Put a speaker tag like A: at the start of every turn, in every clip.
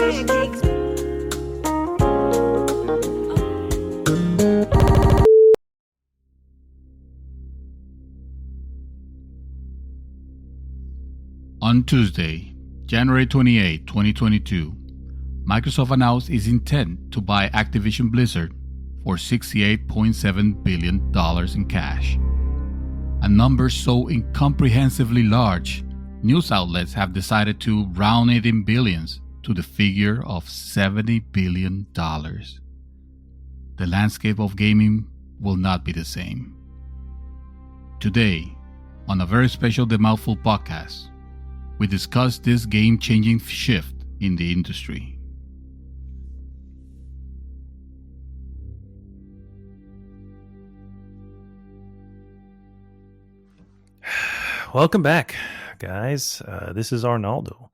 A: On Tuesday, January 28, 2022, Microsoft announced its intent to buy Activision Blizzard for $68.7 billion in cash. A number so incomprehensibly large, news outlets have decided to round it in billions to the figure of $70 billion. The landscape of gaming will not be the same. Today, on a very special The Mouthful podcast, we discuss this game-changing shift in the industry.
B: Welcome back, guys. This is Arnaldo,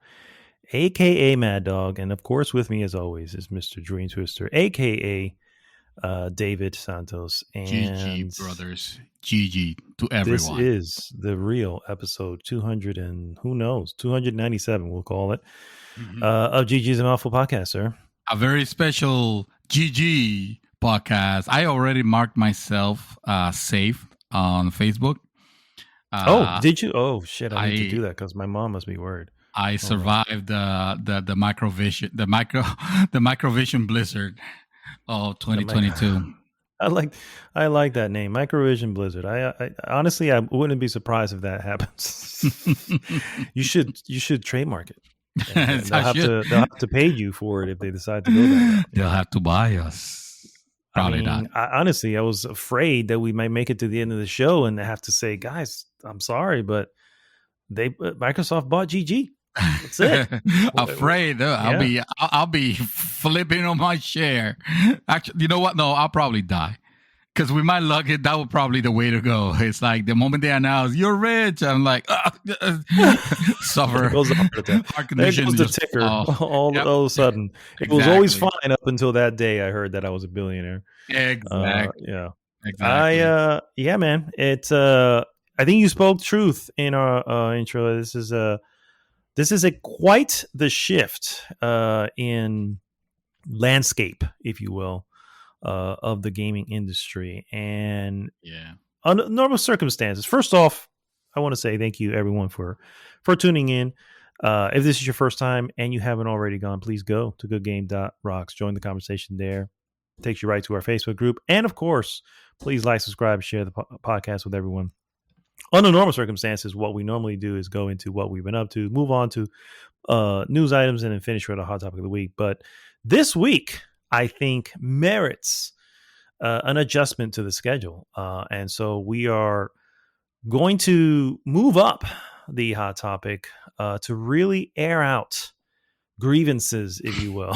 B: a.k.a. Mad Dog, and of course with me as always is Mr. Dream Twister, a.k.a. David Santos. And
A: GG, brothers. GG to everyone.
B: This is the real episode 200 and who knows, 297 we'll call it, of GG's a Mouthful podcast, sir.
A: A very special GG podcast. I already marked myself safe on Facebook.
B: Did you? Oh shit! I need to do that because my mom must be worried.
A: I survived the MicroVisionBlizzard of 2022.
B: I like that name, MicroVisionBlizzard. I honestly, I wouldn't be surprised if that happens. You should trademark it. They'll have to pay you for it if they decide to go that route.
A: They'll have to buy us. Probably not.
B: Honestly, I was afraid that we might make it to the end of the show and have to say, guys, I'm sorry, but Microsoft bought GG. That's it.
A: Afraid? I'll be flipping on my chair. Actually, you know what? No, I'll probably die because we might luck it. That would probably the way to go. It's like the moment they announce you're rich, I'm like suffer.
B: There goes the ticker. All of a sudden, it was always fine up until that day. I heard that I was a billionaire.
A: Exactly.
B: Yeah.
A: Exactly.
B: Man. It's I think you spoke truth in our intro. This is quite the shift in landscape, if you will, of the gaming industry. And under normal circumstances, first off, I want to say thank you everyone for tuning in. If this is your first time and you haven't already gone, please go to goodgame.rocks. Join the conversation there. It takes you right to our Facebook group. And of course, please like, subscribe, share the podcast with everyone. Under normal circumstances, what we normally do is go into what we've been up to, move on to news items, and then finish with a hot topic of the week. But this week, I think, merits an adjustment to the schedule. And so we are going to move up the hot topic to really air out grievances, if you will.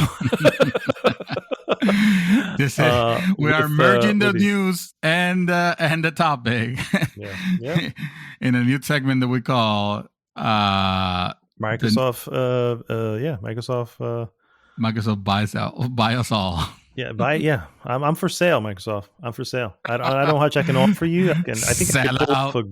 A: We are merging the news and the topic in a new segment that we call
B: Microsoft
A: buy us all.
B: I'm for sale, Microsoft. I'm for sale. I don't know how much I can offer you. I think I can offer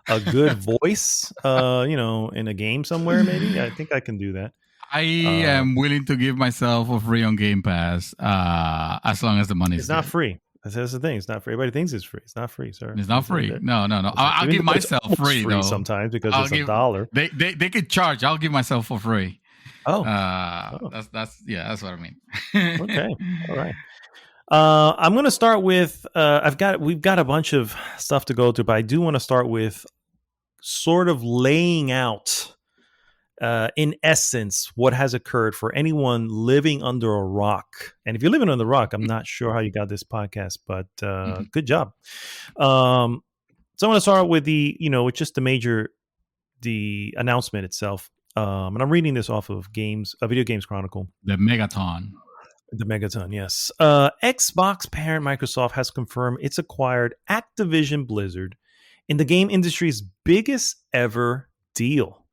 B: a good voice in a game somewhere. Maybe I think I can do that.
A: I am willing to give myself a free on Game Pass as long as the money is
B: It's not free. That's the thing. It's not free. Everybody thinks it's free. It's not free, sir.
A: It's not free. No. I'll give myself free though.
B: Sometimes because it's $1.
A: They could charge. I'll give myself for free. That's what I mean.
B: Okay. All right. I'm going to start with we've got a bunch of stuff to go through, but I do want to start with sort of laying out in essence what has occurred for anyone living under a rock. And if you're living under a rock, I'm not sure how you got this podcast, but good job. So I'm going to start with with just the announcement itself. And I'm reading this off of Video Games Chronicle.
A: The Megaton,
B: yes. Xbox parent Microsoft has confirmed it's acquired Activision Blizzard in the game industry's biggest ever deal.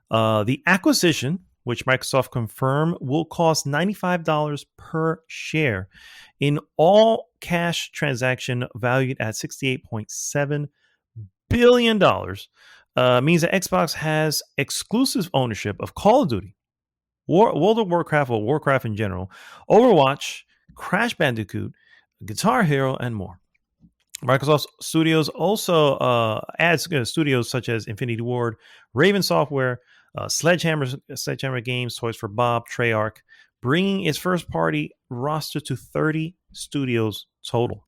B: The acquisition, which Microsoft confirmed, will cost $95 per share in all cash transaction valued at $68.7 billion. Means that Xbox has exclusive ownership of Call of Duty, World of Warcraft or Warcraft in general, Overwatch, Crash Bandicoot, Guitar Hero, and more. Microsoft Studios also adds studios such as Infinity Ward, Raven Software, Sledgehammer Games, Toys for Bob, Treyarch, bringing its first-party roster to 30 studios total,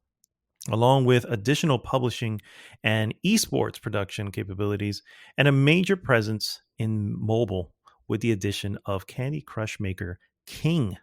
B: along with additional publishing and esports production capabilities and a major presence in mobile with the addition of Candy Crush maker King.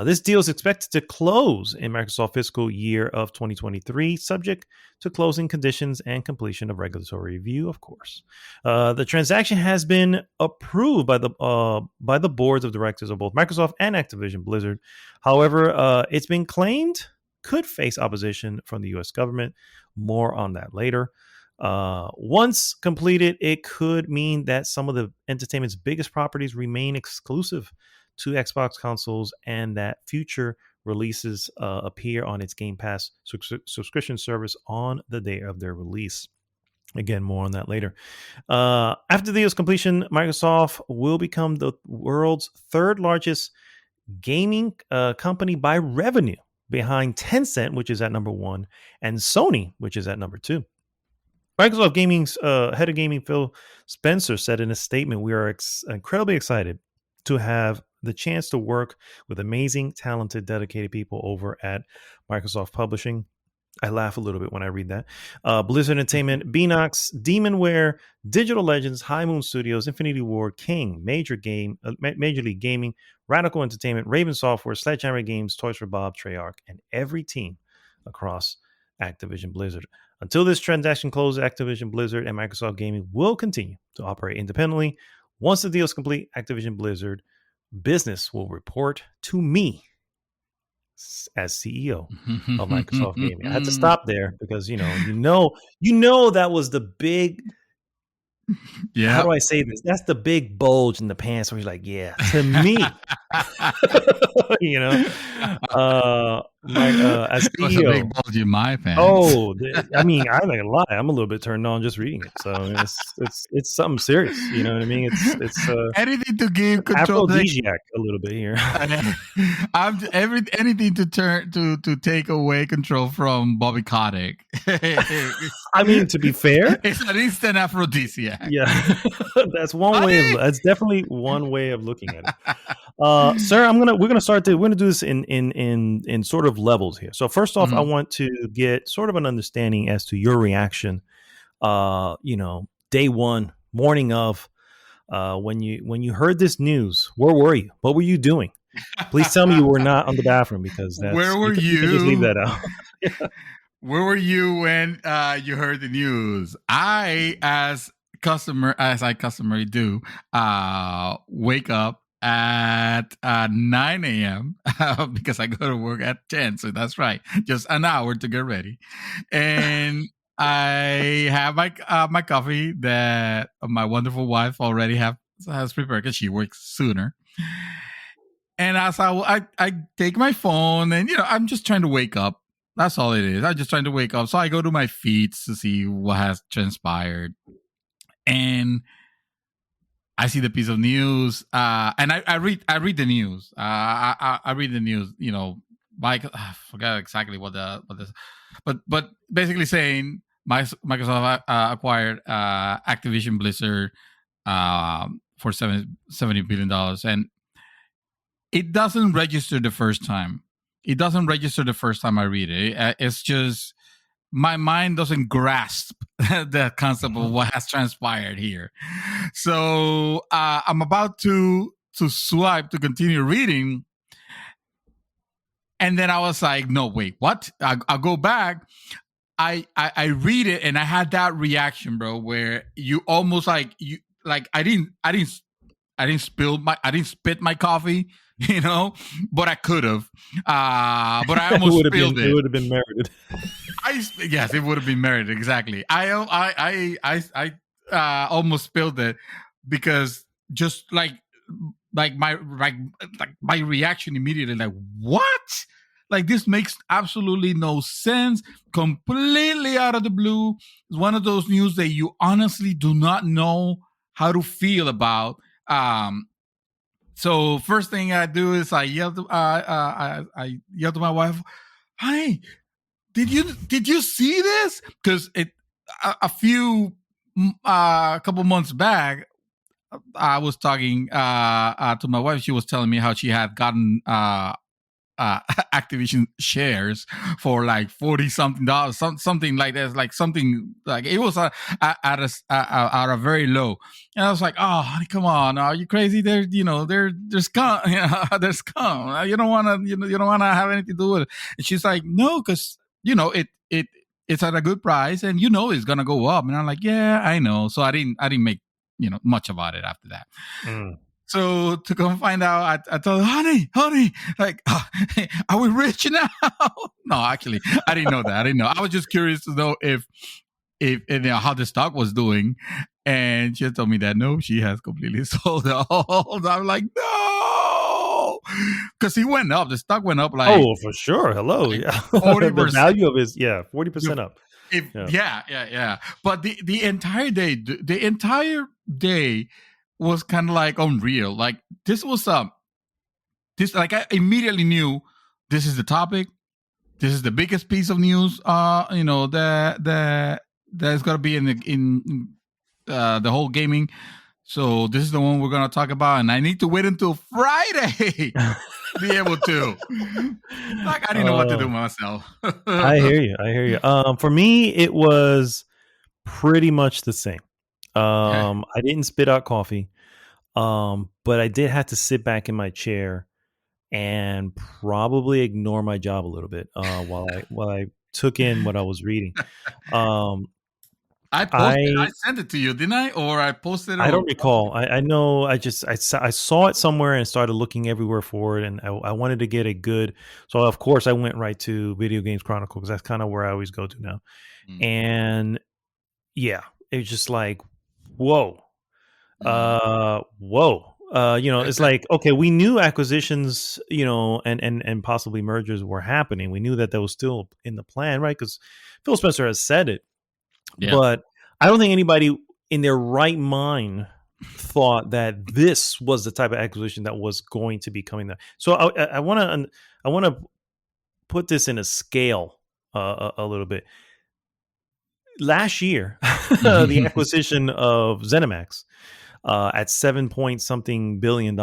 B: This deal is expected to close in Microsoft fiscal year of 2023, subject to closing conditions and completion of regulatory review, of course. The transaction has been approved by the boards of directors of both Microsoft and Activision Blizzard. However, it's been claimed could face opposition from the U.S. government. More on that later. Once completed, it could mean that some of the entertainment's biggest properties remain exclusive to Xbox consoles and that future releases appear on its Game Pass subscription service on the day of their release. Again, more on that later. After the deal's completion, Microsoft will become the world's third largest gaming company by revenue, behind Tencent, which is at number 1, and Sony, which is at number 2. Microsoft Gaming's head of gaming, Phil Spencer, said in a statement, "We are incredibly excited to have the chance to work with amazing, talented, dedicated people over at Microsoft Publishing." I laugh a little bit when I read that. Blizzard Entertainment, Beanox, Demonware, Digital Legends, High Moon Studios, Infinity Ward, King, Major League Gaming, Radical Entertainment, Raven Software, Sledgehammer Games, Toys for Bob, Treyarch, and every team across Activision Blizzard. Until this transaction closes, Activision Blizzard and Microsoft Gaming will continue to operate independently. Once the deal is complete, Activision Blizzard business will report to me as CEO of Microsoft Gaming. I had to stop there because you know that was the big. Yeah. How do I say this? That's the big bulge in the pants where he's like, yeah, to me, as CEO, was a big bulge in my pants. Oh, I mean, I'm not gonna lie, I'm a little bit turned on just reading it. So it's something serious. You know what I mean? It's anything to give control, aphrodisiac a little bit here. Anything to take away control from Bobby Kotick. I mean, to be fair, it's an instant aphrodisiac. Yeah, that's one way. That's definitely one way of looking at it. Sir, we're gonna do this in sort of levels here. So first off, I want to get sort of an understanding as to your reaction. Day one, morning of, when you heard this news, where were you? What were you doing? Please tell me you were not on the bathroom, because that's where were you? Just leave that out. Yeah. Where were you when you heard the news? I, as I customarily do, wake up at 9 a.m. because I go to work at 10. So that's right. Just an hour to get ready. And I have my coffee that my wonderful wife already has prepared because she works sooner. And as I take my phone and, I'm just trying to wake up. That's all it is. I'm just trying to wake up. So I go to my feeds to see what has transpired. And I see the piece of news. And I read the news. I read the news, Mike, I forgot exactly what this, but basically saying Microsoft acquired Activision Blizzard for $70 billion. And it doesn't register the first time. It doesn't register the first time I read it. It's just my mind doesn't grasp the concept of what has transpired here. So I'm about to swipe to continue reading. And then I was like, no, wait, what? I'll go back. I read it and I had that reaction, bro, where you almost I didn't spit my coffee, but I could have. But I almost spilled it. It would have been merited. Yes, it would have been merited. Exactly. I almost spilled it because just like my reaction immediately, like, what? Like, this makes absolutely no sense. Completely out of the blue. It's one of those news that you honestly do not know how to feel about.
A: So first thing I do is I yell to I yell to my wife, "Honey, did you see this?" Because a couple months back, I was talking to my wife. She was telling me how she had gotten Activision shares for like $40-something, something like that. Like something like it was at a very low. And I was like, "Oh, honey, come on, are you crazy? There's scum, there's scum. You don't want to, you don't want to have anything to do with it." And she's like, "No, because it's at a good price, and it's gonna go up." And I'm like, "Yeah, I know." So I didn't make much about it after that. So to come find out, I told her, honey, like, are we rich now? No, actually, I didn't know that. I didn't know. I was just curious to know if how the stock was doing. And she told me that no, she has completely sold it all. I'm like, no, because he went up. The stock went up like,
B: oh, for sure. Hello,
A: like
B: yeah.
A: 40%.
B: The value of his 40% up.
A: Yeah. But the entire day was kind of like unreal. Like this was this, like, I immediately knew this is the topic. This is the biggest piece of news. That's gonna be in the whole gaming. So this is the one we're gonna talk about, and I need to wait until Friday to be able to. Like I didn't know what to do myself.
B: I hear you. For me, it was pretty much the same. I didn't spit out coffee, but I did have to sit back in my chair and probably ignore my job a little bit while I took in what I was reading.
A: I sent it to you, didn't I? Or I posted it?
B: I don't recall. I know I saw it somewhere and started looking everywhere for it, and I wanted to get a good. So of course I went right to Video Games Chronicle because that's kind of where I always go to now. And yeah, it's just like, whoa. It's like, okay, we knew acquisitions, and possibly mergers were happening. We knew that was still in the plan, right? Because Phil Spencer has said it. Yeah. But I don't think anybody in their right mind thought that this was the type of acquisition that was going to be coming there. So I want to put this in a scale a little bit. Last year, the acquisition of Zenimax at $7 billion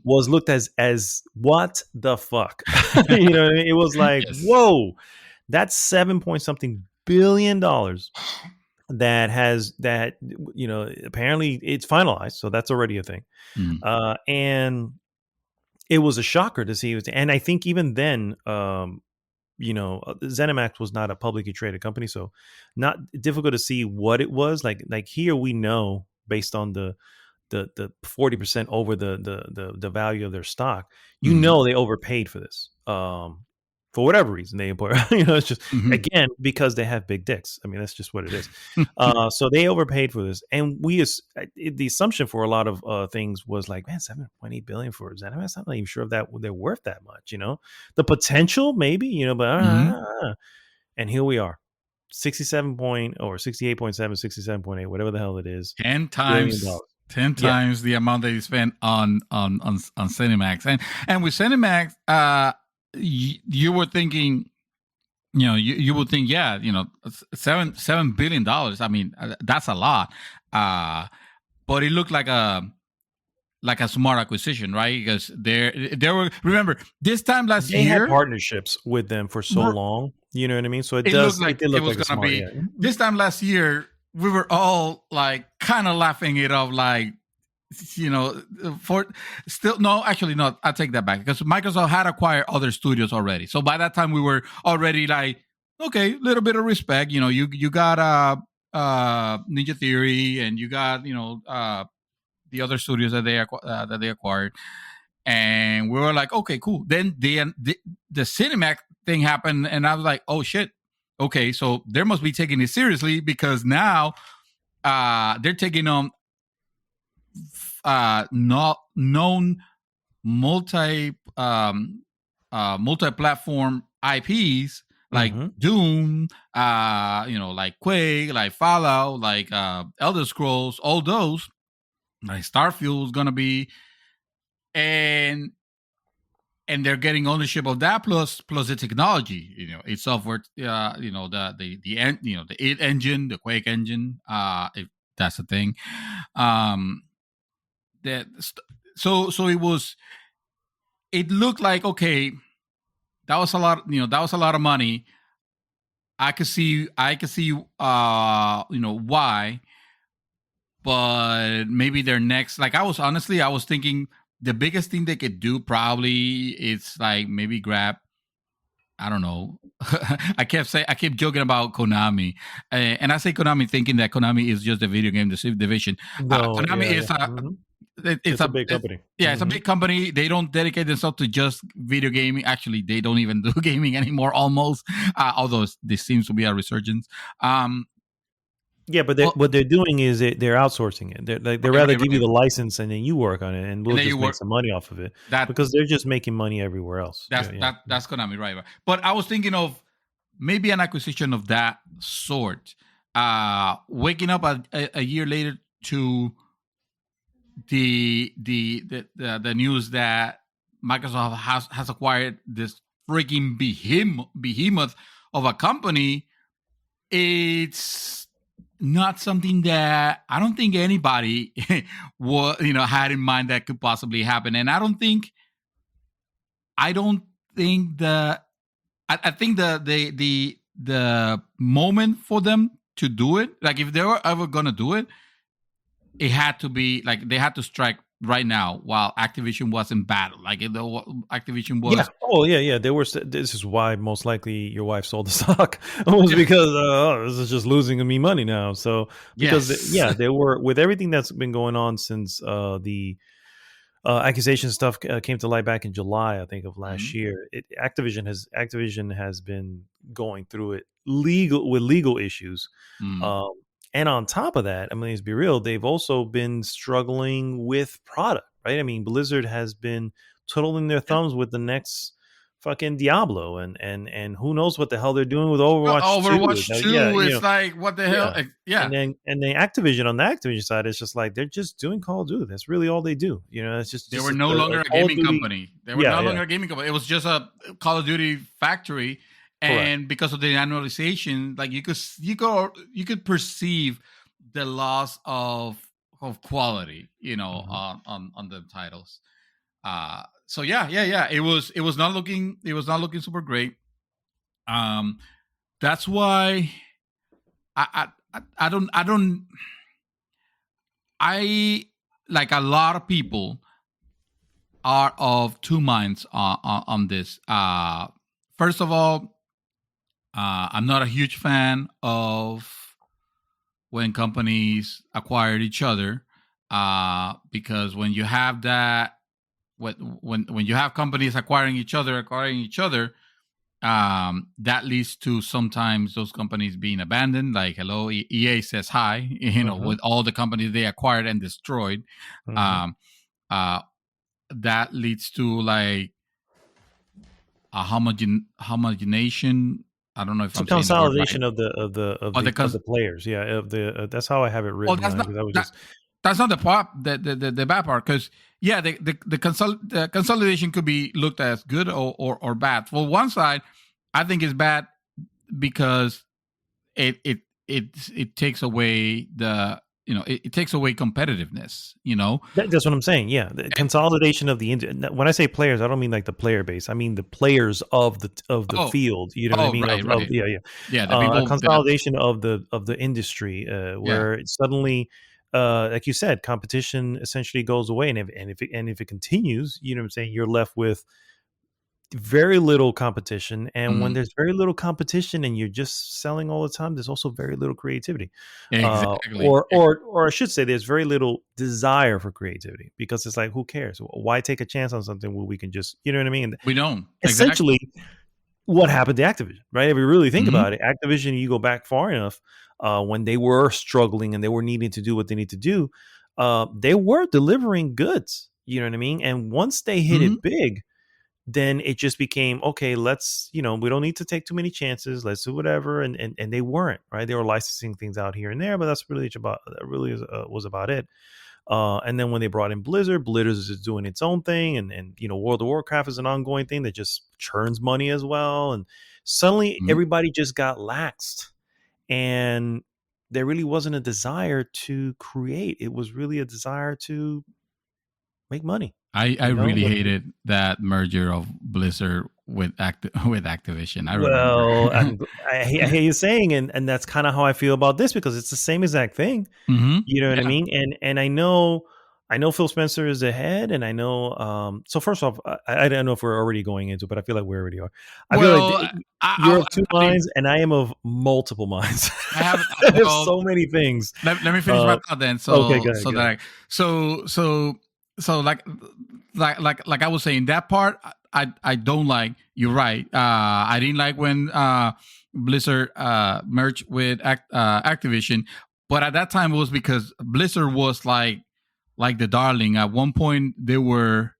B: was looked as what the fuck? It was like, yes. Whoa, that's $7 billion that apparently it's finalized, so that's already a thing. And it was a shocker to see it. And I think even then, Zenimax was not a publicly traded company, so not difficult to see what it was like here. We know based on the 40% over the value of their stock, they overpaid for this. For whatever reason, it's just again because they have big dicks. I mean, that's just what it is. So they overpaid for this, and the assumption for a lot of things was like, man, $7.8 billion for Zenimax. I'm not even sure if that they're worth that much. The potential maybe, but and here we are, 68.7, 67.8, whatever the hell it is,
A: 10 times. 10 times the amount that you spent on Zenimax, and with Zenimax, you were thinking, you would think, $7 billion. I mean, that's a lot. But it looked like a smart acquisition, right? Because there were, remember this time last year,
B: they had partnerships with them for so long. You know what I mean? So it
A: looked like it was going to be. Yeah. This time last year, we were all like kind of laughing it off, like, for still, no, actually, no, I take that back, because Microsoft had acquired other studios already. So by that time, we were already like, okay, little bit of respect. You got Ninja Theory, and you got the other studios that they acquired, and we were like, okay, cool. Then the Zenimax thing happened, and I was like, oh shit, okay, so they must be taking it seriously, because now they're taking on not known multi-platform IPs like Doom, like Quake, like Fallout, like Elder Scrolls, all those. Like Starfield is gonna be and they're getting ownership of that plus the technology. It's software. The it engine, the Quake engine. If that's the thing. That so it was. It looked like, okay, that was a lot. That was a lot of money. I could see. Why. But maybe their next, like I was thinking the biggest thing they could do probably is like maybe grab, I don't know. I keep joking about Konami, and I say Konami thinking that Konami is just a video game division.
B: No,
A: Konami
B: yeah,
A: is
B: yeah. Mhm.
A: it's
B: a big company.
A: It's a big company. They don't dedicate themselves to just video gaming. Actually, they don't even do gaming anymore. Almost, although this seems to be a resurgence.
B: Yeah, but
A: Well,
B: what they're doing is they're outsourcing it. They rather give you the license and then you work on it, and we'll just make some money off of it because they're just making money everywhere else.
A: That's Konami, right? But I was thinking of maybe an acquisition of that sort. Waking up a year later to the news that Microsoft has acquired this freaking behemoth of a company. It's not something that I don't think anybody had in mind that could possibly happen. And I think the moment for them to do it, like if they were ever gonna do it, it had to be like they had to strike right now while Activision was in battle. Like Activision was.
B: Yeah. Oh yeah. They were. This is why most likely your wife sold the stock was because this is just losing me money now. So because they were, with everything that's been going on since the accusation stuff came to light back in July, I think, of last year. Activision has been going through it legal issues. And on top of that, I mean, let's be real, they've also been struggling with product, right? I mean, Blizzard has been twiddling their thumbs with the next fucking Diablo, and who knows what the hell they're doing with Overwatch
A: 2. It's like, what the hell? Yeah.
B: And then Activision, on the Activision side, it's just like they're just doing Call of Duty. That's really all they do. It's just
A: they were no longer a gaming company. They were no longer a gaming company. It was just a Call of Duty factory. And correct. Because of the annualization, like you could perceive the loss of quality, on the titles. So yeah. It was not looking super great. That's why I like a lot of people are of two minds on this. First of all, I'm not a huge fan of when companies acquire each other, because when you have that, when you have companies acquiring each other, that leads to sometimes those companies being abandoned. Like, hello, EA says hi, with all the companies they acquired and destroyed. That leads to like a homogenation. I don't know if I'm
B: consolidation of the players. Yeah, that's how I have it written.
A: That's not the bad part, because the consolidation could be looked at as good or bad. For one side, I think it's bad because it takes away it takes away competitiveness.
B: That's what I'm saying. Yeah, the consolidation of the when I say players, I don't mean like the player base. I mean the players of the field. You know what I mean?
A: Right.
B: A consolidation of the industry, where suddenly, like you said, competition essentially goes away, and if it continues, you know what I'm saying, you're left with very little competition. And when there's very little competition and you're just selling all the time, there's also very little creativity.
A: Exactly.
B: Or I should say there's very little desire for creativity, because it's like, who cares? Why take a chance on something where we can just, you know what I mean?
A: We don't.
B: Essentially, what happened to Activision, right? If we really think about it, Activision, you go back far enough, when they were struggling and they were needing to do what they need to do, they were delivering goods, you know what I mean? And once they hit it big, then it just became, okay, let's, we don't need to take too many chances. Let's do whatever. And they weren't, right? They were licensing things out here and there, but that's really was about it. And then when they brought in Blizzard is doing its own thing, and World of Warcraft is an ongoing thing that just churns money as well. And suddenly everybody just got laxed, and there really wasn't a desire to create. It was really a desire to make money.
A: I really hated that merger of Blizzard with Activision. I
B: Well,
A: remember.
B: I hear you saying, and that's kind of how I feel about this, because it's the same exact thing. You know what I
A: Yeah.
B: mean? And I know Phil Spencer is ahead, and I know. So first off, I don't know if we're already going into it, but I feel like we already are. I feel like you're of two minds, and I am of multiple minds.
A: I have
B: so many things.
A: Let me finish my thought then. So
B: okay, go ahead.
A: So like I was saying, that part I don't like. You're right. I didn't like when Blizzard merged with Activision, but at that time it was because Blizzard was like the darling. At one point they were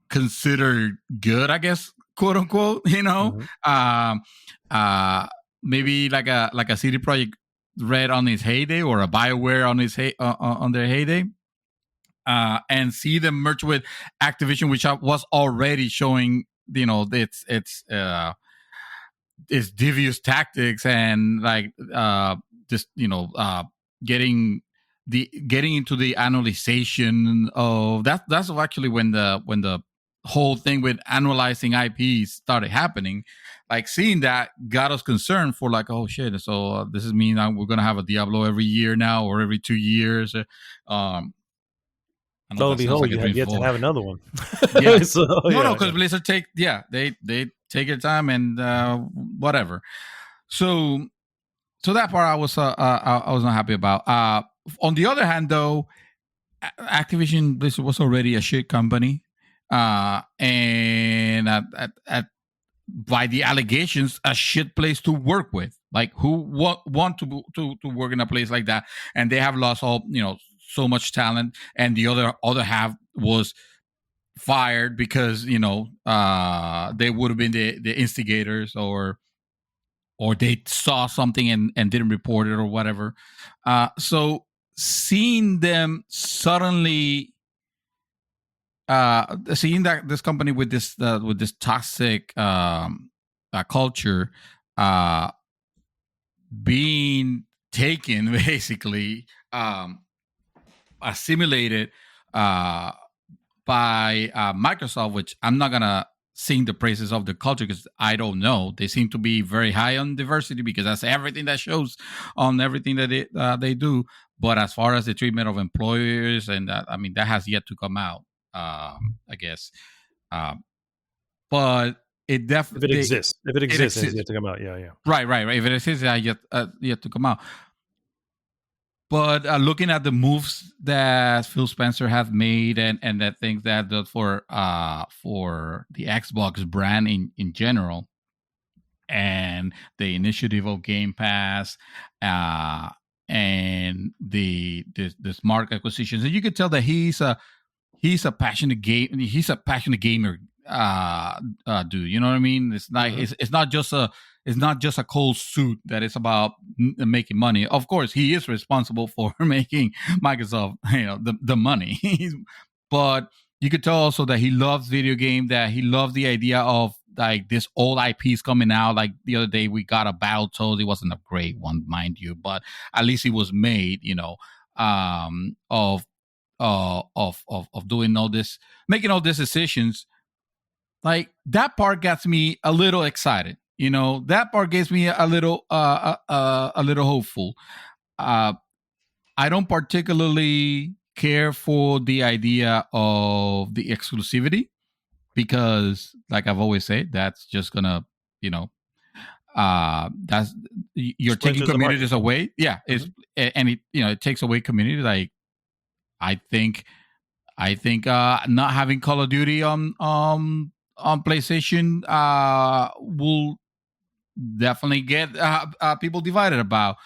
A: considered good, I guess, quote unquote. Maybe like a CD Projekt Red on his heyday, or a BioWare on his on their heyday. And see them merge with Activision, which was already showing, its devious tactics, and like just getting into the annualization of that. That's actually when the whole thing with annualizing IPs started happening. Like, seeing that got us concerned for like, oh shit, so this is mean we're gonna have a Diablo every year now, or every 2 years.
B: Lo and behold, you have yet to have another one.
A: Yeah. No, because Blizzard they take their time and whatever. So that part I was not happy about. On the other hand, though, Activision Blizzard was already a shit company, and by the allegations, a shit place to work with. Like, who want to work in a place like that? And they have lost all so much talent, and the other half was fired because they would have been the instigators, or they saw something and didn't report it or whatever. So seeing them suddenly seeing that this company with this toxic culture being taken, basically assimilated by Microsoft, which I'm not gonna sing the praises of the culture because I don't know. They seem to be very high on diversity, because that's everything that shows on everything that they do. But as far as the treatment of employers, and that has yet to come out, I guess. But it definitely,
B: if it exists, it's yet to come out. Yeah.
A: Right. If it exists, yet to come out. But looking at the moves that Phil Spencer has made, and that things that does for the Xbox brand in general, and the initiative of Game Pass, and the smart acquisitions, and you could tell that he's a passionate gamer dude. You know what I mean? It's not it's not just a cold suit that is about making money. Of course, he is responsible for making Microsoft the money, but you could tell also that he loves video game, that he loves the idea of like this old IPs coming out. Like the other day we got a Battletoads. It wasn't a great one, mind you, but at least it was made, of doing all this, making all these decisions. Like, that part gets me a little excited. That part gets me a little hopeful. I don't particularly care for the idea of the exclusivity, because, like I've always said, that's just gonna, that's you're taking communities away. Yeah, it's and it takes away community. Like, I think not having Call of Duty on PlayStation will definitely get people divided about.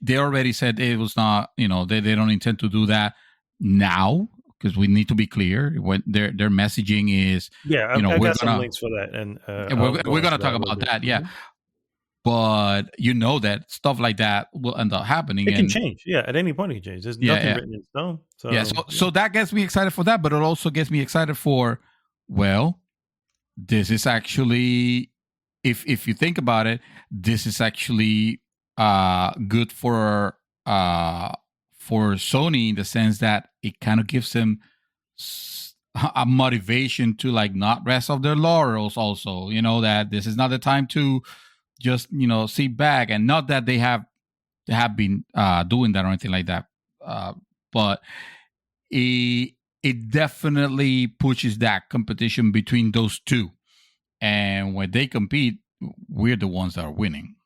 A: They already said it was not, they don't intend to do that now, because we need to be clear when their messaging is.
B: I got some links for that, and
A: we're going to talk about that. Yeah. but you know that stuff like that will end up happening.
B: It can change. Yeah, at any point it can change. There's nothing written in stone.
A: So that gets me excited for that, but it also gets me excited for, well, this is actually, if you think about it, this is actually good for Sony in the sense that it kind of gives them a motivation to like not rest of their laurels. Also, that this is not the time to just sit back, and not that they have been doing that or anything like that, but it definitely pushes that competition between those two, and when they compete, we're the ones that are winning.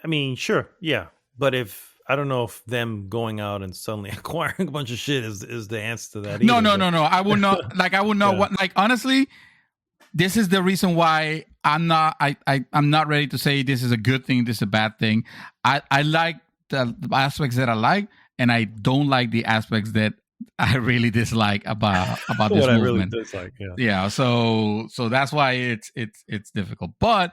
B: I mean, sure, yeah, but I don't know if them going out and suddenly acquiring a bunch of shit is the answer to that.
A: No. I would not. I would not.
B: Yeah.
A: Honestly, this is the reason why I'm not. I'm not ready to say this is a good thing. This is a bad thing. I like the aspects that I like, and I don't like the aspects that I really dislike about this movement.
B: I really dislike. Yeah.
A: Yeah. So that's why it's difficult. But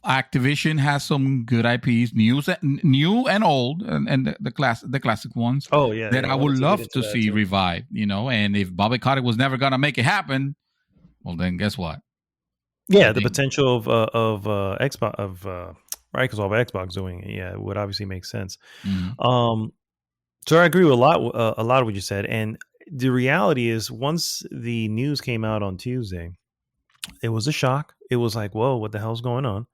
A: Activision has some good IPs, new and old, and the classic ones.
B: Oh yeah,
A: that I would love to see revive. And if Bobby Kotick was never gonna make it happen, well then guess what?
B: Yeah, the potential of Xbox of Microsoft Xbox doing it, yeah, it would obviously make sense.
A: Mm-hmm.
B: So I agree with a lot of what you said, and the reality is, once the news came out on Tuesday, it was a shock. It was like, whoa, what the hell's going on?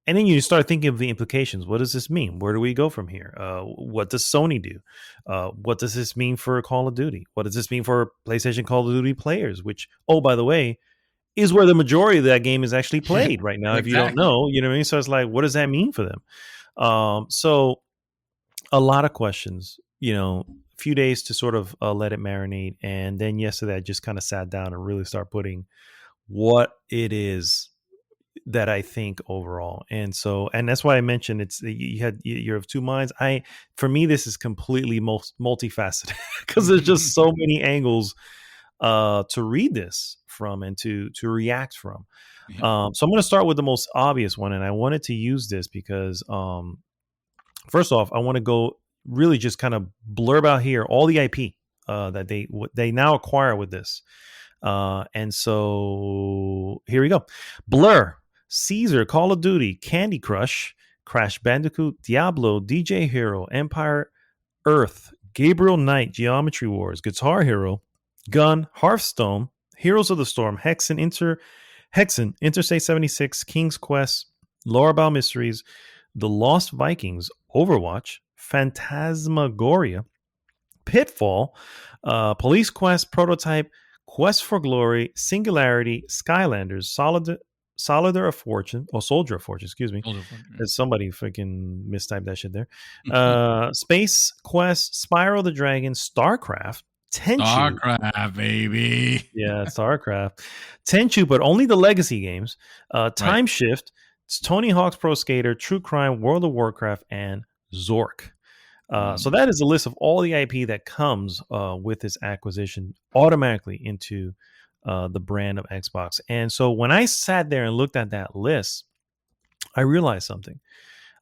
B: And then you start thinking of the implications. What does this mean? Where do we go from here? What does Sony do? What does this mean for Call of Duty? What does this mean for PlayStation Call of Duty players? Which, oh, by the way, is where the majority of that game is actually played right now. Exactly. If you don't know, you know what I mean? So it's like, what does that mean for them? So a lot of questions, a few days to sort of let it marinate. And then yesterday I just kind of sat down and really start putting what it is that I think overall. And that's why I mentioned you're of two minds. For me, this is completely multifaceted because there's just so many angles to read this from and to react from. Yeah. So I'm going to start with the most obvious one. And I wanted to use this because first off, I want to go really just kind of blurb out here all the IP that they now acquire with this. And so here we go. Blur, Caesar, Call of Duty, Candy Crush, Crash Bandicoot, Diablo, DJ Hero, Empire Earth, Gabriel Knight, Geometry Wars, Guitar Hero, Gun, Hearthstone, Heroes of the Storm, Hexen, Interstate 76, King's Quest, Lorabelle Mysteries, The Lost Vikings, Overwatch, Phantasmagoria, Pitfall, Police Quest, Prototype, Quest for Glory, Singularity, Skylanders, Soldier of Fortune, excuse me. Somebody freaking mistyped that shit there. Space Quest, Spyro the Dragon, StarCraft, Tenchu.
A: StarCraft, baby.
B: Yeah, StarCraft. Tenchu, but only the legacy games. Time Shift, Tony Hawk's Pro Skater, True Crime, World of Warcraft, and Zork. So that is a list of all the IP that comes with this acquisition automatically into the brand of Xbox. And so when I sat there and looked at that list, I realized something.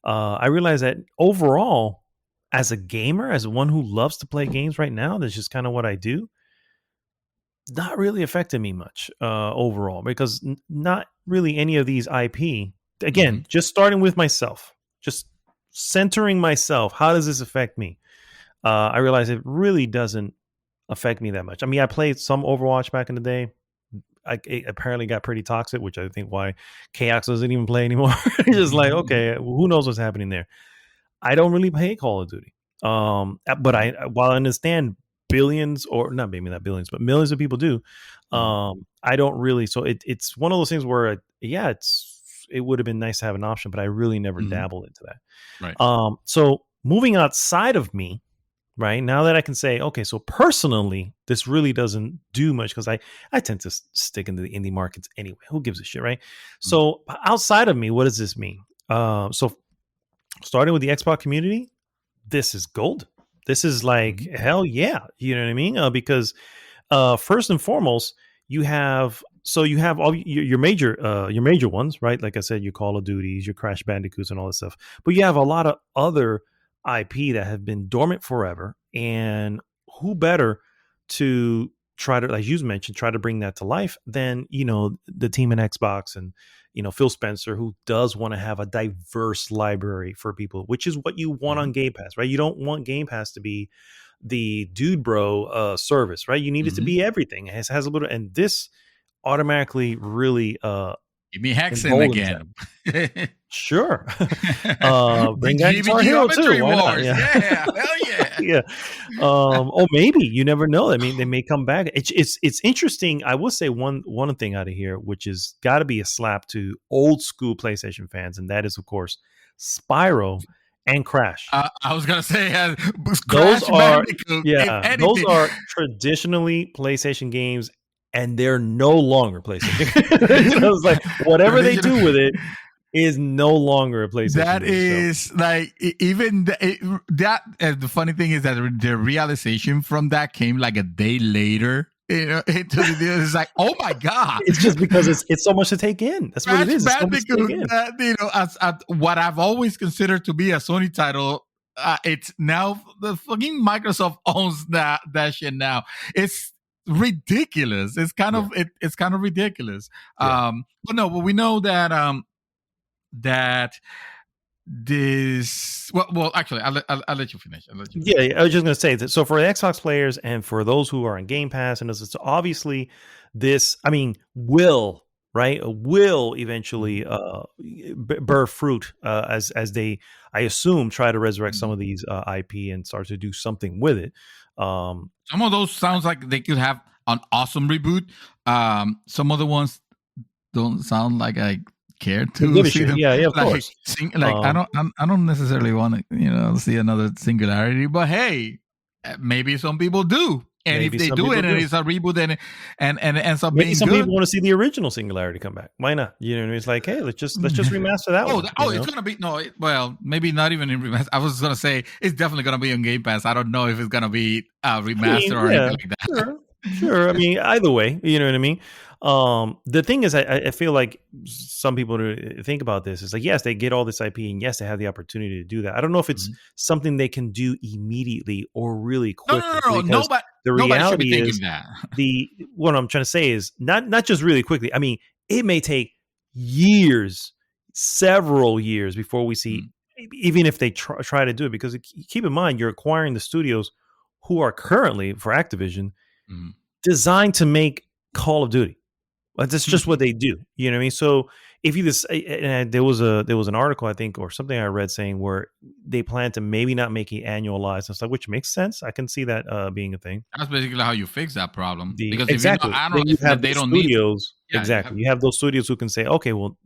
B: I realized that overall, as a gamer, as one who loves to play games right now, that's just kind of what I do, not really affected me much overall, because not really any of these IP, again, just starting with myself, just centering myself, how does this affect me? I realize it really doesn't affect me that much. I mean, I played some Overwatch back in the day. It apparently got pretty toxic, which I think why Chaos doesn't even play anymore. Just like, okay, who knows what's happening there? I don't really play Call of Duty. But while I understand billions, or not maybe not billions, but millions of people do, I don't really. So it's one of those things where, it would have been nice to have an option, but I really never dabbled into that.
A: Right.
B: So moving outside of me, right now that I can say, okay, so personally, this really doesn't do much because I tend to stick into the indie markets anyway. Who gives a shit, right? So outside of me, what does this mean? So starting with the Xbox community, this is gold. This is like, hell yeah. You know what I mean? Because first and foremost, you have all your major ones, right? Like I said, your Call of Duties, your Crash Bandicoots, and all this stuff. But you have a lot of other IP that have been dormant forever, and who better to try to, as you mentioned, try to bring that to life than the team in Xbox and Phil Spencer, who does want to have a diverse library for people, which is what you want on Game Pass, right? You don't want Game Pass to be the dude bro service, right? You need it to be everything. It has a little, and this automatically really
A: give me Hexen again.
B: Sure. Bring that Guitar Hero too. Why not? Yeah,
A: hell yeah.
B: Yeah. Oh, maybe, you never know. I mean, they may come back. It's interesting. I will say one thing out of here, which is got to be a slap to old school PlayStation fans, and that is, of course, Spyro and Crash.
A: I was gonna say
B: those are those are traditionally PlayStation games, and they're no longer PlayStation. So it's like whatever they do with it is no longer a PlayStation.
A: That is like even that. The funny thing is that the realization from that came like a day later. It's like, oh my god!
B: It's just because it's so much to take in. That's what it is.
A: As what I've always considered to be a Sony title, it's now the fucking Microsoft owns that shit now. It's ridiculous. It's kind of it's kind of ridiculous. But we know that this actually I'll let you finish.
B: Yeah, I was just gonna say that. So for the Xbox players and for those who are on Game Pass, and it's obviously this, I mean, will eventually bear fruit as they, I assume, try to resurrect some of these IP and start to do something with it.
A: Some of those sounds like they could have an awesome reboot. Some other ones don't sound like I care to see them.
B: Yeah, of course.
A: I don't necessarily want to see another Singularity, but hey, maybe some people do. And if they do it and it's a reboot and ends up being
B: some
A: good,
B: people want to see the original Singularity come back. Why not? It's like, hey, let's just remaster that one.
A: It's gonna be maybe not even in remaster. I was gonna say it's definitely gonna be on Game Pass. I don't know if it's gonna be a remaster or anything like that.
B: Sure. I mean, either way, you know what I mean? The thing is, I feel like some people think about this is like, yes, they get all this IP and yes, they have the opportunity to do that. I don't know if it's something they can do immediately or really quickly.
A: No. The reality is
B: what I'm trying to say is not just really quickly. I mean, it may take years, several years before we see, even if they try to do it, because keep in mind, you're acquiring the studios who are currently, for Activision, designed to make Call of Duty. That's just what they do. You know what I mean? So if you just, and there was an article, I think, or something I read saying where they plan to maybe not make it annualized and stuff, which makes sense. I can see that being a thing.
A: That's basically how you fix that problem.
B: Because exactly, they don't studios. Exactly, you have those studios who can say, okay, well,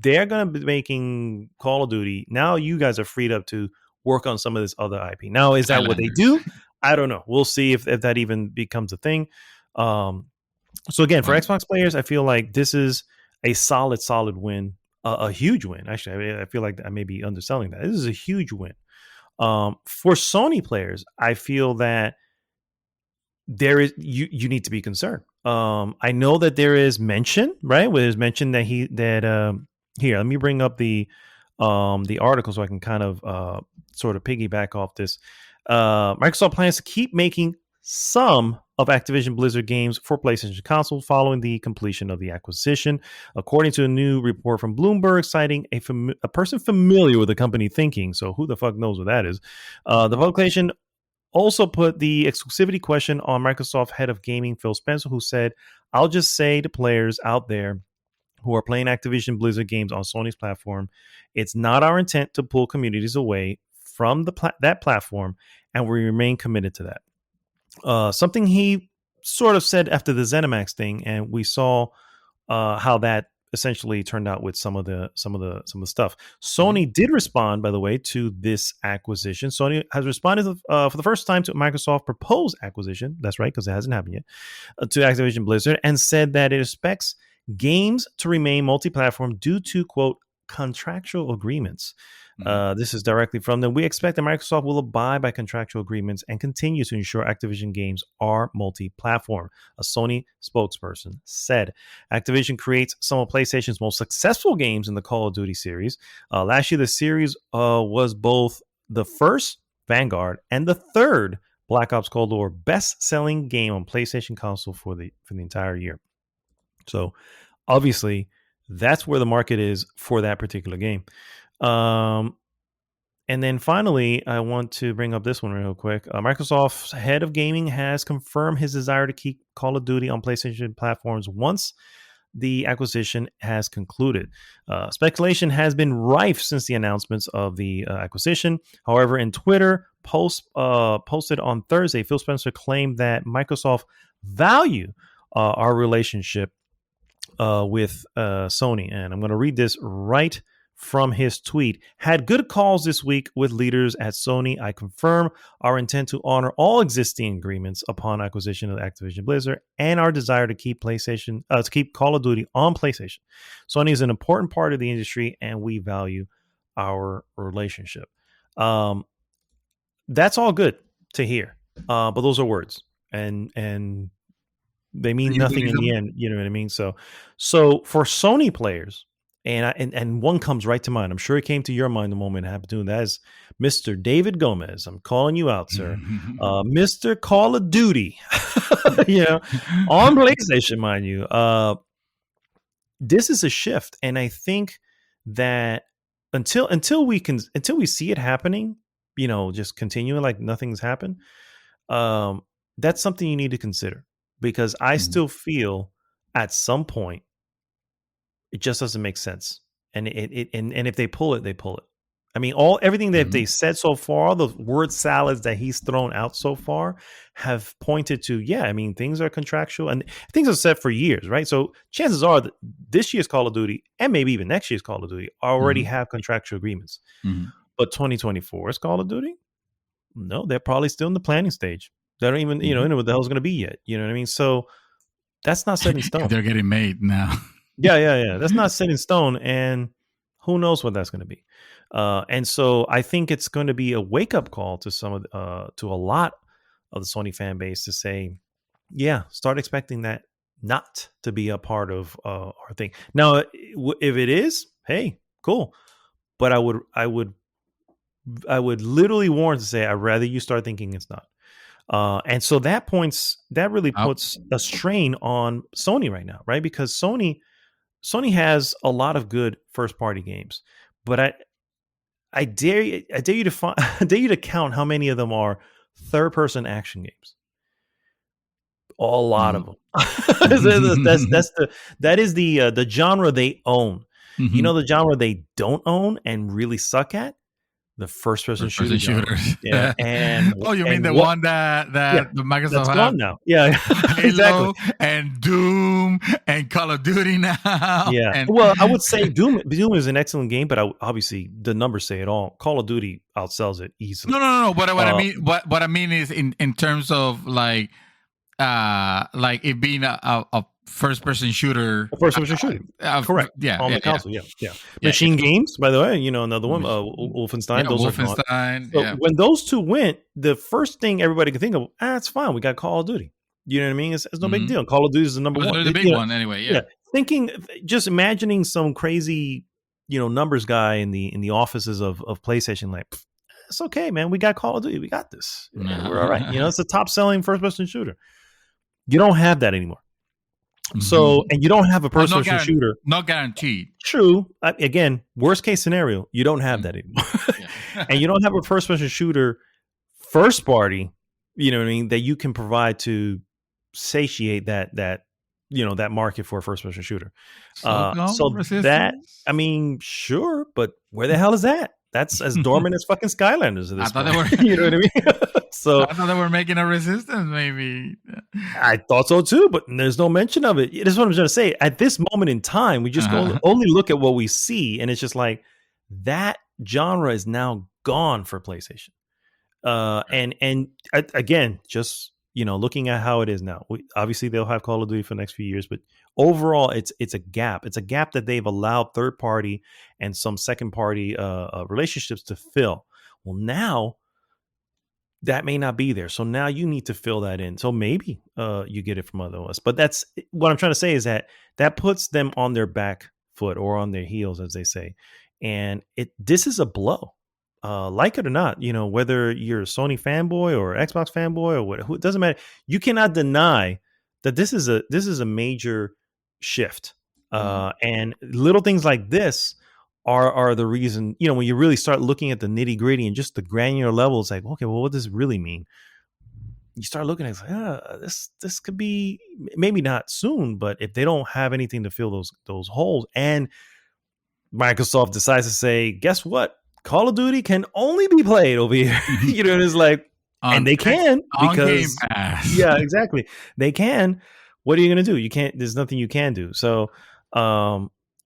B: they're going to be making Call of Duty. Now you guys are freed up to work on some of this other IP. Now, is that what they do? I don't know. We'll see if that even becomes a thing. So again, for Xbox players, I feel like this is a solid win, a huge win. Actually, I feel like I may be underselling that. This is a huge win. For Sony players, I feel that there is you need to be concerned. I know that there is mention, right? Where there's mention that here. Let me bring up the article so I can kind of sort of piggyback off this. Microsoft plans to keep making some of Activision Blizzard games for PlayStation console following the completion of the acquisition, according to a new report from Bloomberg, citing a person familiar with the company thinking. So who the fuck knows what that is? The publication also put the exclusivity question on Microsoft head of gaming Phil Spencer, who said, "I'll just say to players out there who are playing Activision Blizzard games on Sony's platform, it's not our intent to pull communities away from that platform, and we remain committed to that." Something he sort of said after the Zenimax thing, and we saw how that essentially turned out with some of the stuff. Sony did respond, by the way, to this acquisition. Sony has responded for the first time to Microsoft proposed acquisition. That's right, because it hasn't happened yet, to Activision Blizzard, and said that it expects games to remain multi-platform due to, quote, contractual agreements.
A: Mhm.
B: This is directly from them. We expect that Microsoft will abide by contractual agreements and continue to ensure Activision games are multi-platform, a Sony spokesperson said. Activision creates some of PlayStation's most successful games in the Call of Duty series. Last year, the series was both the first Vanguard and the third Black Ops Cold War best-selling game on PlayStation console for the entire year. So obviously, that's where the market is for that particular game. And then finally, I want to bring up this one real quick. Microsoft's head of gaming has confirmed his desire to keep Call of Duty on PlayStation platforms once the acquisition has concluded. Speculation has been rife since the announcements of the acquisition. However, in Twitter posted on Thursday, Phil Spencer claimed that Microsoft value our relationship with Sony. And I'm going to read this right from his tweet. Had good calls this week with leaders at Sony. I confirm our intent to honor all existing agreements upon acquisition of Activision Blizzard and our desire to keep to keep Call of Duty on PlayStation. Sony is an important part of the industry and we value our relationship. That's all good to hear. But those are words and they mean
A: Do you
B: nothing
A: believe
B: in the
A: them?
B: end. You know what I mean? So for Sony players, and one comes right to mind. I'm sure it came to your mind the moment it happened to him. That is Mr. David Gomez. I'm calling you out, sir. Mr. Call of Duty. On PlayStation, mind you. This is a shift, and I think that until we see it happening, just continuing like nothing's happened. That's something you need to consider because I still feel at some point it just doesn't make sense, and and if they pull it, they pull it. I mean, everything that they said so far, the word salads that he's thrown out so far, have pointed to things are contractual and things are set for years, right? So chances are that this year's Call of Duty and maybe even next year's Call of Duty already have contractual agreements. But 2024's Call of Duty, no, they're probably still in the planning stage. They don't even know what the hell's going to be yet. You know what I mean? So that's not set in stone.
A: They're getting made now.
B: Yeah. That's not set in stone, and who knows what that's going to be. And so I think it's going to be a wake up call to to a lot of the Sony fan base to say, start expecting that not to be a part of our thing. Now, if it is, hey, cool. But I would literally warn to say I'd rather you start thinking it's not. And so that really puts a strain on Sony right now, right? Because Sony has a lot of good first party games, but I dare you to count how many of them are third person action games. A lot of them. That is the genre they own. You know the genre they don't own and really suck at? The first person shooters. Yeah. And
A: you mean the one that the Microsoft
B: that's gone now. Yeah.
A: Halo
B: Exactly.
A: and Doom and Call of Duty now.
B: Yeah. Well, I would say Doom is an excellent game, but obviously the numbers say it all. Call of Duty outsells it easily.
A: No. But what I mean is in terms of like it being a first-person shooter.
B: First-person shooter. Correct.
A: Yeah.
B: On the console. Yeah. Machine Games, by the way, another one, Wolfenstein. Those
A: Wolfenstein,
B: are gone. So when those two went, the first thing everybody can think of, it's fine. We got Call of Duty. You know what I mean? It's no big deal. Call of Duty is the number one.
A: The big one anyway, yeah.
B: Just imagining some crazy, numbers guy in the offices of PlayStation, like, it's okay, man. We got Call of Duty. We got this. We're all right. It's a top-selling first-person shooter. You don't have that anymore. So, and you don't have a first-person shooter.
A: Not guaranteed.
B: True. Again, worst case scenario, you don't have that anymore. And you don't have a first-person shooter first party, you know what I mean, that you can provide to satiate that market for a first-person shooter. So that, sure, but where the hell is that? That's as dormant as fucking Skylanders at this point. You know what I mean? So
A: I thought they were making a Resistance, maybe.
B: I thought so too, but there's no mention of it. That's what I'm trying to say. At this moment in time, we just only look at what we see, and it's just like that genre is now gone for PlayStation. And again, just looking at how it is now, obviously they'll have Call of Duty for the next few years, but overall, it's a gap. It's a gap that they've allowed third party and some second party relationships to fill. Well, now that may not be there. So now you need to fill that in. So maybe you get it from other ones. But that's what I'm trying to say, is that puts them on their back foot, or on their heels, as they say. And this is a blow. Like it or not, whether you're a Sony fanboy or Xbox fanboy or what, it doesn't matter. You cannot deny that this is a major shift. And little things like this are the reason, when you really start looking at the nitty gritty and just the granular levels, like, okay, well, what does it really mean? You start looking at it, this could be, maybe not soon, but if they don't have anything to fill those holes, and Microsoft decides to say, guess what? Call of Duty can only be played over here. It's like, and they can, because yeah, exactly. They can. What are you going to do? You can't, there's nothing you can do. So,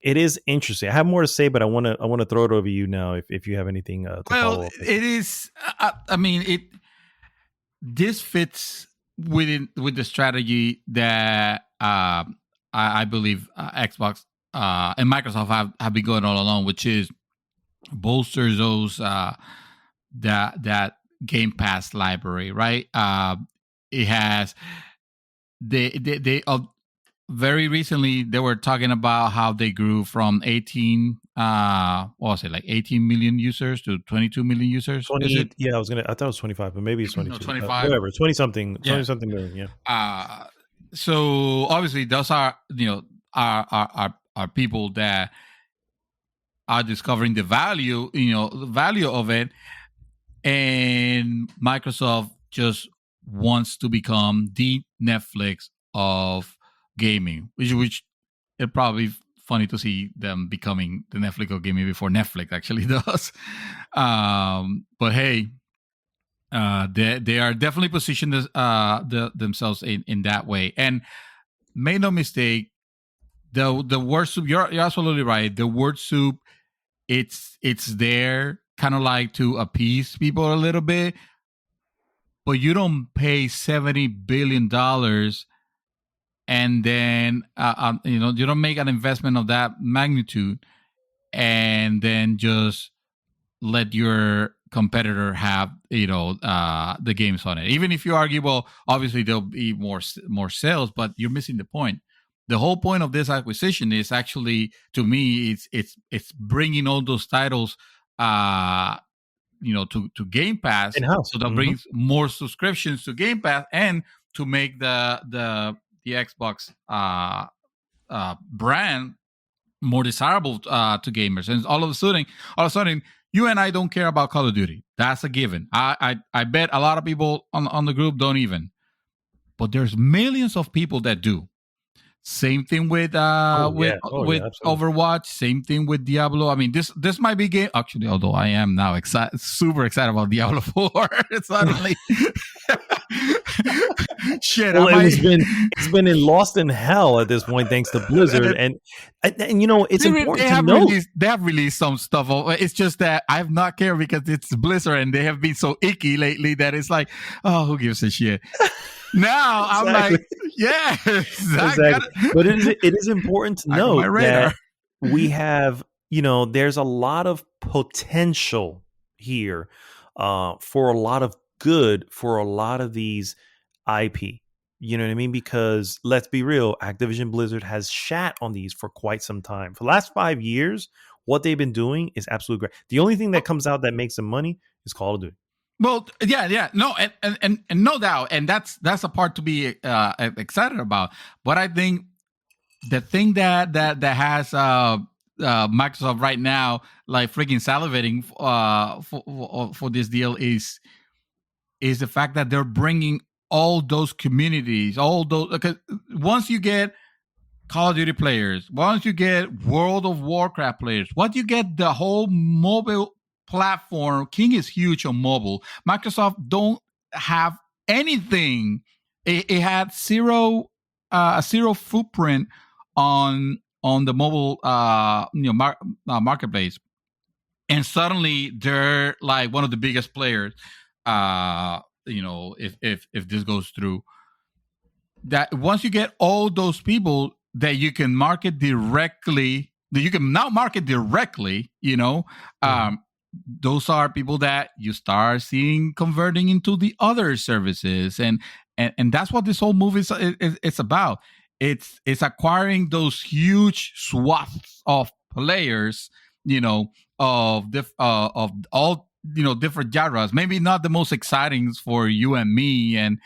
B: it is interesting. I have more to say, but I want to throw it over to you now. If you have anything to follow up with.
A: It is. I mean, this fits with the strategy that I believe Xbox and Microsoft have been going all along, which is bolster those that Game Pass library, right? It has they very recently they were talking about how they grew from 18 what was it, like 18 million users to 22 million users.
B: 20, yeah, I thought it was 25, but maybe it's 22.
A: No, 25.
B: Whatever, 20 something million,
A: yeah. So obviously those are are people that are discovering the value of it, and Microsoft just wants to become the Netflix of gaming, which it probably funny to see them becoming the Netflix of gaming before Netflix actually does. But hey, they are definitely positioned themselves in that way. And make no mistake, the word soup, you're absolutely right. The word soup, it's there kind of like to appease people a little bit, but you don't pay $70 billion and then you don't make an investment of that magnitude and then just let your competitor have the games on it. Even if you argue, well, obviously there'll be more sales, but you're missing the point. The whole point of this acquisition is actually, to me, it's bringing all those titles to Game Pass
B: in-house.
A: So that brings more subscriptions to Game Pass and to make the Xbox brand more desirable to gamers. And all of a sudden, you and I don't care about Call of Duty. That's a given. I bet a lot of people on the group don't even. But there's millions of people that do. Same thing with Overwatch. Same thing with Diablo. I mean, this might be game. Actually, although I am now super excited about Diablo 4. Suddenly, shit.
B: Well, it's been lost in hell at this point, thanks to Blizzard. And it's important to know
A: they have released some stuff. It's just that I've not cared because it's Blizzard and they have been so icky lately that it's like, oh, who gives a shit? Now exactly. I'm like, yeah,
B: exactly. But it is important to know that we have, there's a lot of potential here for a lot of good for a lot of these IP. You know what I mean? Because let's be real, Activision Blizzard has shat on these for quite some time. For the last 5 years, what they've been doing is absolutely great. The only thing that comes out that makes them money is Call of Duty.
A: Well, yeah, no, and no doubt, and that's a part to be excited about. But I think the thing that has Microsoft right now, like freaking salivating for this deal is the fact that they're bringing all those communities, because once you get Call of Duty players, once you get World of Warcraft players, once you get the whole mobile platform, King is huge on mobile. Microsoft don't have anything. It had zero footprint on the mobile marketplace, and suddenly they're like one of the biggest players if this goes through, that once you get all those people that you can market directly, that you can now market directly, those are people that you start seeing converting into the other services, and that's what this whole movie is about. It's acquiring those huge swaths of players, of all different genres. Maybe not the most exciting for you and me and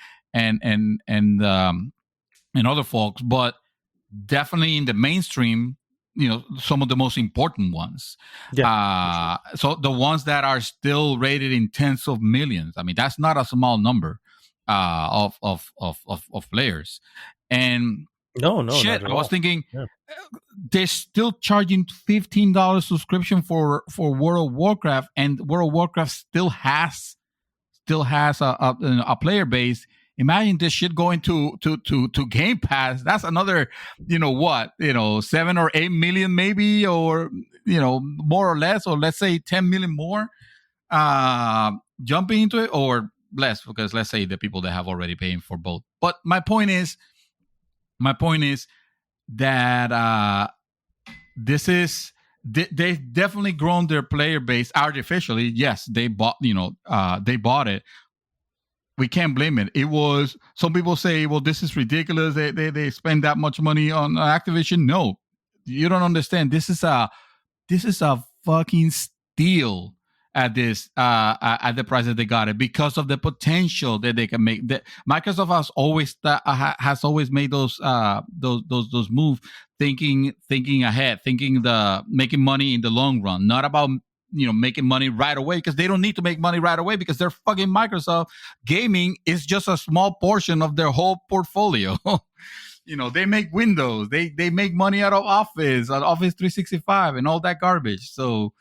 A: other folks, but definitely in the mainstream, some of the most important ones.
B: Yeah.
A: So the ones that are still rated in tens of millions. I mean, that's not a small number of players. And
B: no,
A: shit,
B: not at
A: I was
B: all.
A: thinking,
B: Yeah.
A: they're still charging $15 subscription for World of Warcraft, and World of Warcraft still has a player base. Imagine this shit going to Game Pass. That's another, 7 or 8 million maybe, or more or less, or let's say 10 million more jumping into it, or less, because let's say the people that have already paying for both. But my point is that they've definitely grown their player base artificially. Yes, they bought it. We can't blame it. It was, some people say, well, this is ridiculous. They spend that much money on Activision. No, you don't understand. This is a fucking steal at the price that they got it, because of the potential that they can make. That Microsoft has always made those moves, thinking ahead, making money in the long run, not about making money right away, because they don't need to make money right away, because they're fucking Microsoft. Gaming is just a small portion of their whole portfolio. They make Windows, they make money out of Office 365 and all that garbage. So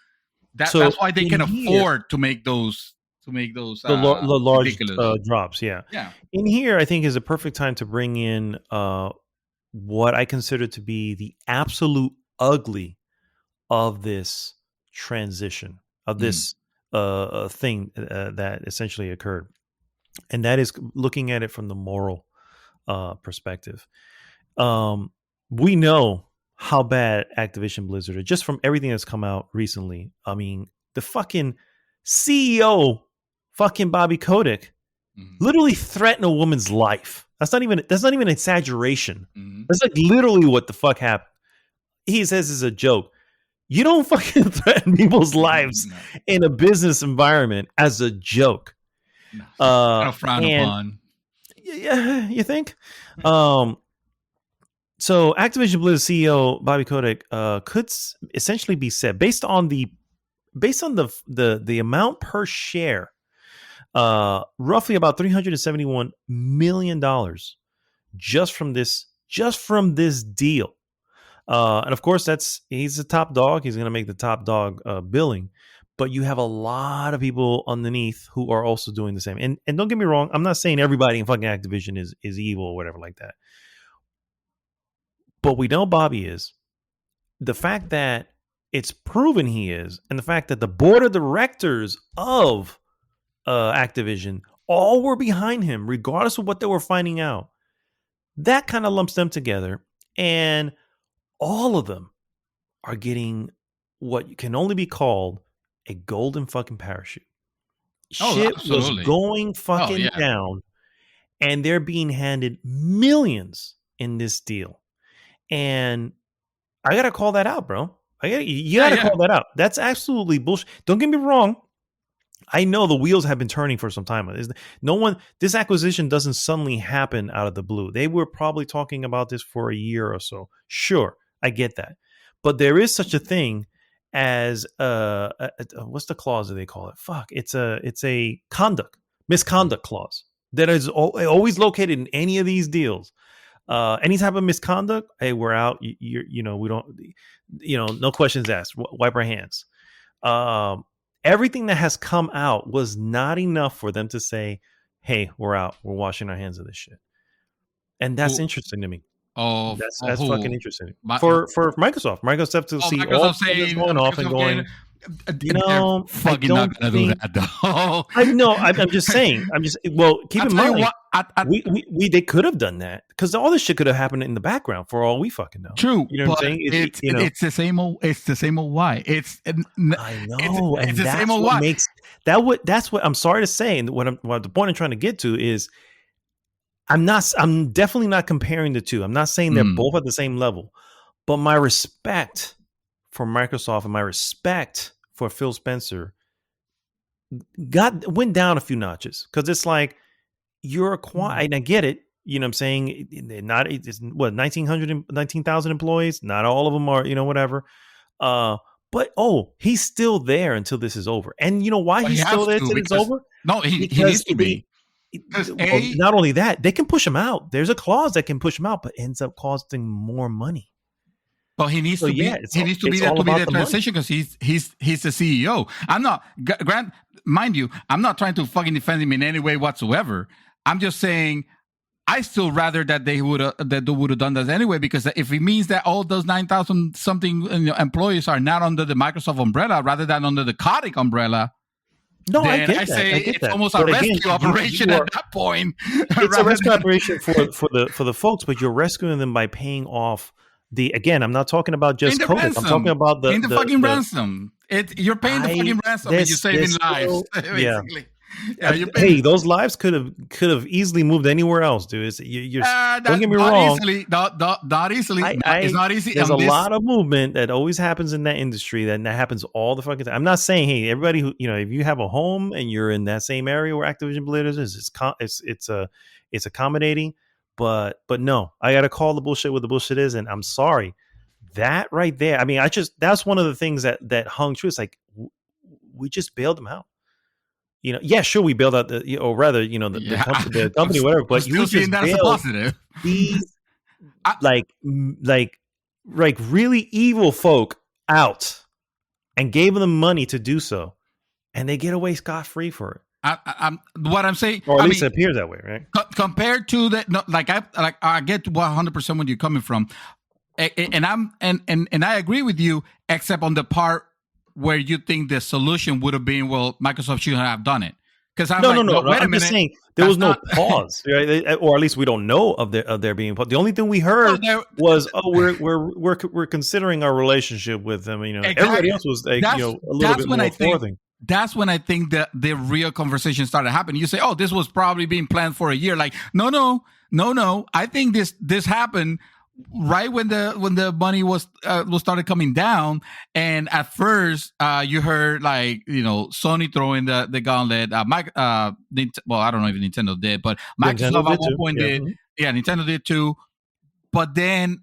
A: that's why they can afford to make those
B: the large drops. Yeah.
A: Yeah.
B: In here, I think is a perfect time to bring in what I consider to be the absolute ugly of this transition, of this thing that essentially occurred, and that is looking at it from the moral perspective. We know how bad Activision Blizzard is, just from everything that's come out recently. I mean, the fucking CEO, fucking Bobby Kotick, literally threatened a woman's life. That's not even an exaggeration. That's like literally what the fuck happened. He says it's a joke. You don't fucking threaten people's lives in a business environment as a joke.
A: Kind of frowned upon.
B: Yeah, you think? So Activision Blizzard CEO Bobby Kotick could essentially be said, based on the amount per share, roughly about $371 million just from this deal. And of course, he's the top dog. He's going to make the top dog billing. But you have a lot of people underneath who are also doing the same. And don't get me wrong, I'm not saying everybody in fucking Activision is evil or whatever like that. But we know Bobby is. The fact that it's proven he is, and the fact that the board of directors of Activision all were behind him, regardless of what they were finding out, that kind of lumps them together. And all of them are getting what can only be called a golden fucking parachute. Shit was going fucking down, and they're being handed millions in this deal. And I gotta call that out, bro. You gotta call that out. That's absolutely bullshit. Don't get me wrong. I know the wheels have been turning for some time. This acquisition doesn't suddenly happen out of the blue. They were probably talking about this for a year or so. Sure, I get that. But there is such a thing as what's the clause that they call it? Fuck, it's a misconduct clause that is always located in any of these deals. Any type of misconduct, hey, we're out. We don't, no questions asked. Wipe our hands. Everything that has come out was not enough for them to say, hey, we're out. We're washing our hands of this shit. And that's interesting to me.
A: Oh,
B: that's fucking interesting for Microsoft. Microsoft to see all that's going off and going. You
A: They're
B: know, I
A: fucking
B: don't
A: not gonna do
B: think.
A: that though.
B: I know. I'm just saying. Well. Keep
A: I'll
B: in
A: tell you
B: mind,
A: what.
B: they could have done that because all this shit could have happened in the background for all we fucking know.
A: True,
B: You know what I'm
A: but
B: saying?
A: it's the same old. It's the same old why.
B: I know,
A: It's
B: and
A: the same
B: that's
A: old
B: what
A: why.
B: makes that's what I'm sorry to say, and what the point I'm trying to get to is I'm definitely not comparing the two. I'm not saying they're both at the same level, but my respect for Microsoft and my respect for Phil Spencer went down a few notches because it's like you're and I get it. You know what I'm saying? It's what 19,000 employees. Not all of them are, whatever. But he's still there until this is over. And you know why
A: But he
B: he's still
A: has
B: there
A: to
B: till it's
A: because
B: over?
A: no, he
B: Because
A: needs to be.
B: Not only that, they can push him out. There's a clause that can push him out, but ends up costing more money.
A: But he needs to be. He needs to be there to be the transition because he's the CEO. I'm not. Grant, mind you, I'm not trying to fucking defend him in any way whatsoever. I'm just saying, I still rather that they would have done that anyway, because if it means that all those 9,000 something employees are not under the Microsoft umbrella rather than under the Kotick umbrella.
B: No,
A: then
B: I get
A: I
B: that.
A: say it's almost a rescue operation at that point.
B: It's a rescue operation for the folks, but you're rescuing them by paying off again. I'm not talking about just Kotick. I'm talking about the
A: fucking ransom. You're paying the fucking ransom and you're saving lives, basically.
B: Hey, those lives could have easily moved anywhere else, dude. Don't get me wrong.
A: Not easily. It's not easy.
B: There's a lot of movement that always happens in that industry. That happens all the fucking time. I'm not saying, hey, everybody who if you have a home and you're in that same area where Activision Blizzard is, it's accommodating. But no, I gotta call the bullshit what the bullshit is, and I'm sorry. That right there. I mean, that's one of the things that hung true. It's like we just bailed them out. Yeah, sure, we bailed out the company, whatever. But you just bailed positive. These like really evil folk out and gave them money to do so, and they get away scot-free for it.
A: What I'm saying,
B: or at least it appears that way, right?
A: Compared to that, no, I get 100% where you're coming from, and I agree with you, except on the part where you think the solution would have been, well, Microsoft shouldn't have done it. Because
B: no. I'm just saying there was no pause, right? Or at least we don't know of there being pause. The only thing we heard was, we're considering our relationship with them. Exactly. Everybody else was like, a little bit more forthing.
A: That's when I think that the real conversation started happening. You say, "Oh, this was probably being planned for a year." Like, no. I think this happened right when the money was started coming down, and at first you heard Sony throwing the gauntlet. Well, I don't know if Nintendo did, but Microsoft at one point did. Yeah, Nintendo did too. But then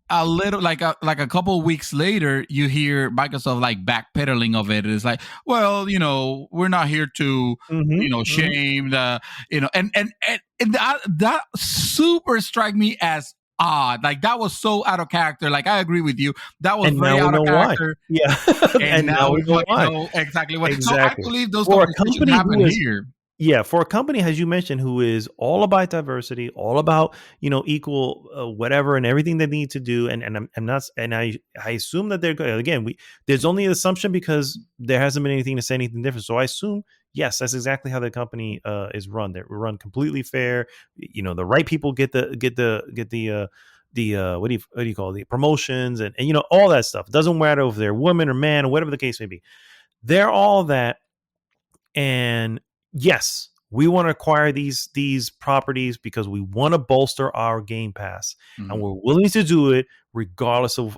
A: a little like a couple of weeks later, you hear Microsoft backpedaling of it. It's like, well, we're not here to shame the and that super struck me as odd. That was so out of character. I agree with you. That was very out of character.
B: Why. Yeah.
A: and now we know exactly what. So I believe those conversations happen here.
B: Yeah, for a company, as you mentioned, who is all about diversity, all about equal whatever and everything they need to do, and I'm not, and I assume that they're good. Again, there's only an assumption because there hasn't been anything to say anything different. So I assume yes, that's exactly how the company is run. They're run completely fair. The right people get the what do you call it? The promotions and all that stuff. It doesn't matter if they're woman or man or whatever the case may be. They're all that. And yes, we want to acquire these properties because we want to bolster our Game Pass, and we're willing to do it regardless of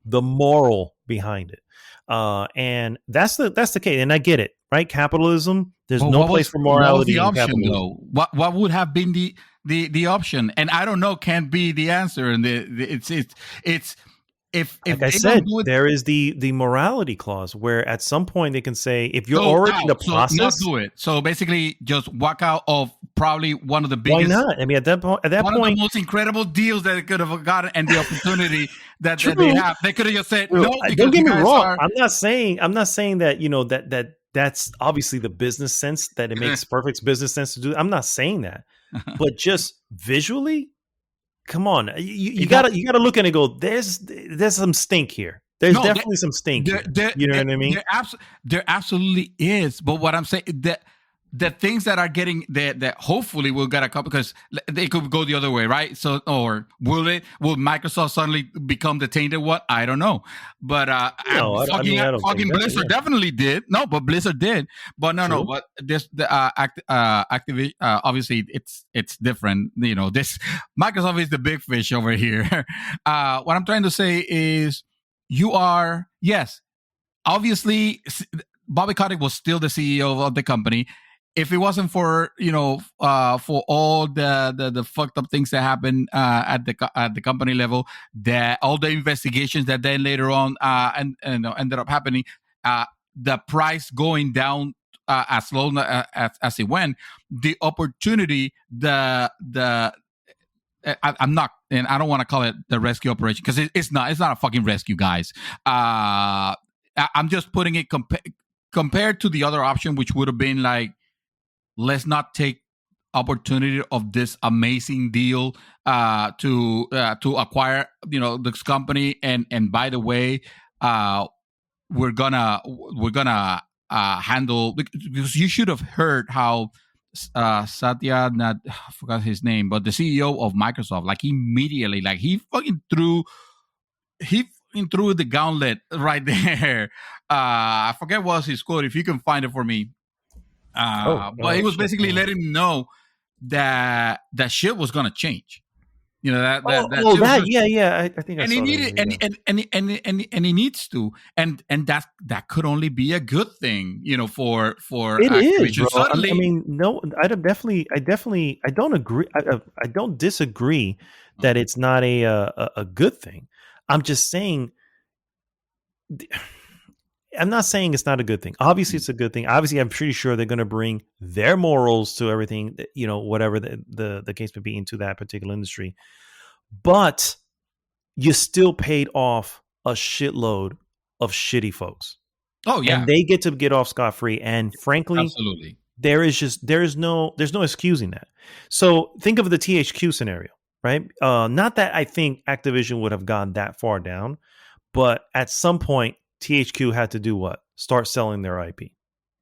B: the moral behind it. And that's the case. And I get it, right? Capitalism. There's no place for morality in capitalism. Though?
A: What would have been the option? And I don't know. Can't be the answer. And it's. If
B: like I said, there is the morality clause where at some point they can say, if you're already in the process,
A: not do it. So basically, just walk out of probably one of the biggest.
B: Why not? I mean, at that point,
A: one of the most incredible deals that they could have gotten, and the opportunity that they have, they could have just said no.
B: Don't get me wrong. I'm not saying that that's obviously the business sense that it makes perfect business sense to do. I'm not saying that, but just visually. Come on, you gotta look at it and go, there's some stink here. There's
A: No,
B: definitely some stink here. You know what I mean?
A: There absolutely is. But what I'm saying, the things that are getting that hopefully will get a couple, because they could go the other way, right? So, or will Microsoft suddenly become the tainted one? I don't know. But
B: No, I don't think
A: fucking
B: that.
A: Blizzard definitely did. No, but Blizzard did. But no,
B: True.
A: but this Activision, obviously it's different. You know, this Microsoft is the big fish over here. What I'm trying to say is, you are, yes, obviously Bobby Kotick was still the CEO of the company. If it wasn't for, for all the fucked up things that happened at the company level, that all the investigations that then later on ended up happening, the price going down as long as it went, the opportunity, I'm not, and I don't want to call it the rescue operation, because it's not a fucking rescue, guys. I'm just putting it compared to the other option, which would have been like, let's not take opportunity of this amazing deal to acquire this company, and by the way, we're gonna handle, because you should have heard how Satya, I forgot his name, but the CEO of Microsoft, like immediately, like he threw the gauntlet right there. I forget what was his quote. If you can find it for me. But he was basically letting him know that shit was gonna change. You know that.
B: I think I
A: and
B: saw
A: he needed
B: that.
A: and he needs to, and that could only be a good thing, for
B: It is,
A: Activision.
B: bro.
A: Suddenly,
B: I mean, no, I don't agree. I don't disagree that it's not a good thing. I'm just saying, I'm not saying it's not a good thing. Obviously, it's a good thing. Obviously, I'm pretty sure they're going to bring their morals to everything, whatever the case may be, into that particular industry. But you still paid off a shitload of shitty folks.
A: oh yeah,
B: And they get off scot-free. And frankly,
A: absolutely.
B: there's no excusing that. So think of the THQ scenario, right? Not that I think Activision would have gone that far down, but at some point THQ had to do what? Start selling their IP.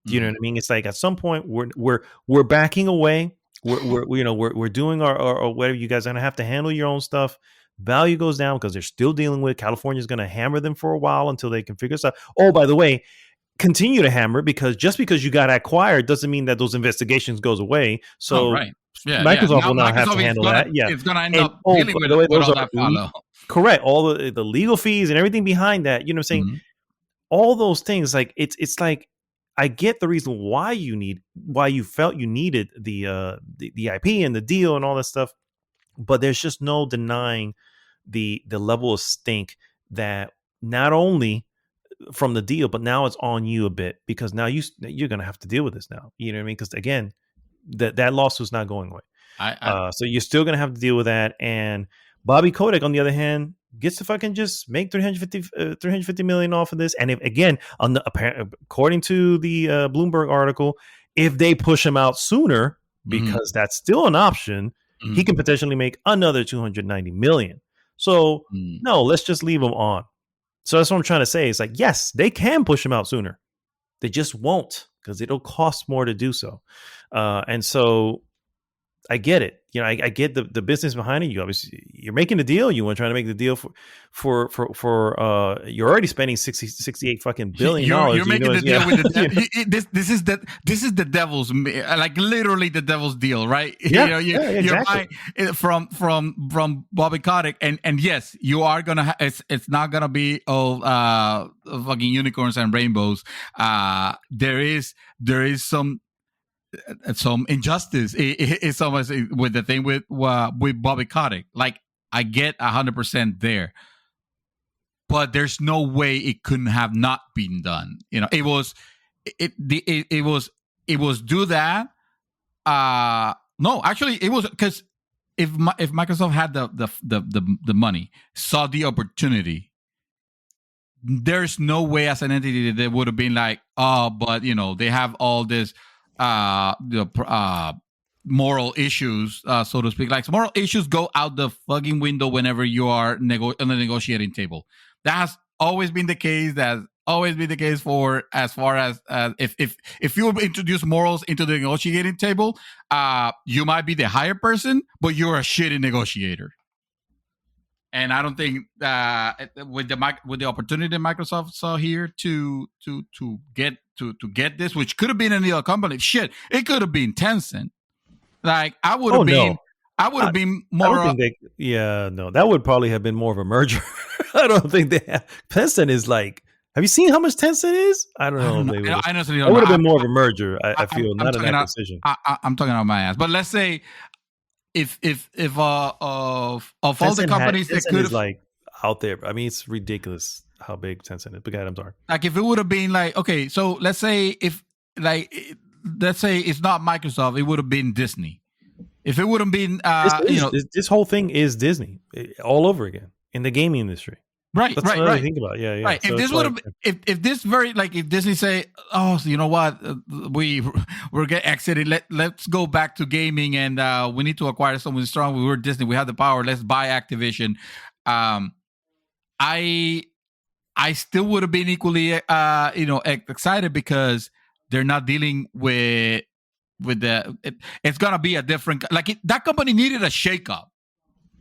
B: Do you know what I mean? It's like at some point we're backing away. We're doing our whatever. You guys are gonna have to handle your own stuff. Value goes down because they're still dealing with California's going to hammer them for a while until they can figure this out. Oh, by the way, continue to hammer, because just because you got acquired doesn't mean that those investigations goes away. So
A: right. Yeah,
B: Microsoft
A: Now
B: will not have to handle that. Yeah,
A: it's gonna end up dealing with all that follow.
B: Correct. All the legal fees and everything behind that. You know what I'm saying? All those things, like it's like, I get the reason why you felt you needed the IP and the deal and all that stuff, but there's just no denying the level of stink that not only from the deal, but now it's on you a bit, because now you're gonna have to deal with this now. You know what I mean? Because again, that lawsuit's not going away. So you're still gonna have to deal with that. And Bobby Kotick, on the other hand, gets to fucking just make 350 million off of this. And if, again, according to the Bloomberg article, if they push him out sooner, because that's still an option, he can potentially make another 290 million. So no, let's just leave him on. So that's what I'm trying to say. It's like, yes, they can push him out sooner. They just won't, because it'll cost more to do so. And so I get it. I get the business behind it. You obviously, you're making a deal. You want to try to make the deal for you're already spending 68 fucking billion dollars.
A: You're making the deal with the devil. This is the devil's, like literally the devil's deal, right?
B: Yeah,
A: you're buying from Bobby Kotick, and yes, you are gonna. It's not gonna be all fucking unicorns and rainbows. There is some injustice. It's almost with the thing with Bobby Kotick. Like, I get 100% there, but there's no way it couldn't have not been done. It was do that. No, actually, it was, because if Microsoft had the money, saw the opportunity, there's no way as an entity that they would have been like, oh, but they have all this moral issues, so to speak. Like, moral issues go out the fucking window whenever you are on the negotiating table. That has always been the case. That's always been the case for as far as if you introduce morals into the negotiating table, you might be the higher person, but you're a shitty negotiator. And I don't think with the opportunity that Microsoft saw here to get this, which could have been any other company, shit, it could have been Tencent. Like I would have been more.
B: I don't think that would probably have been more of a merger. I don't think they have. Tencent is like. Have you seen how much Tencent is? I don't know. It would have been more of a merger. I feel not an acquisition.
A: I'm talking out my ass. But let's say if of all the companies that could have
B: like out there. I mean, it's ridiculous how big Tencent is. But God, I'm sorry.
A: Like if it would have been like okay, so let's say it's not Microsoft, it would have been Disney. If it would have been,
B: this whole thing is Disney all over again in the gaming industry.
A: Right.
B: Think about yeah.
A: Right. So if this would have, if this very like if Disney say, oh, so you know what, we're getting exited. Let's go back to gaming, and we need to acquire someone strong. We were Disney. We have the power. Let's buy Activision. I still would have been equally, excited because they're not dealing with it's gonna be a different that company needed a shakeup.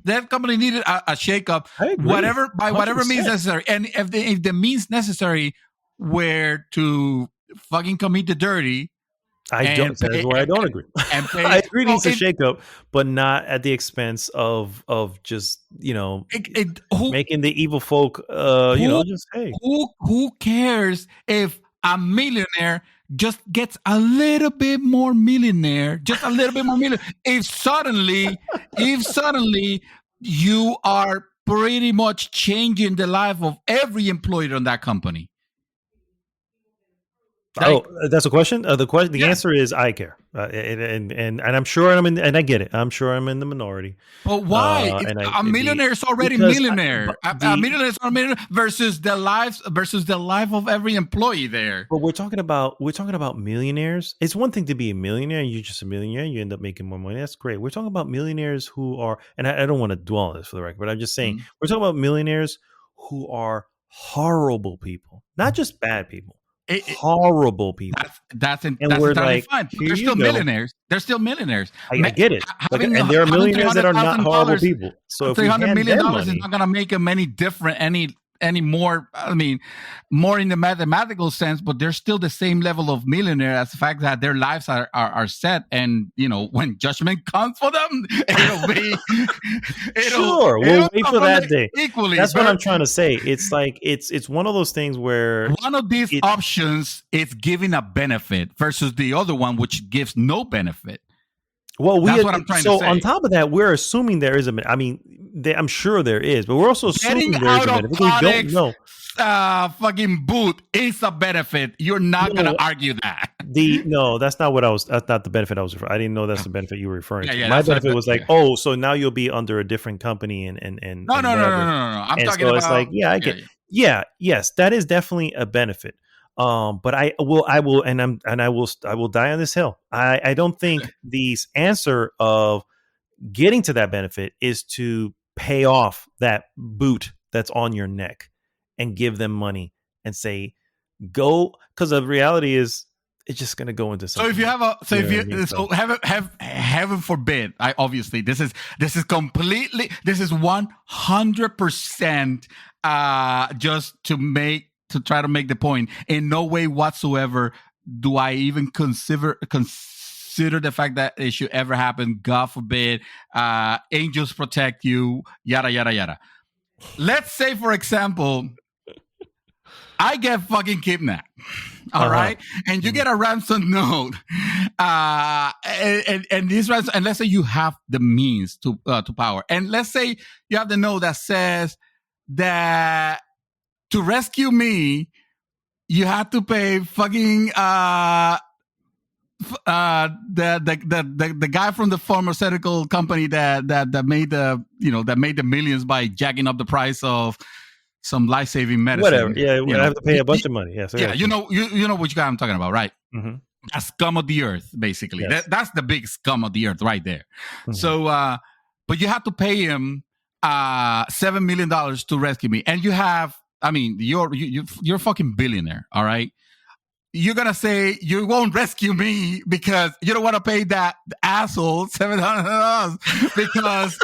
A: That company needed a shakeup, whatever 100%. Means necessary. And if the means necessary were to fucking commit the dirty,
B: that's where I don't agree. I agree needs a shakeup, but not at the expense of just making the evil folk.
A: Who cares if a millionaire just gets a little bit more millionaire, if suddenly you are pretty much changing the life of every employee on that company.
B: That's a question. The answer is I care, and I'm sure and I get it. I'm sure I'm in the minority.
A: But why? A millionaire is already millionaire. A millionaire is already millionaire versus the life of every employee there.
B: But we're talking about millionaires. It's one thing to be a millionaire. You're just a millionaire. You end up making more money. That's great. We're talking about millionaires who are, and I don't want to dwell on this for the record, but I'm just saying we're talking about millionaires who are horrible people, not just bad people. Horrible people.
A: That's entirely fine. They're still millionaires. They're still millionaires.
B: I get it. And there are millionaires that are not horrible people. So if
A: $300 million is not going to make them any different, any more. I mean, more in the mathematical sense, but they're still the same level of millionaire as the fact that their lives are set, and when judgment comes for them, it'll be.
B: Sure, we'll wait for that day. Equally, that's what I'm trying to say. It's like it's one of those things where
A: one of these options is giving a benefit versus the other one, which gives no benefit.
B: Well, that's what I'm trying to say. So on top of that, we're assuming there is I'm sure there is, but we're also assuming there is a benefit. We don't know.
A: Fucking boot is a benefit. You're not going to argue that.
B: That's not that's not the benefit I was referring. I didn't know that's the beneffit you were referring to.
A: Yeah,
B: my benefit was like, so now you'll be under a different company and
A: No. I'm talking about.
B: It's like, I get. Yes, that is definitely a benefit. But I will die on this hill. I don't think the answer of getting to that benefit is to pay off that boot that's on your neck and give them money and say, go, because the reality is it's just going to go into something.
A: So if you have heaven forbid, obviously this is 100% just to try to make the point. In no way whatsoever do I even consider the fact that it should ever happen. God forbid. Angels protect you. Yada yada yada. Let's say, for example, I get fucking kidnapped. All right, and you get a ransom note, and this ransom, and let's say you have the means to power, and let's say you have the note that says that to rescue me, you have to pay fucking the guy from the pharmaceutical company that made the millions by jacking up the price of some life-saving medicine.
B: Whatever. Yeah, we have to pay a bunch of money. Yeah. So
A: you know which guy I'm talking about, right? Mm-hmm. That scum of the earth, basically. Yes. That's the big scum of the earth right there. Mm-hmm. So, but you have to pay him $7 million to rescue me, and you have I mean, you're a fucking billionaire, all right? You're gonna say you won't rescue me because you don't want to pay that asshole $700 because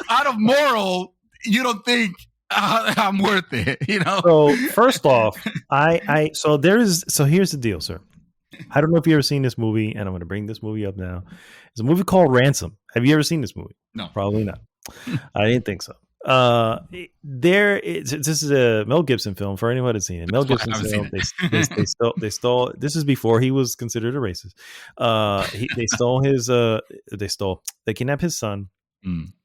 A: out of moral, you don't think I'm worth it. You know.
B: So first off, so here's the deal, sir. I don't know if you've ever seen this movie, and I'm going to bring this movie up now. It's a movie called Ransom. Have you ever seen this movie?
A: No,
B: probably not. I didn't think so. This is a Mel Gibson film for anyone who's seen it. Mel Gibson film. They stole. This is before he was considered a racist. They kidnapped his son.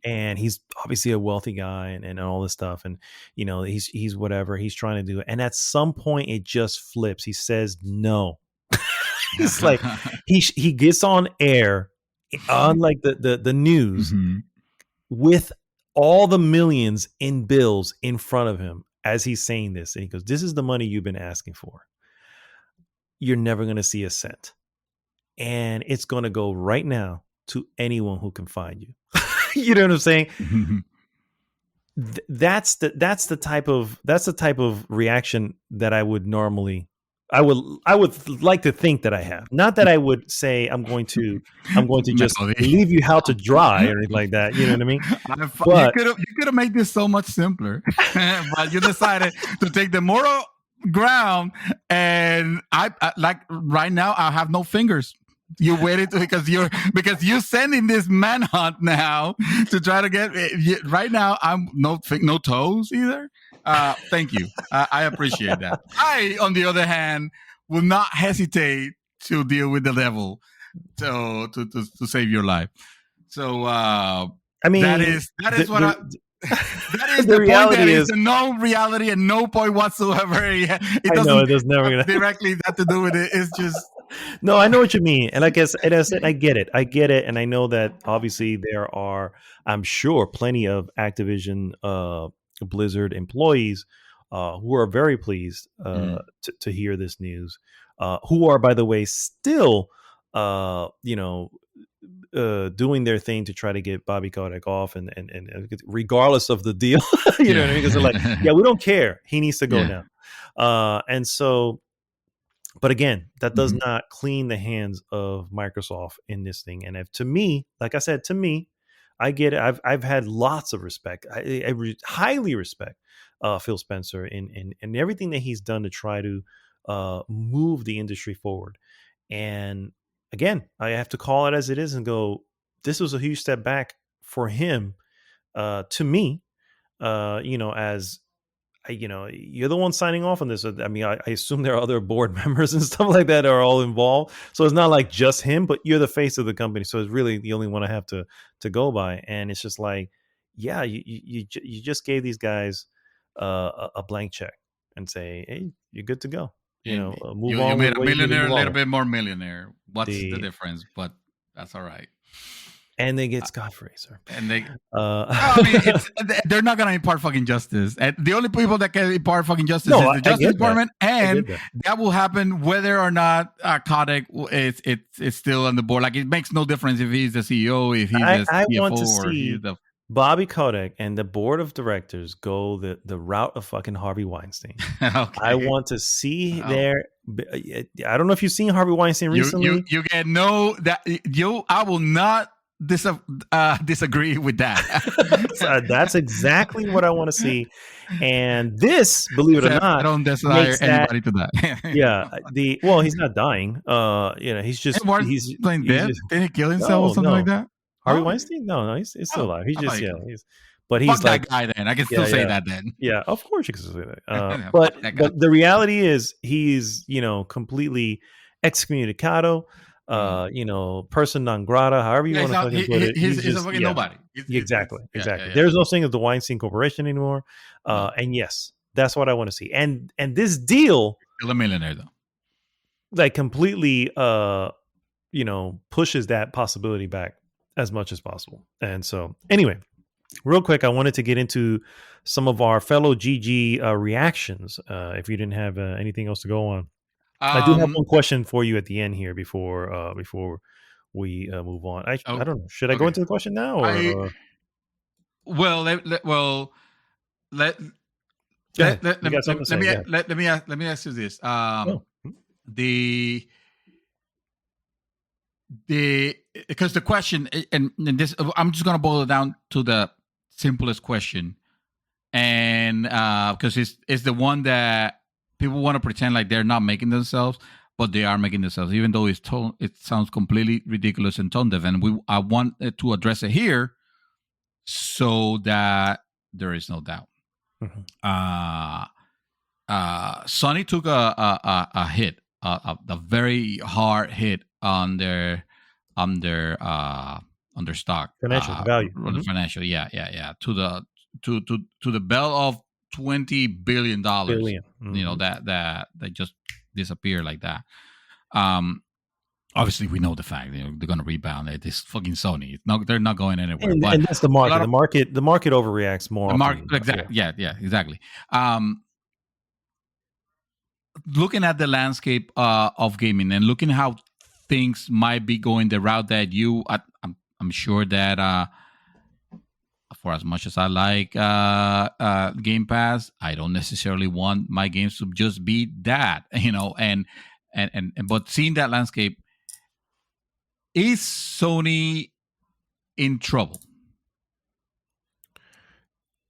B: And he's obviously a wealthy guy and all this stuff. And, you know, he's whatever he's trying to do. And at some point it just flips. He says, no. It's like he gets on air on like the news with all the millions in bills in front of him as he's saying this. And he goes, this is the money you've been asking for. You're never going to see a cent. And it's going to go right now to anyone who can find you. You know what I'm saying? That's the type of reaction that I would like to think that I have. Not that I would say I'm going to just leave you out to dry or anything like that. You know what I mean? But
A: you could have made this so much simpler, but you decided to take the moral ground. And I like right now I have no fingers. You waited because you're sending this manhunt now to try to get right now. I'm no toes either. Thank you. I appreciate that. I, on the other hand, will not hesitate to deal with the devil to save your life. So I mean, that is what that is the reality. Point that is a known reality and no point whatsoever. It
B: doesn't never
A: directly have to do with it. It's just.
B: No, I know what you mean. And like I said, I get it. And I know that obviously there are, I'm sure, plenty of Activision Blizzard employees who are very pleased to hear this news, who are, by the way, still, doing their thing to try to get Bobby Kotick off and regardless of the deal, you know what I mean? Because they're like, yeah, we don't care. He needs to go now. And so, but again, that does not clean the hands of Microsoft in this thing. And to me, like I said, I get it. I've had lots of respect. I highly respect Phil Spencer in everything that he's done to try to move the industry forward. And again, I have to call it as it is and go, this was a huge step back for him. To me, as you're the one signing off on this. I mean, I assume there are other board members and stuff like that are all involved. So it's not like just him, but you're the face of the company. So it's really the only one I have to go by. And it's just like, yeah, you just gave these guys a blank check and say, hey, you're good to go. Move on.
A: You made a millionaire, a little bit more millionaire. What's the difference? But that's all right.
B: And they get scot-free, sir.
A: And they, they're not going to impart fucking justice. And the only people that can impart fucking justice is the Justice Department, and that will happen whether or not Kotick is still on the board. Like, it makes no difference if he's the CEO, if he's the CFO,
B: I want to see Bobby Kotick and the board of directors go the route of fucking Harvey Weinstein. Okay. I want to see their. I don't know if you've seen Harvey Weinstein recently.
A: You get I will not disagree with that.
B: So that's exactly what I want to see. And this, believe it or not,
A: I don't desire anybody to that.
B: Yeah. He's not dying. He's just he's
A: playing dead. Did he kill himself or something like that?
B: Harvey Weinstein? No, he's still alive. He's just but he's
A: fuck like that guy. Then I can still say that. Then
B: of course you can still say that. But the reality is he's completely excommunicado. Person non grata, however you want to fucking put it.
A: He's a fucking nobody.
B: Exactly. There's no thing of the Weinstein Corporation anymore. And yes, that's what I want to see. And this deal,
A: still a millionaire though,
B: like completely, pushes that possibility back as much as possible. And so, anyway, real quick, I wanted to get into some of our fellow GG reactions. If you didn't have anything else to go on. I do have one question for you at the end here before we move on. I don't know. Should I go into the question now? Or? Go ahead. You got something to say?
A: Let me ask you this.
B: Oh.
A: The because the question, and this, I'm just gonna boil it down to the simplest question, and because it's the one that people want to pretend like they're not making themselves, but they are making themselves, even though it sounds completely ridiculous and tone deaf. And I want to address it here so that there is no doubt.
B: Mm-hmm.
A: Sony took a hit, a very hard hit on their stock
B: Financial value,
A: on the financial, to the bell of $20 billion.
B: Mm-hmm.
A: You know, that just disappeared like that. Obviously, we know the fact they're going to rebound. It's fucking Sony. They're not going anywhere.
B: And that's the market. The market overreacts more.
A: The market, exactly. Yeah, exactly. Looking at the landscape of gaming and looking how things might be going the route that I'm sure that for as much as I like Game Pass, I don't necessarily want my games to just be that, you know, and but seeing that landscape, is Sony in trouble?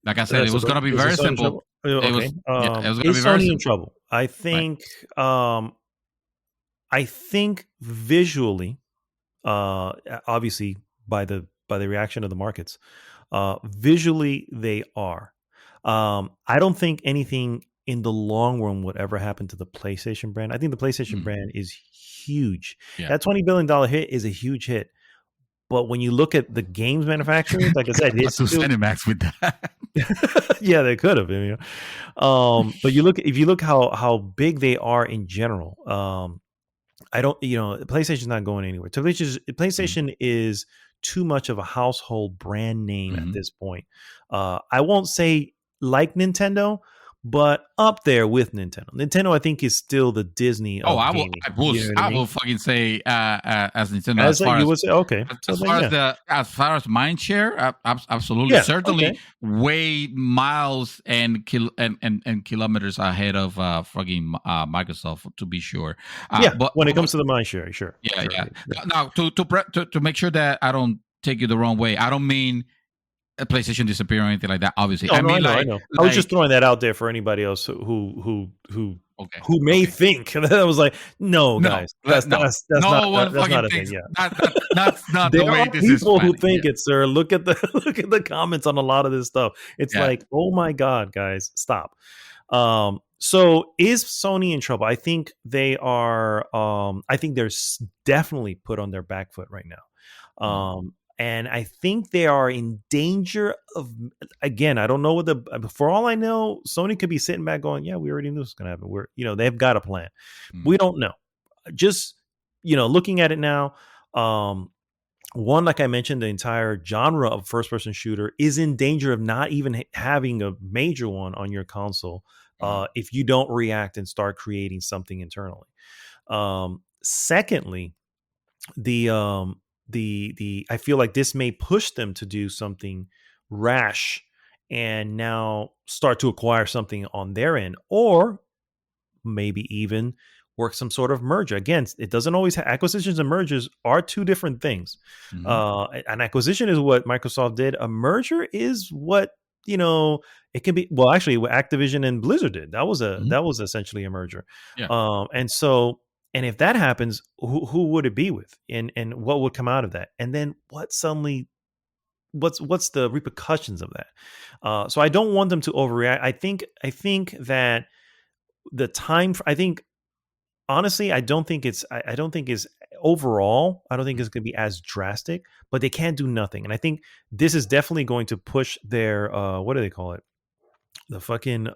A: Like I said, it was going to be very simple.
B: Okay.
A: It was going to be
B: is
A: very
B: Sony
A: simple.
B: in trouble? I think.
A: Right.
B: I think visually, obviously by the reaction of the markets, visually they are. I don't think anything in the long run would ever happen to the PlayStation brand. I think the PlayStation brand is huge. Yeah. That $20 billion hit is a huge hit. But when you look at the games manufacturers, like I said, it's still
A: Zenimax with that.
B: Yeah, they could have. You know? But if you look how big they are in general, I don't. You know, PlayStation's not going anywhere. So PlayStation is too much of a household brand name at this point. I won't say like Nintendo, but up there with Nintendo. Nintendo, I think, is still the Disney of gaming.
A: I will fucking say as Nintendo. As far as mind share, absolutely, certainly, way miles and kilometers ahead of fucking Microsoft, to be sure.
B: But when it comes to the mind share, sure.
A: Yeah. Now, to make sure that I don't take you the wrong way, I don't mean a PlayStation disappear or anything like that. Obviously,
B: I know. I was just throwing that out there for anybody else who may think. And I was like, no, guys, that's not a thing. Yeah,
A: that's not the way this is.
B: People who think it, sir. Look at the comments on a lot of this stuff. It's like, oh my god, guys, stop. So is Sony in trouble? I think they are. I think they're definitely put on their back foot right now. And I think they are in danger of, again, I don't know for all I know, Sony could be sitting back going, yeah, we already knew this was going to happen. They've got a plan. We don't know. Just, looking at it now, one, like I mentioned, the entire genre of first-person shooter is in danger of not even having a major one on your console if you don't react and start creating something internally. Secondly, I feel like this may push them to do something rash and now start to acquire something on their end, or maybe even work some sort of merger. Again, it doesn't always acquisitions and mergers are two different things. An acquisition is what Microsoft did. A merger is what, it can be. Well, actually, what Activision and Blizzard did, that was essentially a merger.
A: Yeah.
B: And if that happens, who would it be with, and what would come out of that? And then what's the repercussions of that? So I don't want them to overreact. I think that the time. Honestly, I don't think it's overall. I don't think it's going to be as drastic, but they can't do nothing. And I think this is definitely going to push their what do they call it? The fucking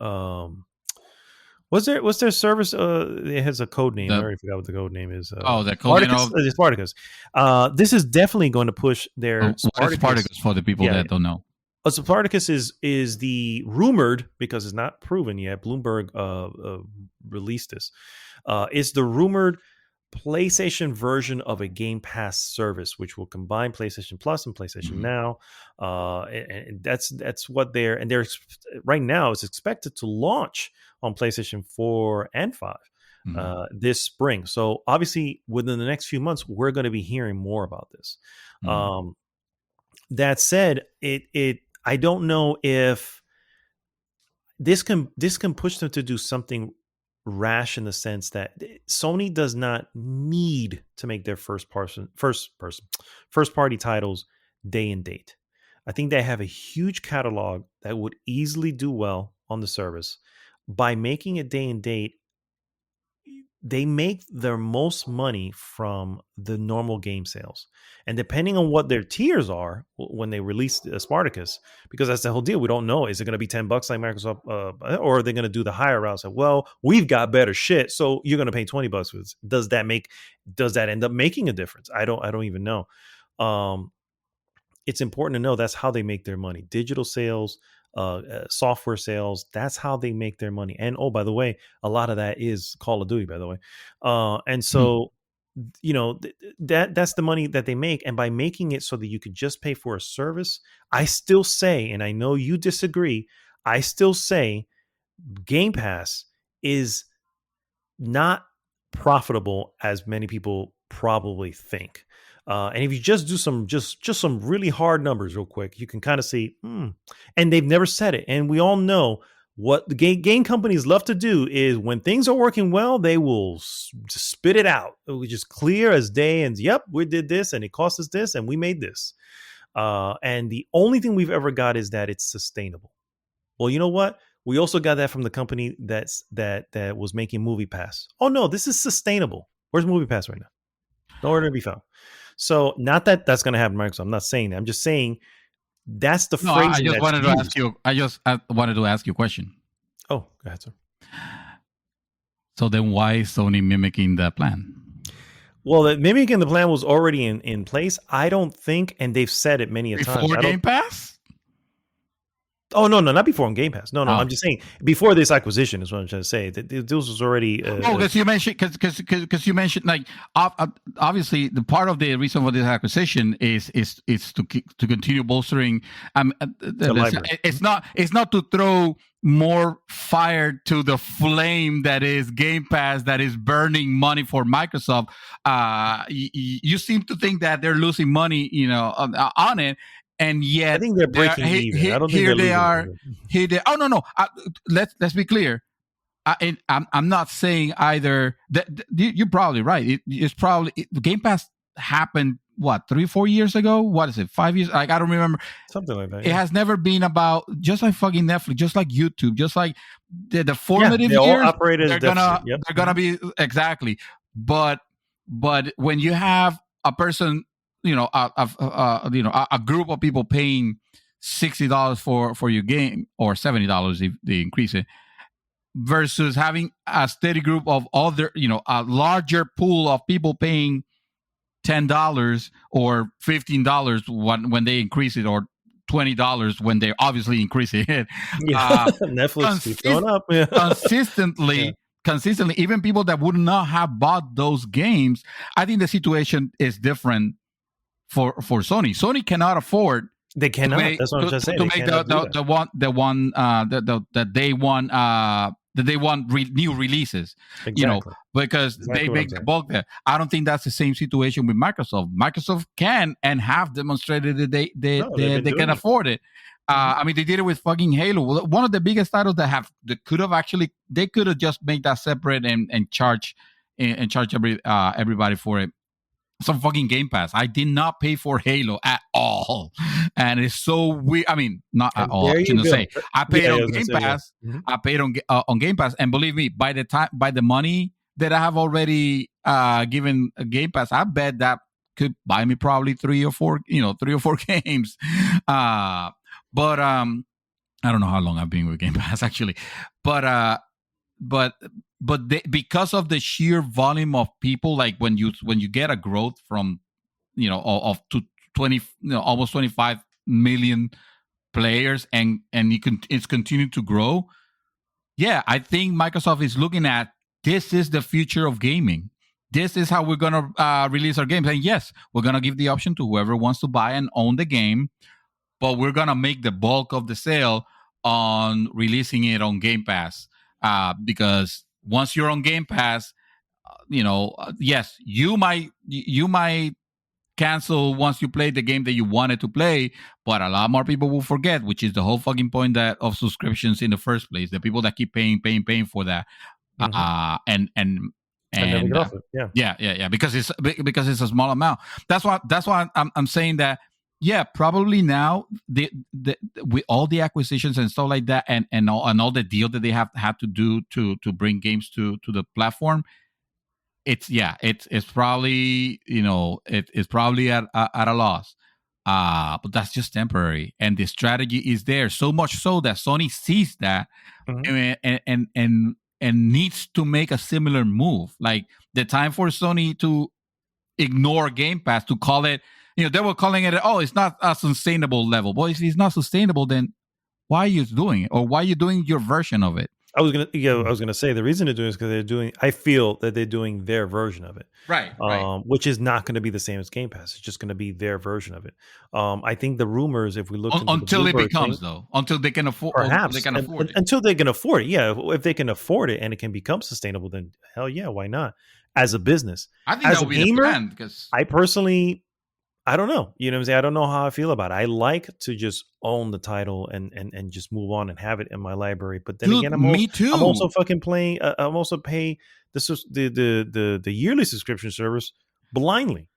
B: what's their service? It has a code name. I already forgot what the code name is.
A: The code name
B: Spartacus. This is definitely going to push their
A: Spartacus for the people that don't know.
B: Spartacus is the rumored, because it's not proven yet. Bloomberg released this. It's the rumored PlayStation version of a Game Pass service, which will combine PlayStation Plus and PlayStation Now. And that's what they're right now. It's expected to launch on PlayStation 4 and 5 this spring. So obviously, within the next few months, we're going to be hearing more about this. That said, I don't know if this can push them to do something rash in the sense that Sony does not need to make their first party titles day and date. I think they have a huge catalog that would easily do well on the service. By making it day and date, they make their most money from the normal game sales. And depending on what their tiers are when they release Spartacus, because that's the whole deal. We don't know. Is it going to be $10 like Microsoft, or are they going to do the higher route? So, well, we've got better shit, so you're going to pay $20 for this. Does that end up making a difference? I don't even know. It's important to know that's how they make their money. Digital sales, software sales, that's how they make their money. And oh, by the way, a lot of that is Call of Duty, by the way. And so, that's the money that they make. And by making it so that you could just pay for a service, I still say, and I know you disagree, I still say Game Pass is not profitable as many people probably think. And if you just do some really hard numbers real quick, you can kind of see, and they've never said it. And we all know what the game companies love to do is when things are working well, they will just spit it out. It was just clear as day. And yep, we did this and it cost us this and we made this. And the only thing we've ever got is that it's sustainable. Well, you know what? We also got that from the company that was making MoviePass. Oh no, this is sustainable. Where's MoviePass right now? Nowhere to be found. So not that that's going to happen, Microsoft. I'm not saying that. I'm just saying that's the phrase.
A: I just wanted to ask you. I wanted to ask you a question.
B: Oh, go ahead, sir.
A: So then, why is Sony mimicking that plan?
B: Well, mimicking the plan was already in place. I don't think, and they've said it many a time.
A: Before Game Pass?
B: Oh no, not before on Game Pass. No, I'm just saying before this acquisition is what I'm trying to say. This was already.
A: Because you mentioned like obviously the part of the reason for this acquisition is to continue bolstering. It's not to throw more fire to the flame that is Game Pass, that is burning money for Microsoft. You seem to think that they're losing money, on it. And yet,
B: I think they're breaking even. I don't think they are.
A: Oh no! Let's be clear. I'm not saying either. You're probably right. It's probably Game Pass happened 3-4 years ago. What is it? 5 years? Like I don't remember.
B: Something like that.
A: It has never been about just like fucking Netflix, just like YouTube, just like the formative years.
B: All operated
A: they're gonna be exactly. But when you have a person. A group of people paying $60 for your game, or $70 if they increase it, versus having a steady group of other, a larger pool of people paying $10 or $15 when they increase it, or $20 when they obviously increase it.
B: Netflix keeps going up. Yeah.
A: Consistently, even people that would not have bought those games, I think the situation is different. For Sony. Sony cannot afford.
B: They cannot. That's what I'm trying to say.
A: To make that they want new releases.
B: Exactly.
A: Because they make the bulk there. I don't think that's the same situation with Microsoft. Microsoft can and have demonstrated that they can afford it. They did it with fucking Halo. One of the biggest titles they could have just made that separate and charge everybody for it. Some fucking Game Pass. I did not pay for Halo at all, and it's so weird. Not at all. I shouldn't say. I paid on Game Pass. Mm-hmm. I paid on Game Pass, and believe me, by the money that I have already given Game Pass, I bet that could buy me probably 3 or 4 games. But I don't know how long I've been with Game Pass actually, but because of the sheer volume of people, like when you get a growth from of 20 almost 25 million players, and it's continued to grow. Yeah, I think Microsoft is looking at this is the future of gaming. this is how we're going to release our games. And yes, we're going to give the option to whoever wants to buy and own the game, but we're going to make the bulk of the sale on releasing it on Game Pass. Because once you're on Game Pass, yes, you might cancel once you play the game that you wanted to play, but a lot more people will forget, which is the whole fucking point of subscriptions in the first place. The people that keep paying for that, and
B: never get off it.
A: Yeah, because it's a small amount. That's why I'm saying that. Yeah, probably now with all the acquisitions and stuff like that, and all the deal that they have had to do to bring games to the platform. It's probably it's probably at a loss, but that's just temporary, and the strategy is there so much so that Sony sees that and needs to make a similar move. Like the time for Sony to ignore Game Pass, to call it, they were calling it, it's not a sustainable level. Well, if it's not sustainable, then why are you doing it, or why are you doing your version of it?
B: I was gonna say the reason they're doing it is because I feel that they're doing their version of it,
A: right?
B: Which is not going to be the same as Game Pass. It's just going to be their version of it. I think the rumors, if we look
A: until it becomes until they can afford,
B: perhaps
A: they can afford it.
B: Until they can afford it. Yeah, if they can afford it and it can become sustainable, then hell yeah, why not? As a business,
A: I think that would be the plan, because
B: I personally, I don't know. You know what I'm saying? I don't know how I feel about it. I like to just own the title and just move on and have it in my library. But then again,
A: me too.
B: I'm also fucking playing. I'm also pay the yearly subscription service blindly.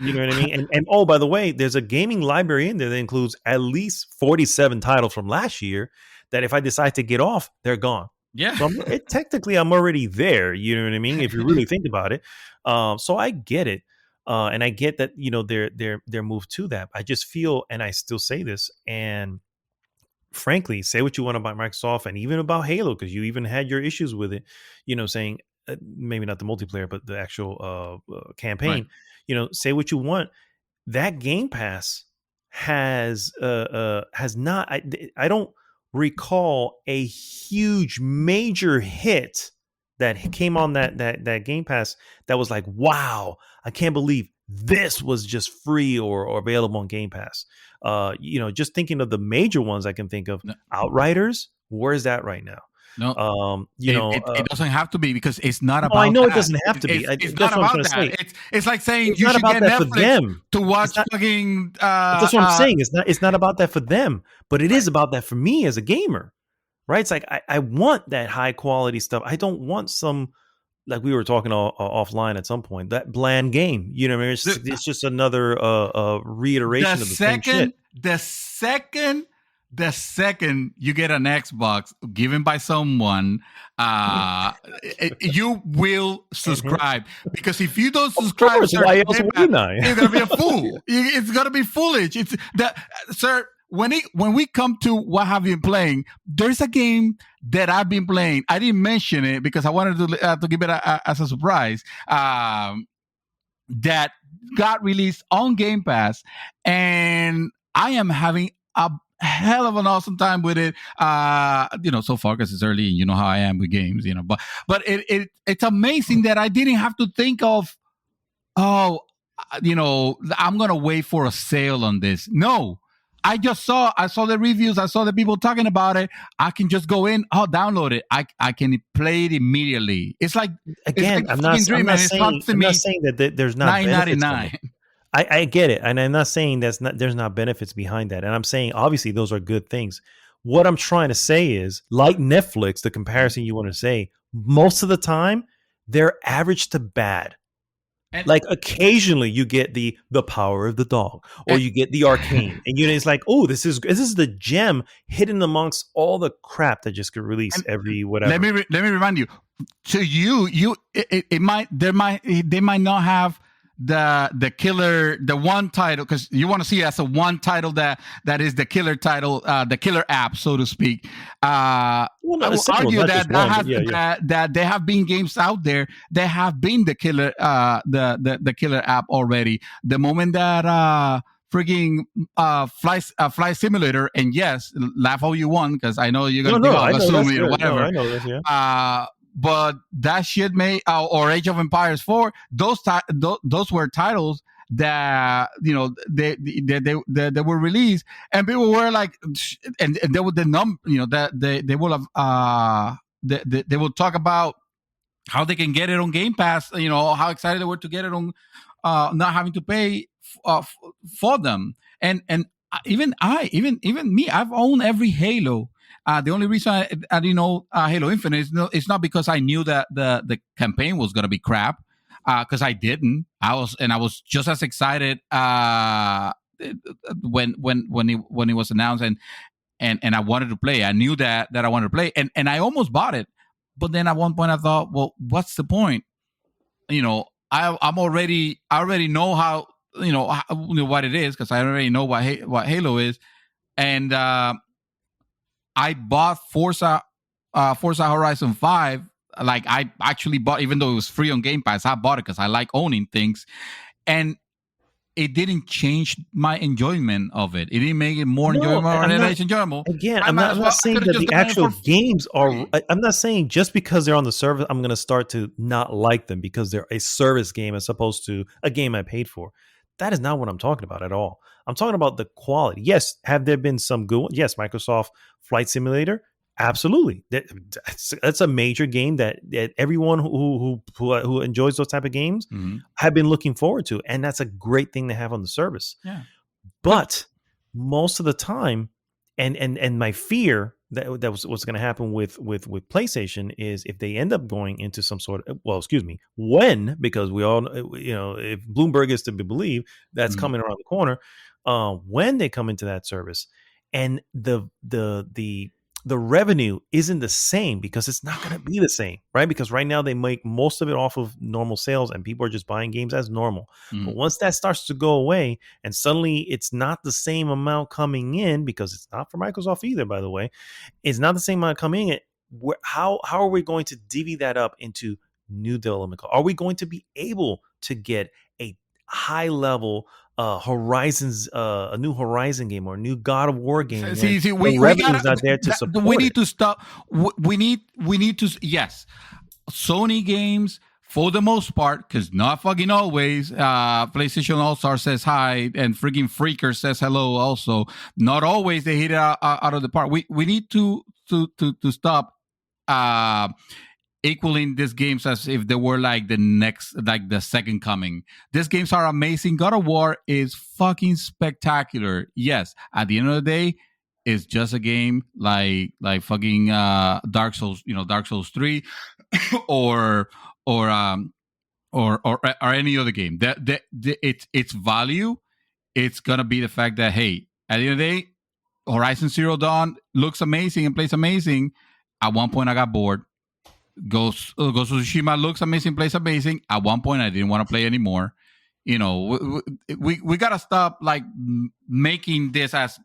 B: You know what I mean? And oh, by the way, there's a gaming library in there that includes at least 47 titles from last year that if I decide to get off, they're gone.
A: Yeah.
B: So technically, I'm already there. You know what I mean? If you really think about it. So I get it. And I get that, their move to that. I just feel, and I still say this, and frankly, say what you want about Microsoft and even about Halo, because you even had your issues with it, saying maybe not the multiplayer, but the actual campaign. Right. Say what you want. That Game Pass has not. I don't recall a huge major hit that came on that Game Pass that was like, wow, I can't believe this was just free or available on Game Pass. Just thinking of the major ones I can think of. No. Outriders, where's that right now?
A: No, it doesn't have to be, because it's not about.
B: I know
A: that.
B: It doesn't have to be.
A: It's not about that.
B: Say.
A: It's like saying you should get Netflix to watch fucking.
B: That's what I'm saying. It's not about that for them, but it is about that for me as a gamer. Right? It's like I want that high quality stuff. I don't want some, like we were talking offline at some point, that bland game. You know what I mean? It's just another reiteration of the same shit.
A: The second you get an Xbox given by someone, you will subscribe. Because if you don't subscribe, sir,
B: why else would you not?
A: You're gonna be a fool. It's gonna be foolish. It's that, sir. When we come to what have you been playing, there's a game that I've been playing. I didn't mention it because I wanted to give it as a surprise. That got released on Game Pass, and I am having a hell of an awesome time with it. So far, because it's early, and you know how I am with games. But it's amazing that I didn't have to think of, I'm gonna wait for a sale on this. No. I saw the reviews. I saw the people talking about it. I can just go in, download it. I can play it immediately. It's like,
B: again, I'm not saying that there's not
A: $9.99.
B: I get it. And I'm not saying there's not benefits behind that. And I'm saying, obviously, those are good things. What I'm trying to say is, like Netflix, the comparison you want to say, most of the time, they're average to bad. And like occasionally you get the power of the dog, or you get the arcane, and it's like, oh, this is the gem hidden amongst all the crap that just get released every whatever.
A: Let me remind you. To you, they might not have the killer, the one title, because you want to see it as a one title that is the killer title, the killer app, so to speak. I will argue that there have been games out there that have been the killer, the killer app already. The moment that frigging flight simulator, and yes, laugh all you want, because I know you're gonna think, assume, whatever.
B: No, I know this, yeah.
A: but that shit made or Age of Empires 4. Those were titles that they were released, and people were like, and there was the that they will have they will talk about how they can get it on Game Pass. How excited they were to get it on, not having to pay for them. And even me, I've owned every Halo. The only reason I didn't know Halo Infinite it's not because I knew that the campaign was going to be crap, because I didn't. I was just as excited when it was announced, and I wanted to play. I knew that I wanted to play, and I almost bought it. But then at one point I thought, well, what's the point? I already know how what it is, because I already know what Halo is, and I bought Forza Horizon 5. Like, I actually bought, even though it was free on Game Pass, I bought it because I like owning things, and it didn't change my enjoyment of it. It didn't make it more enjoyable or less enjoyable.
B: Again, I'm not saying that the actual games are. I'm not saying just because they're on the service, I'm going to start to not like them because they're a service game as opposed to a game I paid for. That is not what I'm talking about at all. I'm talking about the quality. Yes, have there been some good ones? Yes, Microsoft Flight Simulator. Absolutely, that's a major game that everyone who enjoys those type of games have been looking forward to, and that's a great thing to have on the service.
A: Yeah,
B: but most of the time, and my fear that was what's going to happen with PlayStation is if they end up going into some sort of because we all if Bloomberg is to be believed, that's coming around the corner. When they come into that service, and the revenue isn't the same, because it's not going to be the same, right? Because right now they make most of it off of normal sales and people are just buying games as normal. But once that starts to go away and suddenly it's not the same amount coming in, because it's not for Microsoft either, by the way, it's not the same amount coming in. How are we going to divvy that up into new development? Are we going to be able to get a high level Horizons, a new Horizon game or a new God of War game?
A: We
B: revenue's not there to support.
A: We need to stop. We need to. Yes, Sony games for the most part, because not fucking always. PlayStation All-Star says hi, and freaking Freaker says hello. Also, not always they hit it out of the park. We need to stop equaling these games as if they were like the second coming. These games are amazing. God of War is fucking spectacular. Yes, at the end of the day, it's just a game like fucking Dark Souls, Dark Souls 3 or any other game. Its value, it's gonna be the fact that, hey, at the end of the day, Horizon Zero Dawn looks amazing and plays amazing. At one point I got bored. Ghost of Tsushima looks amazing, plays amazing. At one point, I didn't want to play anymore. We gotta stop like making this as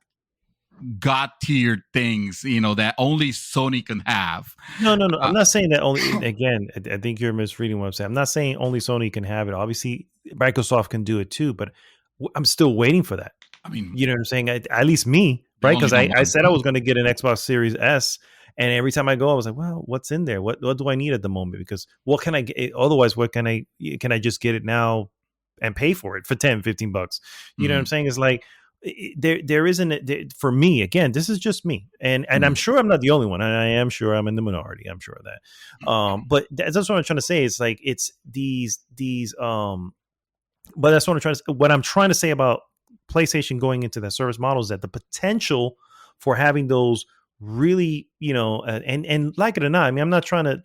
A: god tier things, that only Sony can have.
B: No. I'm not saying that only. Again, I think you're misreading what I'm saying. I'm not saying only Sony can have it. Obviously, Microsoft can do it too, but I'm still waiting for that.
A: I mean,
B: you know what I'm saying? At least me, right? Because I said I was going to get an Xbox Series S. And every time I go, I was like, well, what's in there? What do I need at the moment? Because what can I get? Otherwise, what can I just get it now and pay for it for $10, $15? You know what I'm saying? It's like, there isn't, for me, again, this is just me. And I'm sure I'm not the only one. And I am sure I'm in the minority. I'm sure of that. But that's what I'm trying to say. It's like, it's these, but that's what I'm trying to say about PlayStation going into that service model is that the potential for having those really, and like it or not, I mean, I'm not trying to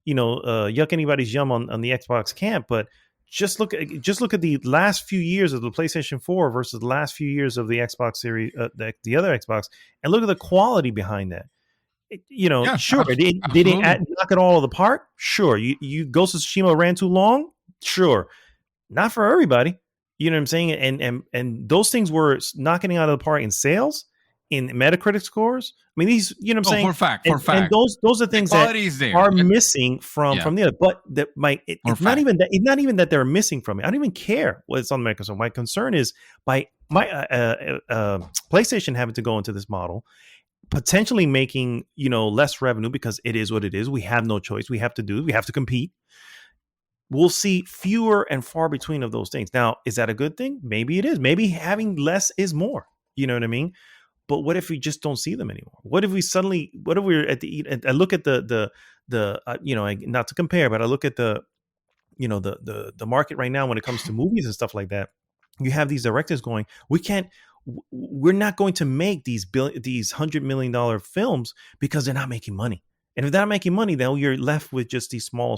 B: yuck anybody's yum on the Xbox camp, but just look at the last few years of the PlayStation 4 versus the last few years of the Xbox Series, the other Xbox, and look at the quality behind that. Sure, did it knock it all out of the park? Sure, you Ghost of Tsushima ran too long? Sure, not for everybody. You know what I'm saying? And those things were knocking it out of the park in sales, in Metacritic scores. I mean, these, you know what I'm saying?
A: For fact.
B: And those are things that are missing from the other. But it's not even that they're missing from it. I don't even care what's on Microsoft. My concern is by my PlayStation having to go into this model, potentially making, less revenue because it is what it is. We have no choice. We have to compete. We'll see fewer and far between of those things. Now, is that a good thing? Maybe it is. Maybe having less is more. You know what I mean? But what if we just don't see them anymore? What if we're at I look at the not to compare, but I look at the market right now when it comes to movies and stuff like that. You have these directors going, we're not going to make these $100 million films because they're not making money. And if they're not making money, then you're left with just these smaller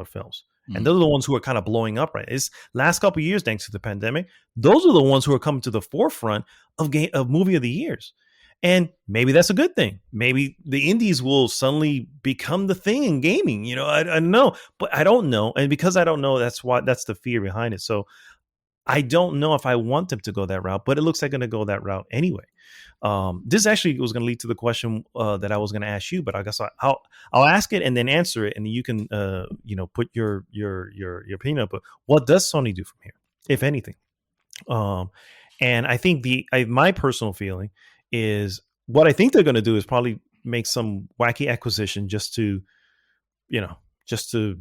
B: films. Mm-hmm. And those are the ones who are kind of blowing up right. It's last couple of years, thanks to the pandemic. Those are the ones who are coming to the forefront of movie of the years. And maybe that's a good thing. Maybe the indies will suddenly become the thing in gaming. I don't know, but I don't know. And because I don't know, that's the fear behind it. So I don't know if I want them to go that route, but it looks like going to go that route anyway. This actually was going to lead to the question that I was going to ask you, but I guess I'll ask it and then answer it, and you can put your opinion up. But what does Sony do from here, if anything? And I think my personal feeling is what I think they're going to do is probably make some wacky acquisition just to do it, just to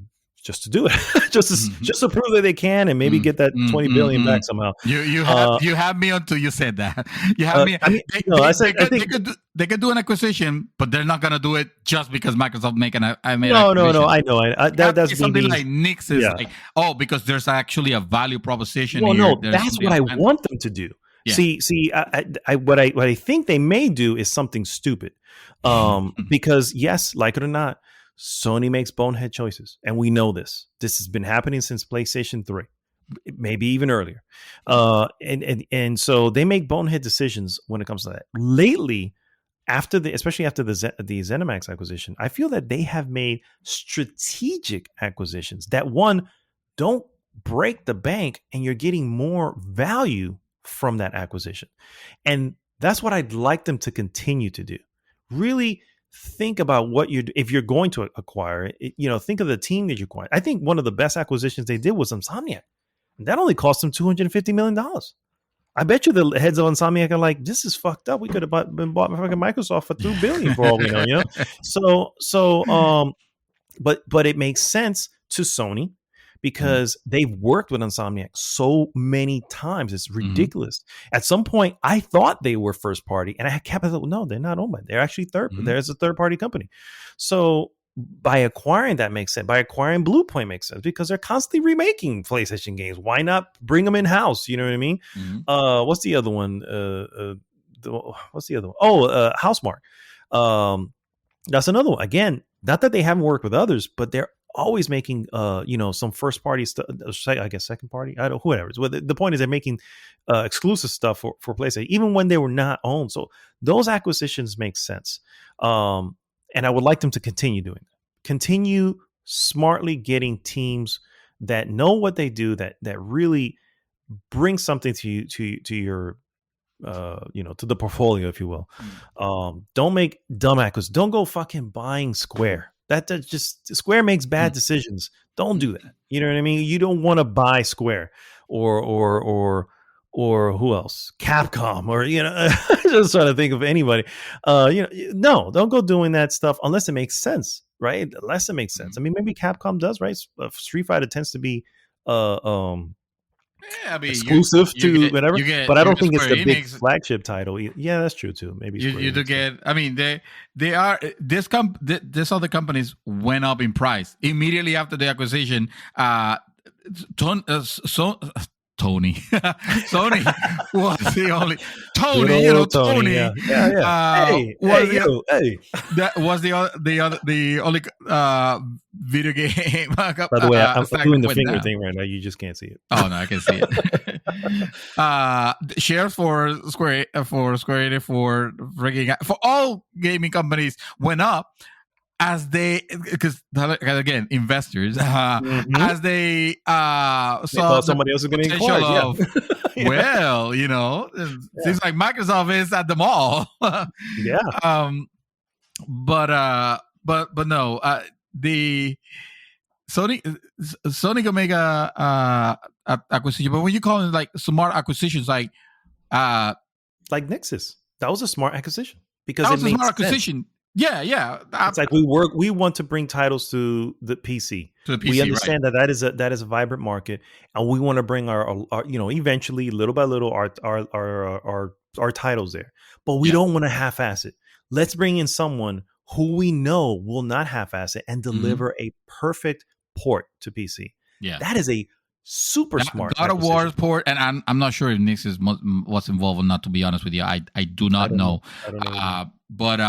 B: prove that they can, and maybe get that 20 billion back somehow.
A: You have me until you said that. You have me. They could do an acquisition, but they're not gonna do it just because Microsoft making an acquisition.
B: No. I know. That's
A: something like Nix is because there's actually a value proposition.
B: Well, no, that's what I want them to do. Yeah. See, what I think they may do is something stupid, because yes, like it or not, Sony makes bonehead choices, and we know this. This has been happening since PlayStation 3, maybe even earlier. And so they make bonehead decisions when it comes to that. Lately, especially after the Zenimax acquisition, I feel that they have made strategic acquisitions that don't break the bank, and you're getting more value from that acquisition. And that's what I'd like them to continue to do. Really think about if you're going to acquire it, think of the team that you acquired. I think one of the best acquisitions they did was Insomniac. That only cost them $250 million. I bet you the heads of Insomniac are like, this is fucked up. We could have been bought by fucking Microsoft for $2 billion for all we know, but it makes sense to Sony because they've worked with Insomniac so many times. It's ridiculous. At some point, I thought they were first party, and I kept saying, no, they're not owned by. They're actually There's a third party company. So by acquiring that makes sense. By acquiring Bluepoint makes sense because they're constantly remaking PlayStation games. Why not bring them in house? You know what I mean? Mm-hmm. What's the other one? What's the other one? Oh, Housemarque. That's another one. Again, not that they haven't worked with others, but they're always making some first party stuff. I guess second party. I don't. Whatever. Well, the point is they're making exclusive stuff for PlayStation, even when they were not owned. So those acquisitions make sense. And I would like them to continue doing that. Continue smartly getting teams that know what they do, that really bring something to your to the portfolio, if you will. Don't make dumb acquisitions. Don't go fucking buying Square. That just Square makes bad decisions. Don't do that. You know what I mean? You don't want to buy Square or who else? Capcom or just trying to think of anybody. No, don't go doing that stuff unless it makes sense, right? Unless it makes sense. I mean, maybe Capcom does, right? Street Fighter tends to be exclusive to whatever, but I don't think it's the big flagship title. Yeah, that's true too. Maybe
A: you do get. I mean, they are this other companies went up in price immediately after the acquisition. Sony was the only Tony. That was the only video game.
B: By the way, I'm doing the finger thing right now. You just can't see it.
A: Oh no, I can see it. Shares for Square Enix, for all gaming companies went up. As because again, investors, as they saw
B: somebody else is going to inquire.
A: Well, seems like Microsoft is at the mall. But no, the Sony can make a acquisition, but when you call it like smart acquisitions, like
B: Nexus, that was a smart acquisition. because
A: That
B: it
A: was a
B: makes
A: smart
B: sense.
A: acquisition. Yeah.
B: It's like we want to bring titles to the PC.
A: To the PC,
B: We understand that is a vibrant market, and we want to bring our eventually, little by little, our titles there. But we don't want to half-ass it. Let's bring in someone who we know will not half-ass it and deliver a perfect port to PC.
A: Yeah.
B: That is a super smart
A: God of War port, and I'm not sure if Nix was involved or not. To be honest with you, I do not know.
B: I don't know.
A: But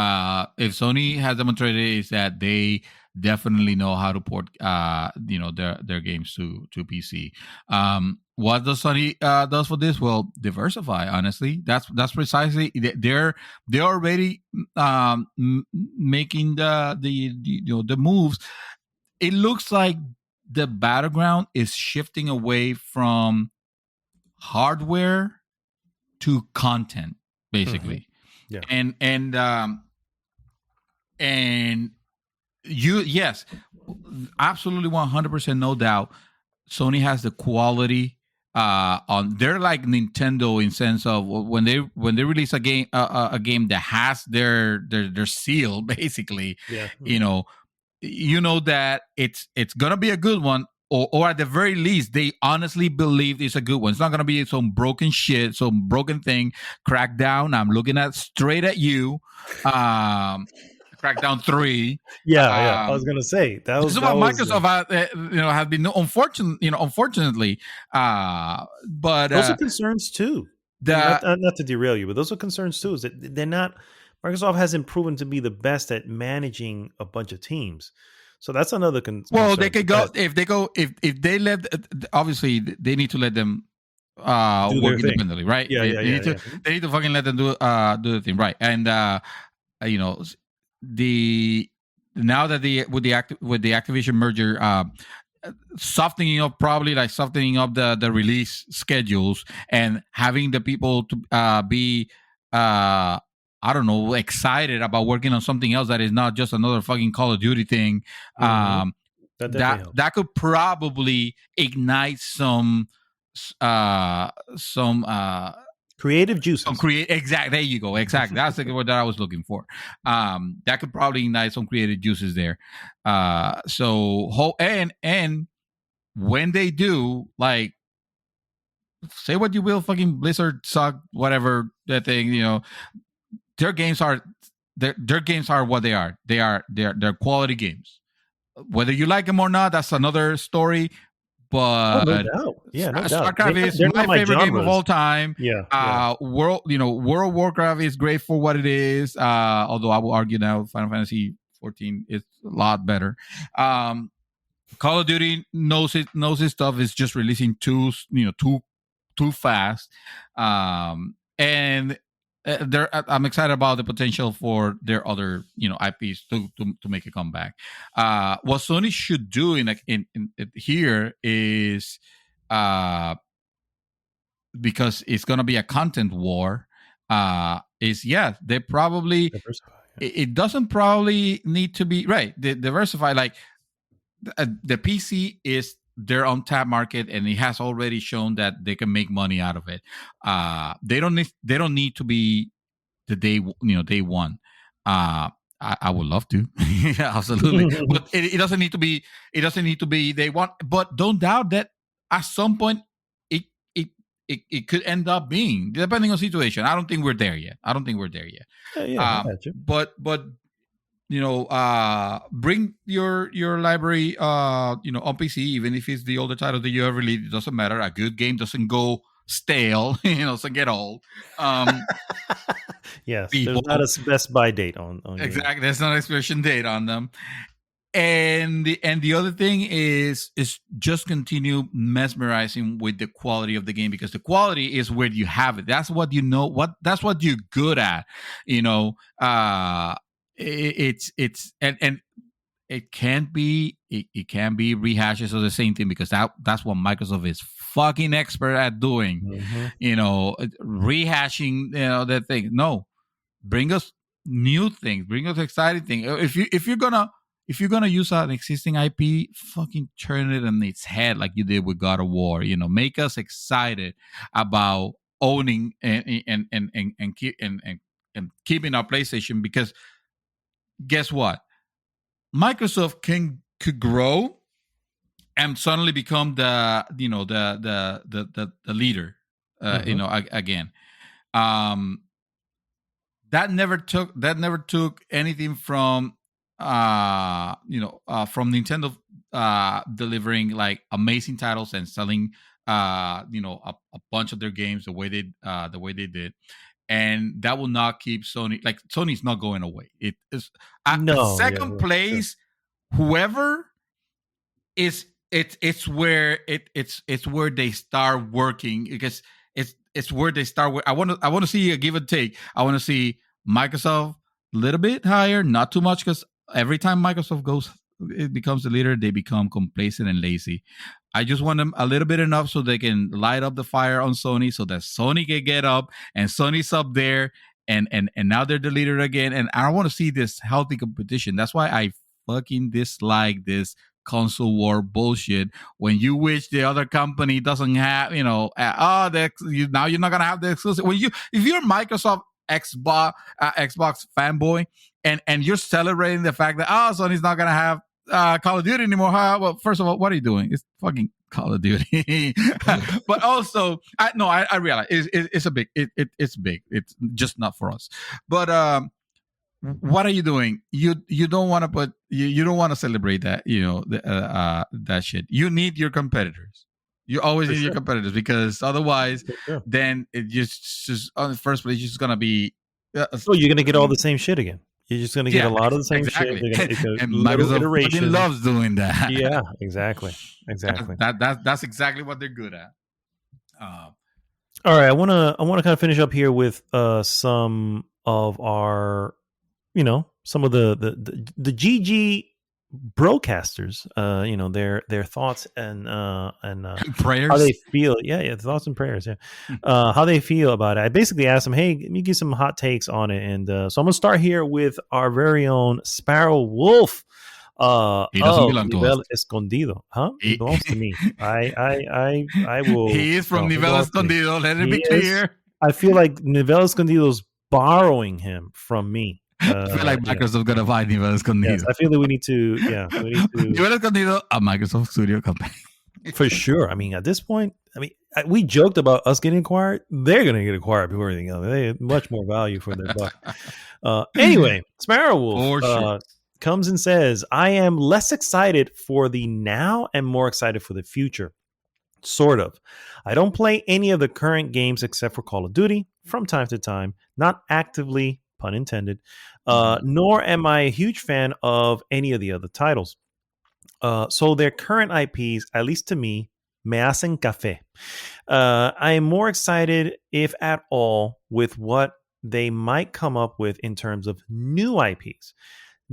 A: if Sony has demonstrated is that they definitely know how to port their games to PC. What does Sony does for this? Well, diversify. Honestly, that's precisely they're already making the moves. It looks like the battleground is shifting away from hardware to content, basically.
B: Yeah.
A: And you, yes, absolutely 100%, no doubt. Sony has the quality on. They're like Nintendo in sense of when they release a game that has their seal, basically.
B: Yeah.
A: You know that it's gonna be a good one, or at the very least, they honestly believe it's a good one. It's not gonna be some broken shit, some broken thing. Crackdown. I'm looking straight at you. Crackdown 3.
B: Yeah. I was gonna say that was
A: what Microsoft has been unfortunately. But
B: those are concerns too. Not to derail you, but those are concerns too. Is that they're not. Microsoft hasn't proven to be the best at managing a bunch of teams, so that's another concern.
A: Well, they could go if they let. Obviously, they need to let them work independently, right? They need to fucking let them do the thing, right? And now that with the Activision merger, softening up the release schedules and having the people to be I don't know, excited about working on something else that is not just another fucking Call of Duty thing. That could probably ignite some
B: creative juices.
A: Exactly. There you go. Exactly. That's the word that I was looking for. That could probably ignite some creative juices there. And when they do, like, say what you will, fucking Blizzard suck, whatever that thing, their games are what they are. They're quality games. Whether you like them or not, that's another story. But
B: no doubt. Yeah, no doubt.
A: StarCraft is my favorite game of all time.
B: Yeah.
A: World of Warcraft is great for what it is. Although I will argue now Final Fantasy 14 is a lot better. Call of Duty knows his stuff. Is just releasing too fast. And I'm excited about the potential for their other IPs to make a comeback. What Sony should do in here is because it's going to be a content war. They probably it doesn't probably need to be right. Diversify, like the PC is their untapped market, and it has already shown that they can make money out of it. They don't need to be the day one. I would love to, absolutely, but it doesn't need to be. It doesn't need to be day one. But don't doubt that at some point it could end up being, depending on situation. I don't think we're there yet.
B: I got you.
A: But bring your library, on PC, even if it's the older title that you ever released. It doesn't matter. A good game doesn't go stale, doesn't get old.
B: Yes, there's not a best by date on
A: exactly. Games. There's not an expiration date on them. And the other thing is just continue mesmerizing with the quality of the game, because the quality is where you have it. That's what that's what you're good at. It's and it can't be rehashes of the same thing, because that's what Microsoft is fucking expert at doing. Rehashing that thing. No, bring us new things, bring us exciting things. If you're gonna use an existing IP, fucking turn it on its head like you did with God of War. Make us excited about owning and and keeping our PlayStation, because guess what? Microsoft could grow and suddenly become the leader, again. That never took anything from from Nintendo delivering like amazing titles and selling a bunch of their games the way they did, and that will not keep Sony. Like, Sony's not going away. It is
B: No,
A: second place. Sure. Whoever is it's where it's where they start working, because it's where they start. I want to see a give and take. I want to see Microsoft a little bit higher, not too much, because every time Microsoft it becomes the leader, they become complacent and lazy. I just want them a little bit enough so they can light up the fire on Sony, so that Sony can get up, and Sony's up there, and now they're the leader again. And I want to see this healthy competition. That's why I fucking dislike this console war bullshit, when you wish the other company doesn't have, now you're not gonna have the exclusive. If you're Microsoft Xbox fanboy, and you're celebrating the fact that Sony's not gonna have Call of Duty anymore. Well, first of all, what are you doing? It's fucking Call of Duty. But also, I realize it's a big. It's big. It's just not for us. But what are you doing? You don't want to put. You don't want to celebrate that. That shit. You need your competitors. You always need your competitors, because otherwise, then it just on the first place, you're just gonna be.
B: You're gonna get all the same shit again. You're just going to get a lot of the same shit.
A: And Microsoft loves doing that.
B: Yeah, exactly.
A: That's exactly what they're good at.
B: All right, I want to kind of finish up here with some of our, some of the GG broadcasters, their thoughts and
A: prayers,
B: how they feel. Yeah, thoughts and prayers. Yeah, how they feel about it. I basically asked them, hey, let me give some hot takes on it. And so I'm gonna start here with our very own Sparrow Wolf.
A: He doesn't belong to
B: Nivel
A: us.
B: Escondido, huh? He belongs to me. I will.
A: He is from Nivel Escondido. Let it be clear.
B: I feel like Nivel Escondido's borrowing him from me.
A: I feel like Microsoft's gonna buy Nivel Escondido.
B: Yes, I feel that we need to.
A: Nivel Escondido, a Microsoft Studio company.
B: For sure. I mean, at this point, we joked about us getting acquired. They're going to get acquired before anything else. They have much more value for their buck. Anyway, Sparrow Wolf comes and says, I am less excited for the now and more excited for the future. Sort of. I don't play any of the current games except for Call of Duty from time to time, not actively, pun intended, nor am I a huge fan of any of the other titles. So their current IPs, at least to me, me hacen café. I am more excited, if at all, with what they might come up with in terms of new IPs.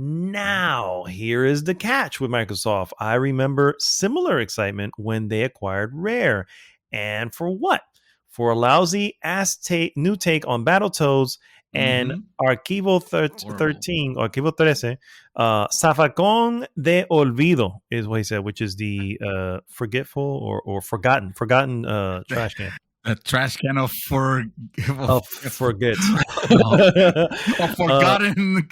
B: Now, here is the catch with Microsoft. I remember similar excitement when they acquired Rare. And for what? For a lousy ass new take on Battletoads and Archivo 13, or Archivo 13, Zafacón de Olvido is what he said, which is the forgetful or forgotten trash can.
A: A trash can of forget. Forgotten.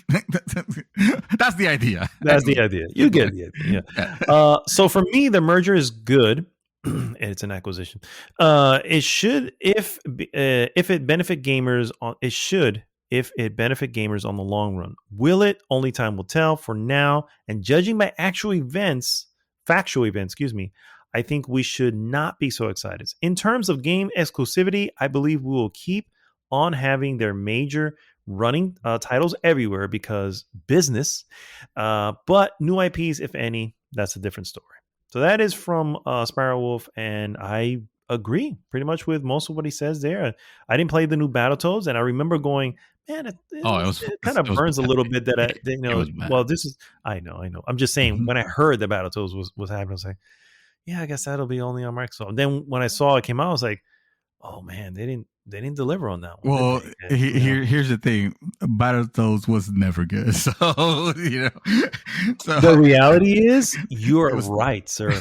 A: That's the idea.
B: That's the idea. You get the idea. Yeah. So for me, the merger is good. It's an acquisition. It should, if it benefit gamers on, it should, if it benefit gamers on the long run. Will it? Only time will tell. For now, and judging by factual events, I think we should not be so excited. In terms of game exclusivity, I believe we will keep on having their major running titles everywhere because business. But new IPs, if any, that's a different story. So that is from Sparrow Wolf, and I agree pretty much with most of what he says there. I didn't play the new Battletoads, and I remember going, man, it kind of burns a little bit that well, this is, I know. I'm just saying, when I heard that Battletoads was happening, I was like, yeah, I guess that'll be only on Microsoft. And then when I saw it came out, I was like, oh man, they they didn't deliver on that one.
A: Well,
B: And,
A: here's the thing: Battletoads was never good. So so
B: the reality is, you're
A: was,
B: right, sir.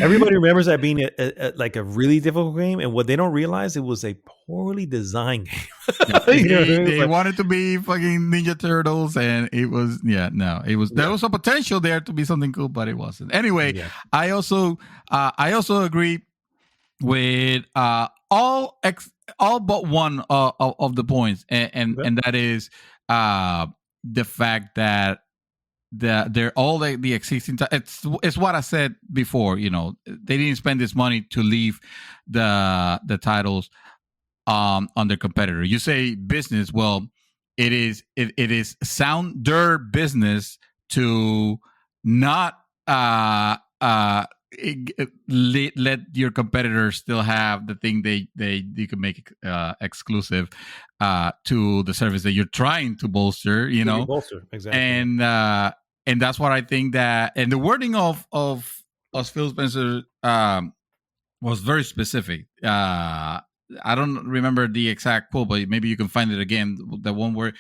B: Everybody remembers that being like a really difficult game, and what they don't realize, it was a poorly designed game.
A: They wanted to be fucking Ninja Turtles, and it was there was a potential there to be something cool, but it wasn't. Anyway, I also agree with all but one of the points, and that is the fact that they're all the existing. It's what I said before. They didn't spend this money to leave the titles on their competitor. You say business, well, it is sounder business to not let your competitors still have the thing you can make exclusive to the service that you're trying to bolster.
B: Exactly.
A: And that's what I think that, and the wording of Phil Spencer was very specific. I don't remember the exact quote, but maybe you can find it again. The one where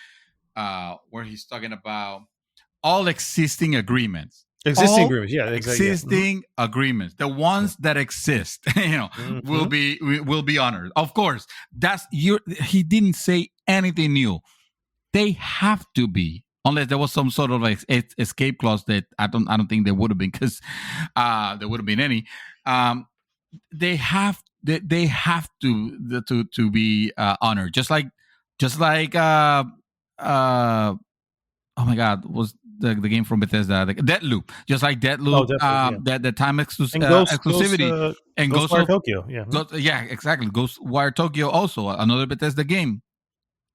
A: he's talking about all existing agreements.
B: Agreements,
A: existing agreements, the ones that exist, will be honored. Of course, he didn't say anything new. They have to be, unless there was some sort of escape clause that I don't think there would have been, because there would have been any. They have to be honored, just like oh my God, was the game from Bethesda, Deathloop, just like Deathloop, that the time exclusivity, and
B: Ghostwire Tokyo,
A: exactly, Ghostwire Tokyo, also another Bethesda game,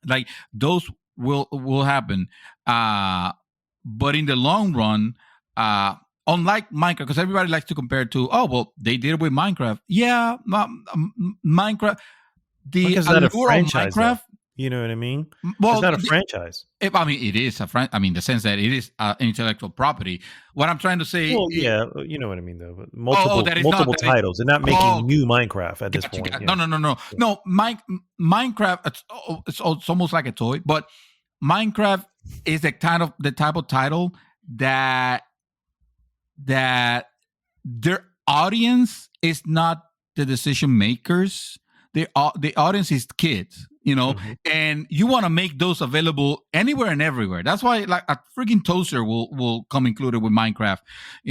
A: like those will happen, but in the long run, unlike Minecraft, because everybody likes to compare to, they did it with Minecraft. Yeah, Minecraft, the allure of Minecraft.
B: You know what I mean?
A: Well,
B: it's not a franchise.
A: It is a franchise. I mean, the sense that it is intellectual property. What I'm trying to say.
B: Well, you know what I mean, though. But multiple titles. They're not making new Minecraft at this point.
A: No. No, Minecraft. It's almost like a toy, but Minecraft is the type of title that their audience is not the decision makers. The audience is kids, and you want to make those available anywhere and everywhere. That's why, like, a freaking toaster will come included with Minecraft,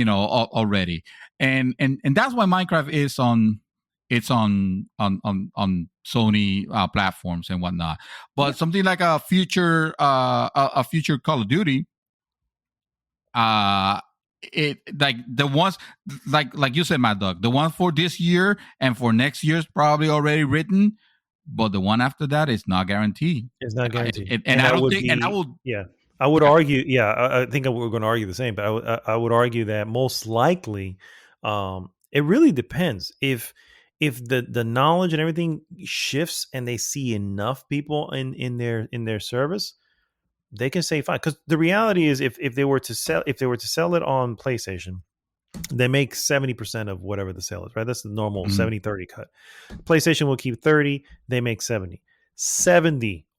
A: already, and that's why Minecraft is on Sony platforms and whatnot. But something like a future Call of Duty, it like the ones like you said, Mad Dog, the one for this year and for next year is probably already written, but the one after that is not guaranteed.
B: It's not guaranteed.
A: I
B: would argue. Yeah, I think we're going to argue the same, but I would argue that most likely, it really depends if the knowledge and everything shifts and they see enough people in their service, they can say fine. Because the reality is, if they were to sell it on PlayStation, they make 70% of whatever the sale is, right? That's the normal 70-30 cut. PlayStation will keep 30, they make 70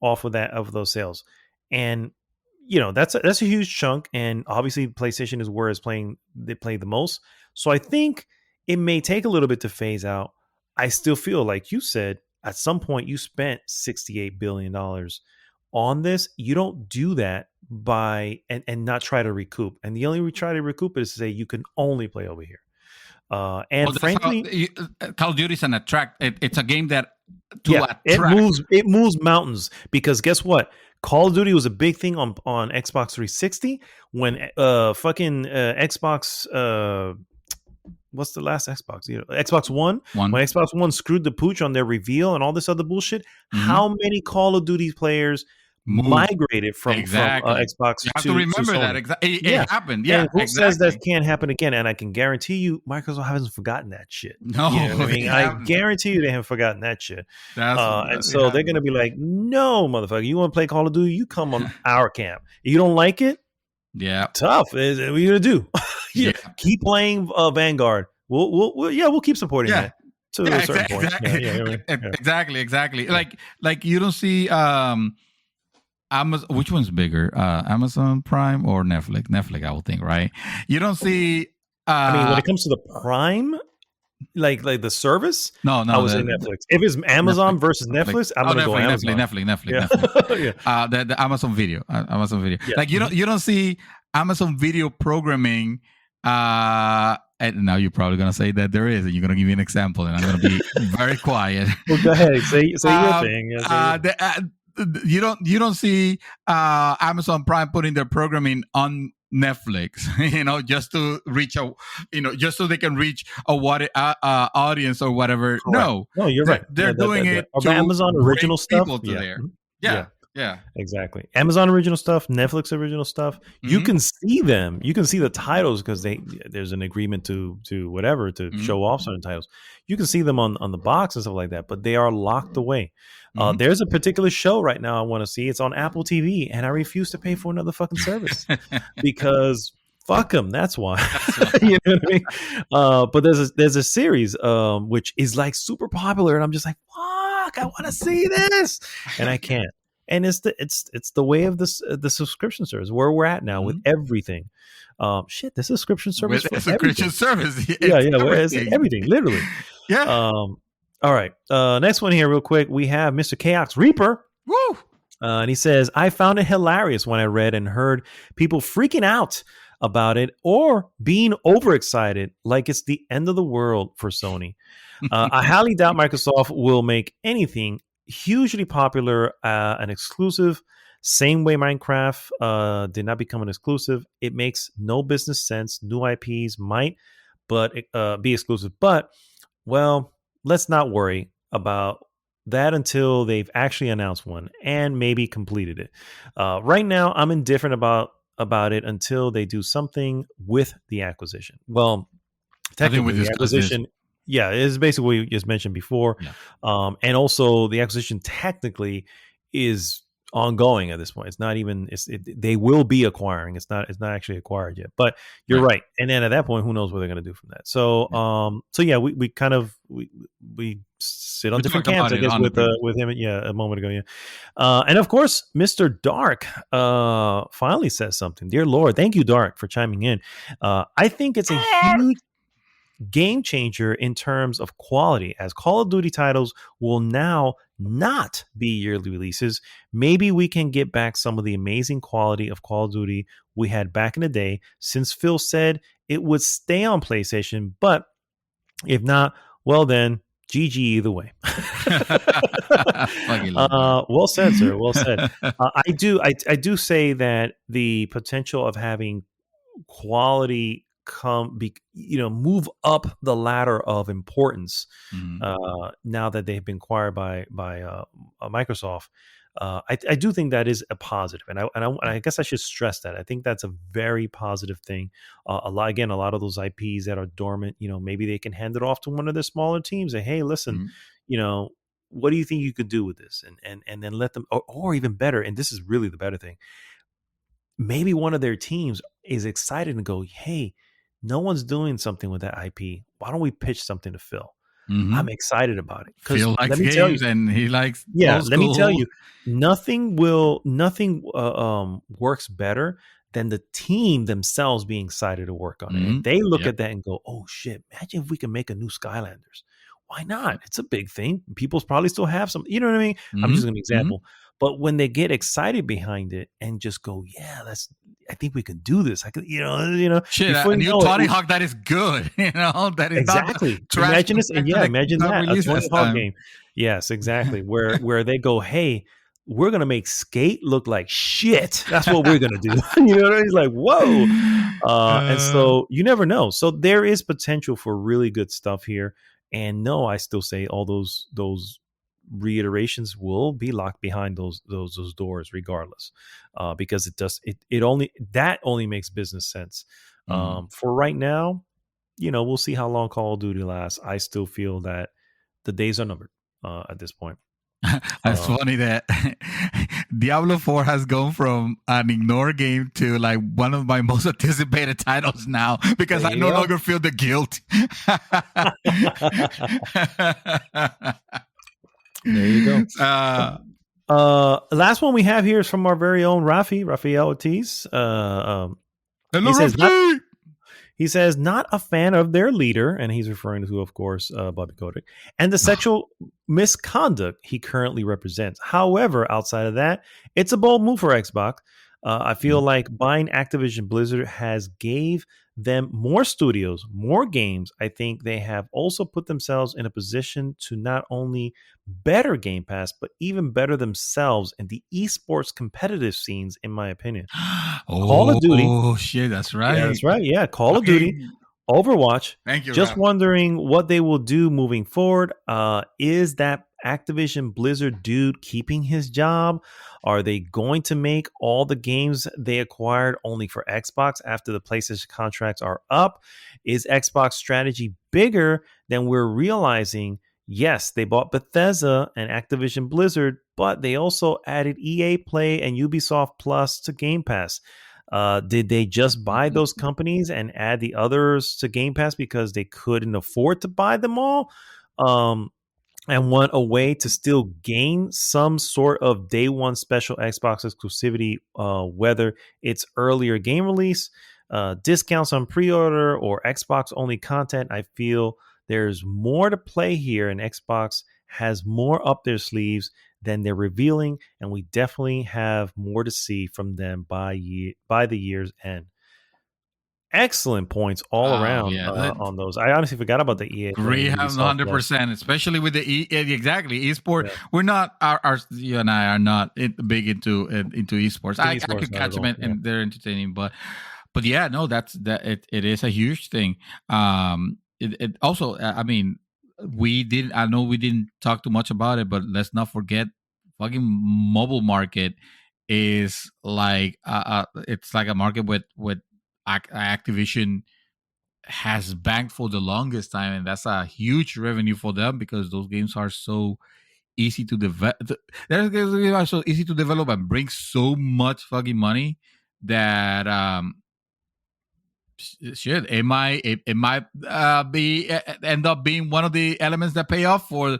B: off of those sales. And that's a huge chunk, and obviously PlayStation is where they play the most. So I think it may take a little bit to phase out. I still feel like you said, at some point you spent $68 billion on this. You don't do that and not try to recoup. And the only way we try to recoup it is to say you can only play over here. Frankly,
A: Call of Duty is an attract. It's a game that
B: it moves mountains, because guess what? Call of Duty was a big thing on Xbox 360 when Xbox. What's the last Xbox? Xbox One. When Xbox One screwed the pooch on their reveal and all this other bullshit, how many Call of Duty players migrated from Xbox?
A: You have to remember that. It happened. Yeah,
B: and who says that can't happen again? And I can guarantee you, Microsoft hasn't forgotten that shit.
A: No,
B: I guarantee you they haven't forgotten that shit. So they're gonna be like, "No, motherfucker, you want to play Call of Duty? You come on our camp. You don't like it?
A: Yeah,
B: tough. What are you gonna do? Keep playing Vanguard. We'll keep supporting that. to a certain point.
A: Exactly. Like you don't see Amazon. Which one's bigger, Amazon Prime or Netflix? Netflix, I would think, right? You don't see.
B: I mean, when it comes to the Prime, like the service, I would say Netflix. If it's Amazon versus Netflix, I'm gonna go Amazon.
A: Netflix. The Amazon Video,
B: Yeah.
A: Like you don't see Amazon Video programming. And now you're probably gonna say that there is, and you're gonna give me an example, and I'm gonna be very quiet.
B: Well, go ahead, say your thing.
A: You don't see Amazon Prime putting their programming on Netflix, just to reach just so they can reach a audience or whatever.
B: Correct. No, you're right.
A: They're doing it to
B: Amazon original stuff.
A: There. Yeah,
B: exactly. Amazon original stuff, Netflix original stuff. Mm-hmm. You can see them. You can see the titles because there's an agreement to whatever to show off certain titles. You can see them on the box and stuff like that, but they are locked away. There's a particular show right now I want to see. It's on Apple TV, and I refuse to pay for another fucking service because fuck them. That's why. You know what I mean? But there's a series which is like super popular, and I'm just like, fuck, I want to see this, and I can't. And it's the way of the subscription service where we're at now with everything. The subscription service.
A: With subscription service.
B: It's everything, literally.
A: Yeah.
B: All right. Next one here, real quick. We have Mr. Chaos Reaper.
A: Woo!
B: And he says, I found it hilarious when I read and heard people freaking out about it or being overexcited like it's the end of the world for Sony. I highly doubt Microsoft will make anything hugely popular, an exclusive, same way Minecraft did not become an exclusive. It makes no business sense. New IPs might be exclusive, but well, let's not worry about that until they've actually announced one and maybe completed it. Right now, I'm indifferent about it until they do something with the acquisition. Well, technically, the acquisition. Yeah, it's basically what you just mentioned before. Yeah. And also the acquisition technically is ongoing at this point. It's not even, they will be acquiring. It's not actually acquired yet, but you're right. And then at that point, who knows what they're going to do from that. So, we kind of, we sit on different camps, I guess, with him. Yeah. A moment ago. Yeah. And of course, Mr. Dark, finally says something. Dear Lord, thank you, Dark, for chiming in. I think it's a huge game changer in terms of quality, as Call of Duty titles will now not be yearly releases. Maybe we can get back some of the amazing quality of Call of Duty we had back in the day, since Phil said it would stay on PlayStation, but if not, well then, GG either way. Well said, sir. Well said. I do say that the potential of having quality move up the ladder of importance now that they've been acquired by Microsoft. I do think that is a positive, and I guess I should stress that. I think that's a very positive thing. A lot of those IPs that are dormant, maybe they can hand it off to one of the smaller teams. And hey, listen, what do you think you could do with this? And then let them, or even better, and this is really the better thing. Maybe one of their teams is excited and go, hey, no one's doing something with that IP. Why don't we pitch something to Phil? Mm-hmm. I'm excited about it.
A: Phil likes games and he likes
B: let me tell you, nothing works better than the team themselves being excited to work on it. And they look at that and go, oh shit, imagine if we can make a new Skylanders. Why not? It's a big thing. People probably still have some, you know what I mean? I'm just giving an example. But when they get excited behind it and just go, yeah, I think we can do this. I could,
A: shit. A new Tony Hawk that is good. That is
B: exactly. Imagine this, and imagine that a Tony Hawk game. Yes, exactly. Where they go, hey, we're gonna make Skate look like shit. That's what we're gonna do. You know what I mean? It's like, whoa. And so you never know. So there is potential for really good stuff here. And no, I still say all those reiterations will be locked behind those doors regardless, because it only makes business sense. For right now, we'll see how long Call of Duty lasts. I still feel that the days are numbered at this point.
A: It's funny that Diablo 4 has gone from an ignored game to like one of my most anticipated titles now because
B: There
A: I
B: you
A: no
B: go.
A: longer feel the guilt.
B: There you go. Last one we have here is from our very own Rafael Ortiz.
A: Hello,
B: He says,
A: Rafi!
B: He says, not a fan of their leader, and he's referring to, of course, Bobby Kotick, and the sexual misconduct he currently represents. However, outside of that, it's a bold move for Xbox. I feel like buying Activision Blizzard has gave them more studios, more games. I think they have also put themselves in a position to not only better Game Pass, but even better themselves in the esports competitive scenes, in my opinion. Call of Duty.
A: Oh, shit, that's right.
B: Yeah, that's right. Yeah, Call of Duty, Overwatch.
A: Thank you,
B: Just
A: Raf.
B: wondering what they will do moving forward. Is that Activision Blizzard dude keeping his job? Are they going to make all the games they acquired only for Xbox after the PlayStation contracts are up? Is Xbox strategy bigger than we're realizing? Yes, they bought Bethesda and Activision Blizzard, but they also added EA Play and Ubisoft Plus to Game Pass. Did they just buy those companies and add the others to Game Pass because they couldn't afford to buy them all? And want a way to still gain some sort of day one special Xbox exclusivity, whether it's earlier game release, discounts on pre-order, or Xbox only content. I feel there's more to play here, and Xbox has more up their sleeves than they're revealing, and we definitely have more to see from them by the year's end. Excellent points all around on those. I honestly forgot about the EA.
A: Agree 100%, especially with the exactly esport. Yeah. We're not you and I are not big into esports. I could catch them and they're entertaining, but yeah, no, it is a huge thing. It also, I mean, I know we didn't talk too much about it, but let's not forget, fucking mobile market is like it's like a market with Activision has banked for the longest time, and that's a huge revenue for them because those games are so easy to develop. They're so easy to develop and bring so much fucking money that shit, it might be end up being one of the elements that pay off for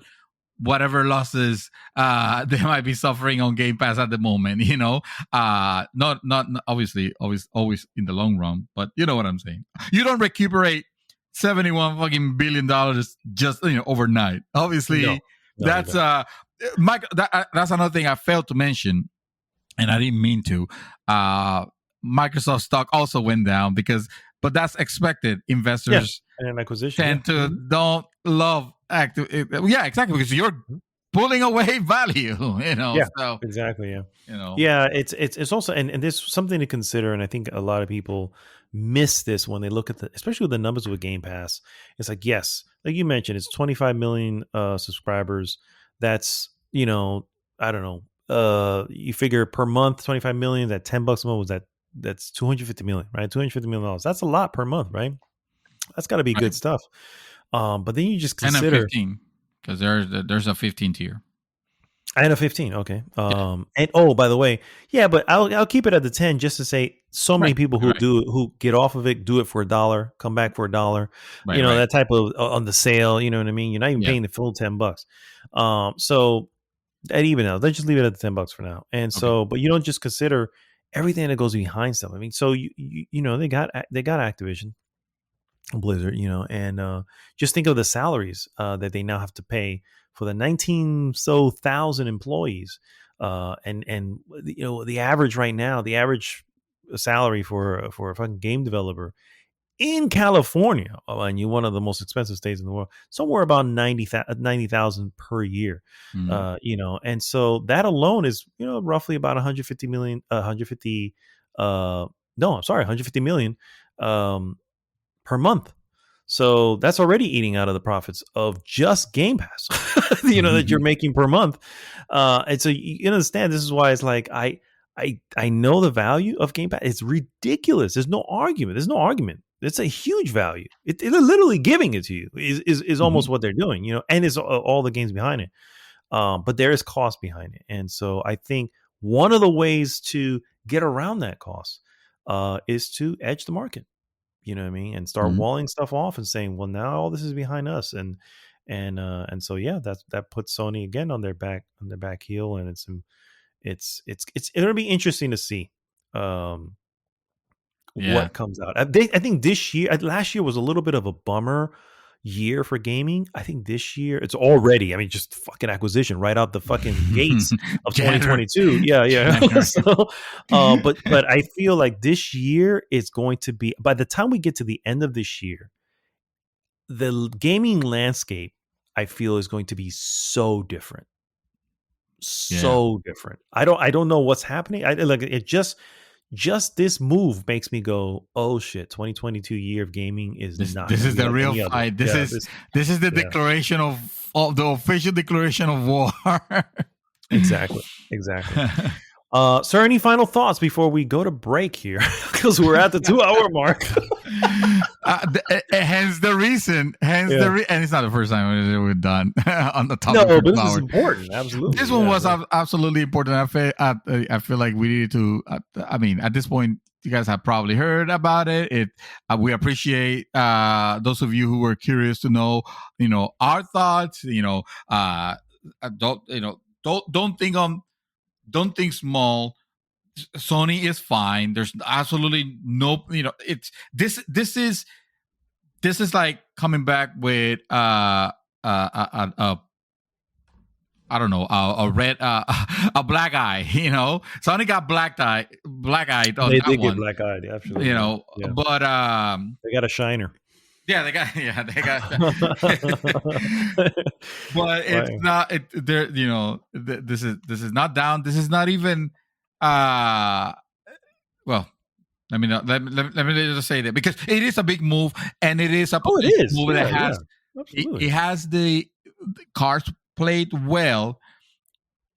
A: whatever losses they might be suffering on Game Pass at the moment, you know. Not obviously always in the long run, but you know what I'm saying. You don't recuperate $71 fucking billion just overnight. Obviously, that's Mike. That's another thing I failed to mention, and I didn't mean to. Microsoft stock also went down but that's expected. Investors
B: and acquisition
A: tend to don't love exactly, because you're pulling away value, so
B: exactly. It's also and there's something to consider, and I think a lot of people miss this when they look at especially with the numbers with Game Pass. It's like, yes, like you mentioned, it's 25 million subscribers. That's I don't know, you figure per month 25 million, that $10 a month, that's 250 million, right? $250 million. That's a lot per month, right? That's got to be good stuff. But then you just consider
A: 15, because there's a 15 tier
B: and a 15. Okay. And by the way, but I'll keep it at the 10 just to say many people who get off of it do it for $1, come back for $1. That type of on the sale. You know what I mean? You're not even paying the full $10. So that even out, let's just leave it at the $10 for now. And so, but you don't just consider everything that goes behind stuff. I mean, so they got Activision Blizzard, and just think of the salaries that they now have to pay for the 19,000 employees, and the average right now, the average salary for a fucking game developer in California, and you're one of the most expensive states in the world, somewhere about 90,000 per year, and so that alone is roughly about 150 million per month. So that's already eating out of the profits of just Game Pass, that you're making per month. And so you understand, this is why it's like, I know the value of Game Pass. It's ridiculous. There's no argument. It's a huge value. They're literally giving it to you is almost what they're doing, and it's all the games behind it. but there is cost behind it. And so I think one of the ways to get around that cost is to edge the market. You know what I mean? And start
A: Mhm.
B: walling stuff off and saying, well, now all this is behind us. And so yeah, that puts Sony again on their back heel, and it's going to be interesting to see
A: Yeah.
B: what comes out. I think this year, last year was a little bit of a bummer year for gaming. I think this year it's already, I mean, just fucking acquisition right out the fucking gates of
A: January.
B: 2022. Yeah.
A: January.
B: So, but I feel like this year is going to be, by the time we get to the end of this year, the gaming landscape, I feel, is going to be so different. So different. I don't know what's happening. I like it. Just this move makes me go, oh shit, 2022 year of gaming is not.
A: This is the
B: like
A: real fight. This is the declaration of the official declaration of war.
B: Exactly. Sir, any final thoughts before we go to break here? Because we're at the 2-hour mark.
A: Hence the reason. And it's not the first time we've done on the topic.
B: No, but this is important. Absolutely.
A: This one was absolutely important. I feel like we needed to. I mean, at this point, you guys have probably heard about it. We appreciate those of you who were curious to know, our thoughts. Don't think small. Sony is fine. There's absolutely no, this is like coming back with I don't know, a red a black eye. Sony got black eye on
B: they
A: that
B: did
A: one.
B: get black eyed, absolutely.
A: But
B: they got a shiner.
A: Yeah, they got. But it's not. There, this is not down. This is not even. Well, let me just say that, because it is a big move, and it is a move that has. It has the cards played well.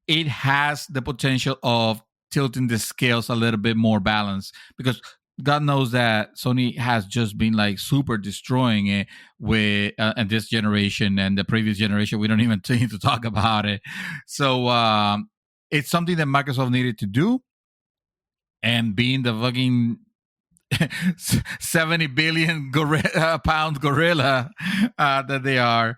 A: It has the potential of tilting the scales a little bit more balanced, because God knows that Sony has just been like super destroying it with and this generation and the previous generation. We don't even need to talk about it. So it's something that Microsoft needed to do, and being the fucking 70 billion pound gorilla that they are,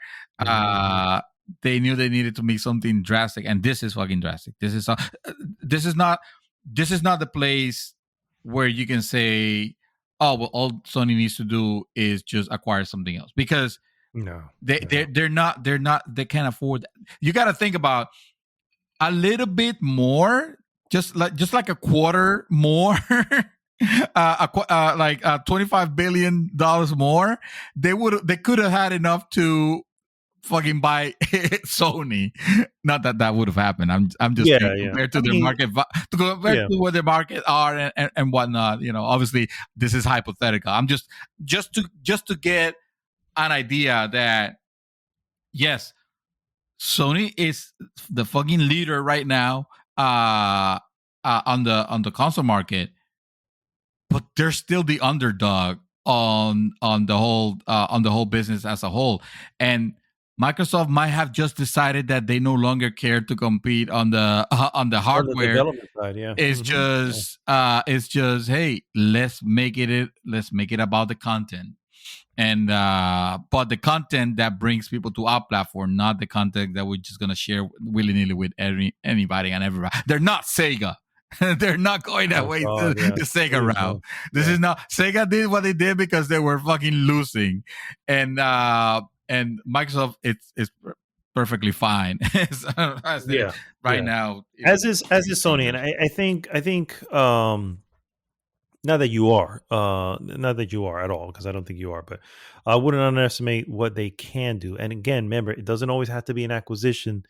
A: they knew they needed to make something drastic, and this is fucking drastic. This is not the place where you can say, oh, well, all Sony needs to do is just acquire something else, because they can't afford that. You got to think about a little bit more, just like a quarter more, like $25 billion more. They could have had enough to fucking buy Sony. Not that would have happened. I'm just compared to their market, compared to what their market are and whatnot. Obviously this is hypothetical. I'm just to get an idea that yes, Sony is the fucking leader right now on the console market, but they're still the underdog on the whole business as a whole. And Microsoft might have just decided that they no longer care to compete on the hardware.
B: On the development side, yeah.
A: It's just hey, let's make it about the content, and but the content that brings people to our platform, not the content that we're just gonna share willy nilly with anybody and everybody. They're not Sega. They're not going that way to the Sega route. This is not. Sega did what they did because they were fucking losing, and Microsoft it's perfectly fine now.
B: As is Sony, and I think not that you are at all, because I don't think you are, but I wouldn't underestimate what they can do. And again, remember, it doesn't always have to be an acquisition.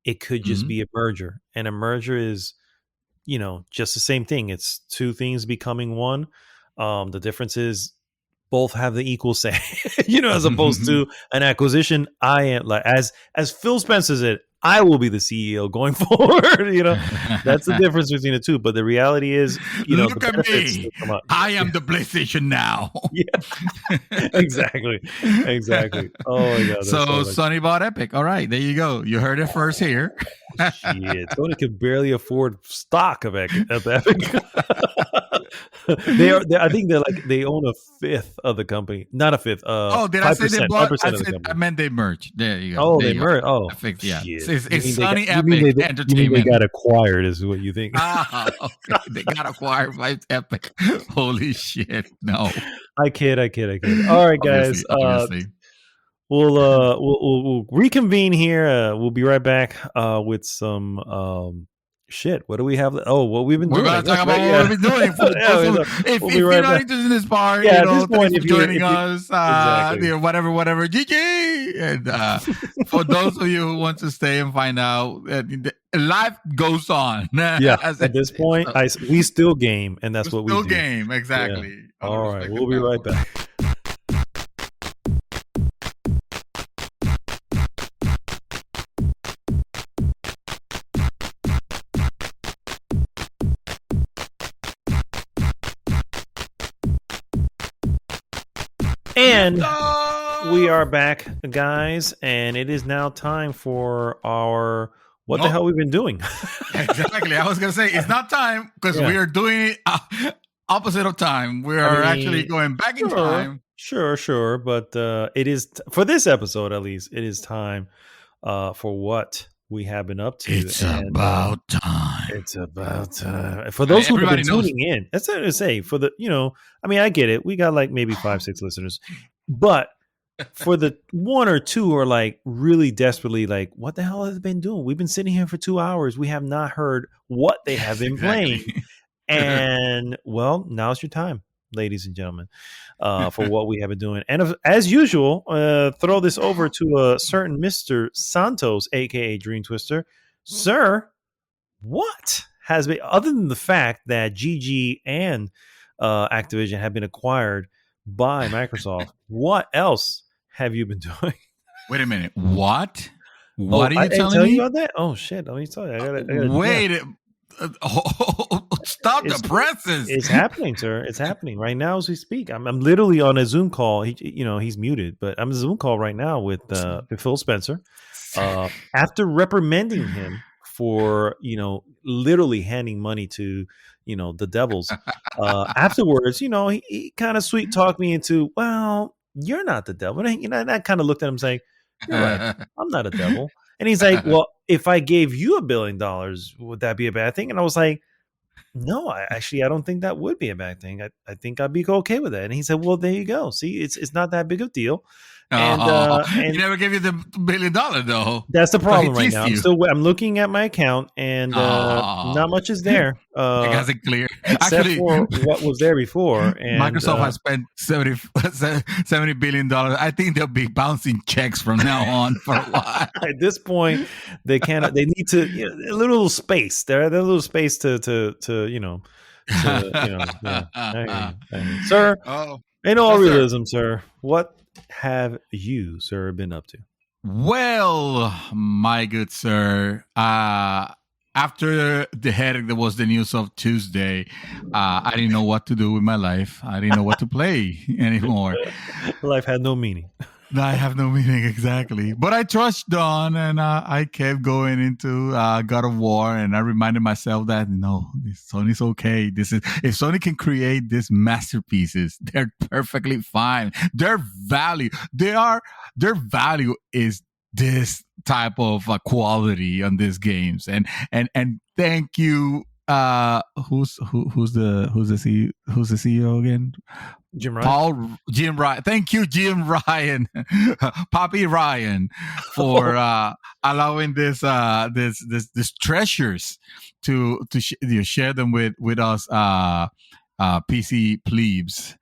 B: It could just be a merger, and a merger is just the same thing. It's two things becoming one. The difference is both have the equal say, as opposed to an acquisition. I am like, as Phil Spencer said, I will be the CEO going forward. That's the difference between the two. But the reality is,
A: Look
B: the
A: at
B: benefits
A: me.
B: still come out.
A: I am the PlayStation now.
B: Yeah, exactly. Oh my god.
A: So Sony bought Epic. All right, there you go. You heard it first here.
B: Shit, Sony could barely afford stock of Epic. I think they own a fifth of the company, not a fifth.
A: Oh, did I say they
B: 5%,
A: bought?
B: 5% of the
A: I
B: company.
A: meant they merged. There you go.
B: Oh,
A: There
B: they
A: you go.
B: merged. Oh,
A: Epic, yeah.
B: shit.
A: It's Sony
B: You mean
A: Epic
B: they
A: Entertainment.
B: got acquired, is what you think?
A: Ah, okay. They got acquired by Epic. Holy shit! No,
B: I kid. All right, guys.
A: Obviously.
B: We'll reconvene here. We'll be right back with some shit. What do we have? Oh, what we've been doing.
A: We're going to talk about what we've been doing. If you're not interested in this part,
B: at this point,
A: thanks for joining us.
B: Exactly.
A: Whatever. GG. And for those of you who want to stay and find out, life goes on.
B: Yeah. At this point, we still game, and that's what we do.
A: Still game, exactly.
B: Yeah. All right, we'll be right back. And we are back, guys, and it is now time for our what the hell we've been doing.
A: Exactly. I was going to say it's not time because we are doing it opposite of time. We are actually going back in time.
B: Sure. But it is, for this episode at least, it is time for what we have been up to.
A: It's about time.
B: It's about time. For those who have been tuning in, that's what I say. For the, I get it. We got like maybe 5-6 listeners, but for the one or two who are like really desperately like, what the hell have they been doing? We've been sitting here for 2 hours. We have not heard what they have been playing. And well, now's your time, ladies and gentlemen, for what we have been doing. And as usual, throw this over to a certain Mr. Santos, aka Dream Twister. Sir, what has been, other than the fact that GG and Activision have been acquired by Microsoft, what else have you been doing?
A: Wait a minute. What? What are you telling me?
B: You about that? Oh shit! Let me tell you. I gotta
A: wait. Stop the presses.
B: It's happening, sir. It's happening right now as we speak. I'm literally on a Zoom call. He's muted, but I'm on a Zoom call right now with Phil Spencer. After reprimanding him for literally handing money to the devils, afterwards, he kind of sweet talked me into, well, you're not the devil. And I kind of looked at him saying, you're right, I'm not a devil. And he's like, well, if I gave you $1 billion, would that be a bad thing? And I was like, no, I don't think that would be a bad thing. I think I'd be okay with that. And he said, well, there you go. See, it's not that big of a deal. And
A: he never gave you the $1 billion though.
B: That's the problem right now. I'm looking at my account and not much is there.
A: It hasn't clear.
B: Except for what was there before. And
A: Microsoft has spent $70 billion. I think they'll be bouncing checks from now on for a while.
B: At this point, they cannot. They need to a little space. They're a little space to Sir. In all realism, sir, what have you, sir, been up to?
A: Well, my good sir, after the headache that was the news of Tuesday, I didn't know what to do with my life. I didn't know what to play anymore.
B: Life had no meaning.
A: I have no meaning, exactly. But I trudged on and I kept going into God of War, and I reminded myself that no, Sony's okay. If Sony can create these masterpieces, they're perfectly fine. Their value is this type of quality on these games, and thank you. Who's the CEO again?
B: Jim Ryan.
A: Jim Ryan. Thank you, Jim Ryan, Poppy Ryan, for allowing this treasures to share them with us PC plebes.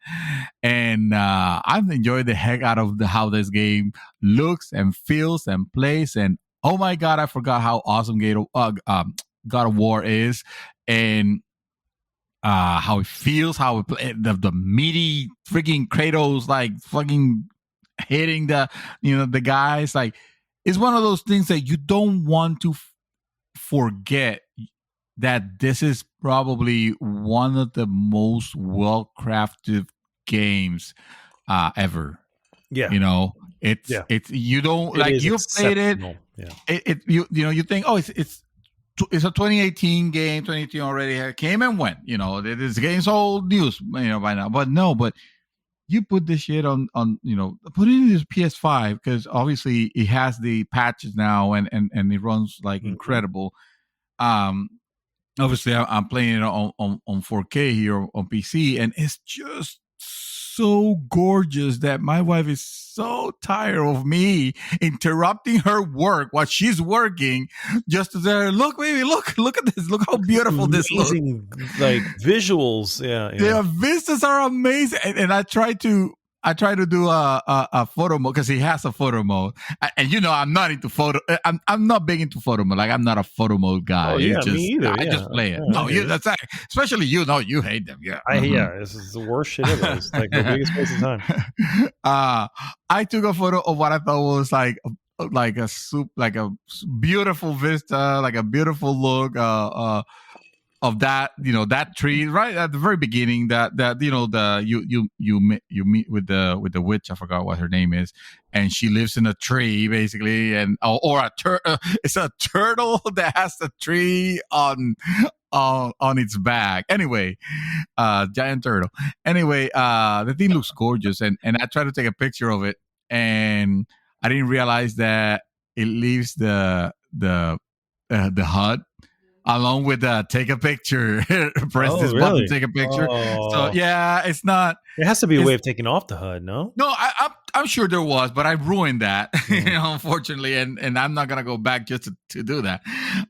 A: And I've enjoyed the heck out of how this game looks and feels and plays. And oh my God, I forgot how awesome God of War is, and how it feels, how it the meaty freaking Kratos like fucking hitting the guys. Like, it's one of those things that you don't want to forget that this is probably one of the most well-crafted games ever.
B: Yeah.
A: You know, it's you don't like you played it.
B: Yeah.
A: You think, oh, it's a 2018 game. 2018 already came and went. You know, this game's old news. You know, by now, but you put this shit on put it in this PS5 because obviously it has the patches now and it runs like incredible. Obviously I'm playing it on 4K here on PC, and it's just so gorgeous that my wife is so tired of me interrupting her work while she's working just to say, look, baby, look at this, look how beautiful this looks.
B: Like visuals.
A: Yeah, vistas are amazing. And I try to do a photo mode because he has a photo mode, and I'm not into photo. I'm not big into photo mode. Like I'm not a photo mode guy.
B: Oh yeah, me either.
A: I just play it. No, that's right. Especially you hate them. Yeah,
B: this is the worst shit ever. It's like the biggest waste of time.
A: I took a photo of what I thought was like a beautiful vista, like a beautiful look. Of that, that tree right at the very beginning, that you meet with the witch. I forgot what her name is, and she lives in a tree basically, and or it's a turtle that has a tree on its back. Anyway, giant turtle. Anyway, the thing looks gorgeous, and I tried to take a picture of it, and I didn't realize that it leaves the HUD. Along with take a picture, press this button, take a picture. So yeah, it's not.
B: There has to be a way of taking off the HUD, no?
A: No, I'm sure there was, but I ruined that, unfortunately, and I'm not gonna go back just to do that.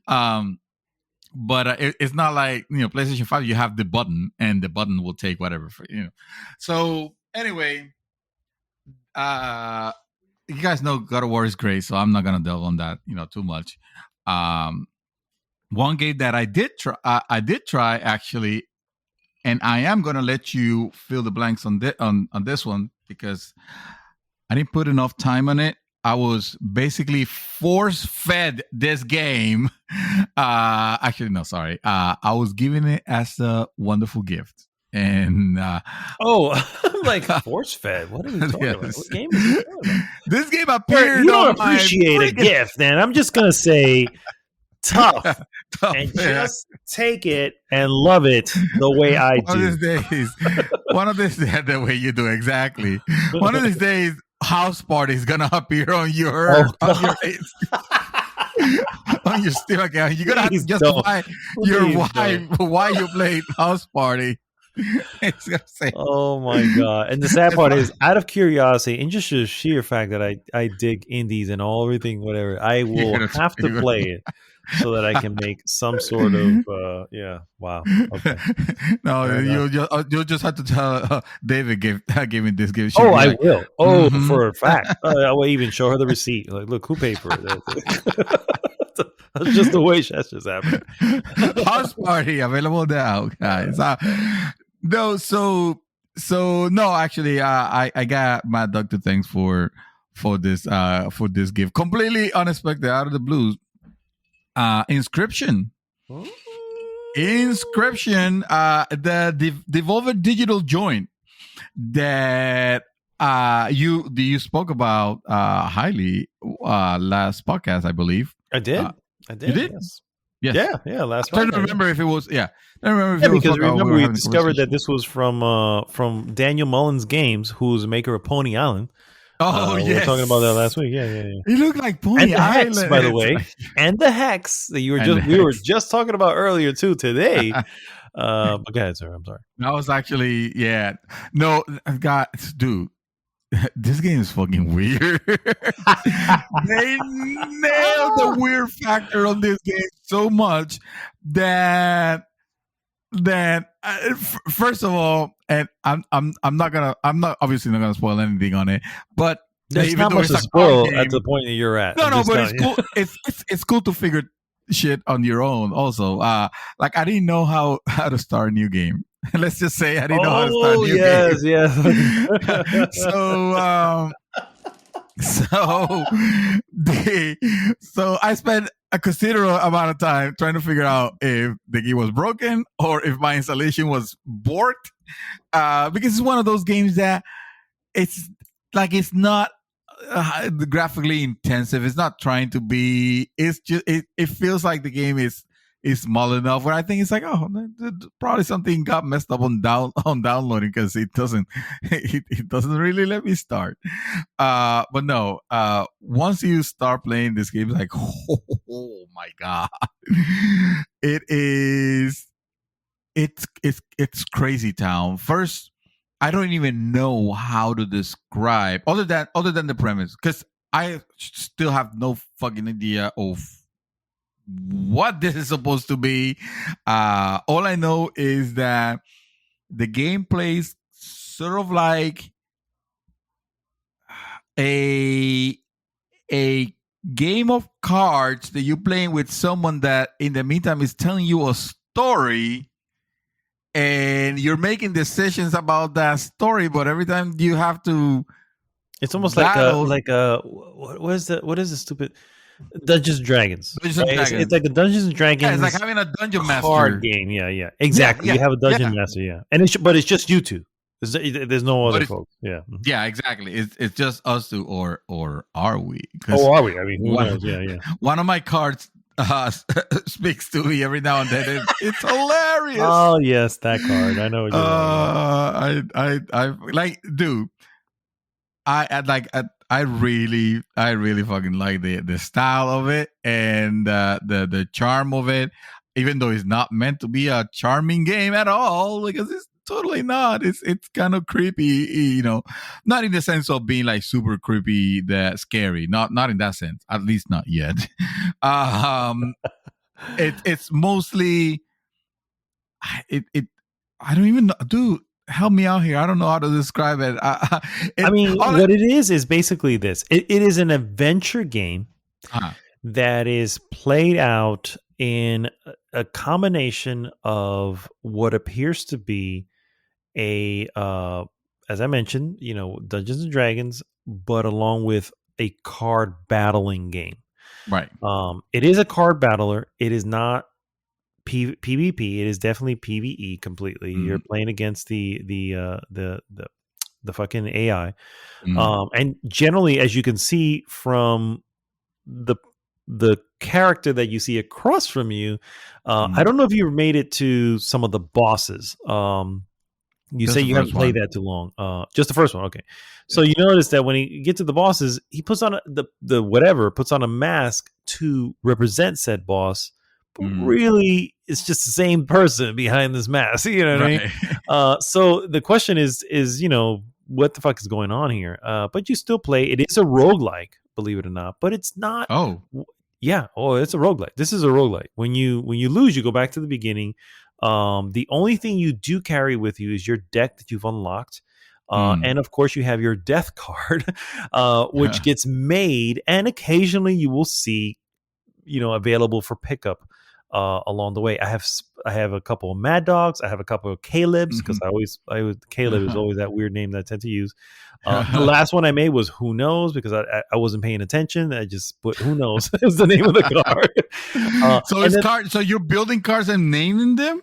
A: But it's not like PlayStation 5. You have the button, and the button will take whatever for . So anyway, you guys know God of War is great, so I'm not gonna delve on that too much. One game that I did try actually, and I am gonna let you fill the blanks on this one because I didn't put enough time on it. I was basically force-fed this game. Actually, no, sorry. I was given it as a wonderful gift, and
B: I'm like force-fed. What are we talking about? What game is this talking about?
A: This game appeared.
B: You don't appreciate a gift, man. I'm just gonna say. Tough, and just take it and love it the way I do.
A: One of these days, the way you do exactly. One of these days, house party is gonna appear on your on your Steam account. You're gonna have to justify why you played house party. It's gonna say,
B: oh my god! And the sad part is, out of curiosity and just the sheer fact that I dig indies and everything, whatever, I will have to play it. So that I can make some sort of wow. Okay.
A: No, you'll just have to tell David gave me this gift.
B: Oh, I will. Oh, for a fact. I will even show her the receipt. Like, look, who paid for it? That's just the way that's just happened.
A: House party available now, guys. No, so no. Actually, I got Mad Dog to thanks for this gift. Completely unexpected, out of the blues. Inscription, the Devolver Digital joint that you spoke about highly last podcast, I believe.
B: I did.
A: You did?
B: Yes. Yeah. Last.
A: I don't remember if it was. Yeah, I don't remember if it was.
B: Because remember we discovered that this was from Daniel Mullins Games, who's maker of Pony Island.
A: Oh, yes.
B: We were talking about that last week. Yeah.
A: He looked like Pony Island,
B: Hex, by the way, and the Hex that we were just talking about earlier too today. But go ahead, sir. I'm sorry.
A: That was actually No, God, dude, this game is fucking weird. They nailed the weird factor on this game so much that first of all, and I'm obviously not gonna spoil anything on it, but
B: there's not much to spoil at the point that you're at.
A: No, but it's cool. It's cool to figure shit on your own. Also, like I didn't know how to start a new game. Let's just say I didn't know how to start a new game.
B: Yes.
A: So So so I spent a considerable amount of time trying to figure out if the game was broken or if my installation was borked. Because it's one of those games that it's like it's not graphically intensive. It's not trying to be. It's just it feels like the game is small enough where I think it's like, oh, probably something got messed up on downloading because it doesn't it doesn't really let me start. But no, once you start playing this game, it's like, oh my god, it is. It's crazy town. First, I don't even know how to describe other than the premise, because I still have no fucking idea of what this is supposed to be. All I know is that the game plays sort of like a game of cards that you're playing with someone that in the meantime is telling you a story, and you're making decisions about that story, but every time you have to
B: It's almost
A: battle,
B: like a what is the stupid Dungeons and Dragons?
A: Dungeons and
B: Right?
A: Dragons.
B: It's like a Dungeons and
A: Yeah,
B: Dragons
A: it's like having a dungeon master
B: card game. Yeah, exactly.
A: Yeah,
B: You have a dungeon
A: yeah.
B: master. Yeah, and but it's just you two. There's no other folks. Yeah.
A: Yeah, exactly. It's just us two, or are we? 'Cause
B: Oh, are we? I mean, who knows? Yeah.
A: one of my cards speaks to me every now and then. It's hilarious.
B: Oh yes, that card. I know what you're talking about.
A: I like, dude. I really fucking like the style of it and the charm of it, even though it's not meant to be a charming game at all, because it's totally not. It's kind of creepy, not in the sense of being like super creepy, that scary. Not in that sense, at least not yet. It's mostly it. I don't even know, dude. Help me out here. I don't know how to describe it.
B: I mean, what it is basically this. It is an adventure game that is played out in a combination of what appears to be a, as I mentioned, Dungeons and Dragons, but along with a card battling game.
A: Right.
B: It is a card battler. It is not PvP. It is definitely PvE completely. You're playing against the fucking AI. And generally, as you can see from the character that you see across from you, I don't know if you made it to some of the bosses. You say you haven't played that too long. Just the first one, okay. So you notice that when you get to the bosses, he puts on puts on a mask to represent said boss. But really, it's just the same person behind this mask. You know what I mean? So the question is, what the fuck is going on here? But you still play. It is a roguelike, believe it or not. But it's not.
A: Oh.
B: Yeah. Oh, it's a roguelike. This is a roguelike. When you lose, you go back to the beginning. The only thing you do carry with you is your deck that you've unlocked. And of course, you have your death card, which gets made. And occasionally you will see, available for pickup. Along the way, I have a couple of Mad Dogs. I have a couple of Caleb's, because Caleb is always that weird name that I tend to use. The last one I made was Who Knows, because I wasn't paying attention. I just put Who Knows is the name of the card.
A: So you're building cards and naming them.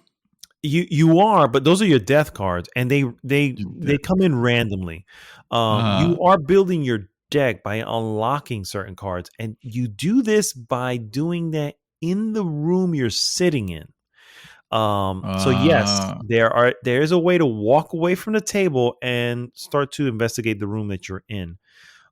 B: You are, but those are your death cards, and they come in randomly. You are building your deck by unlocking certain cards, and you do this by doing that in the room you're sitting in. So yes, there is a way to walk away from the table and start to investigate the room that you're in.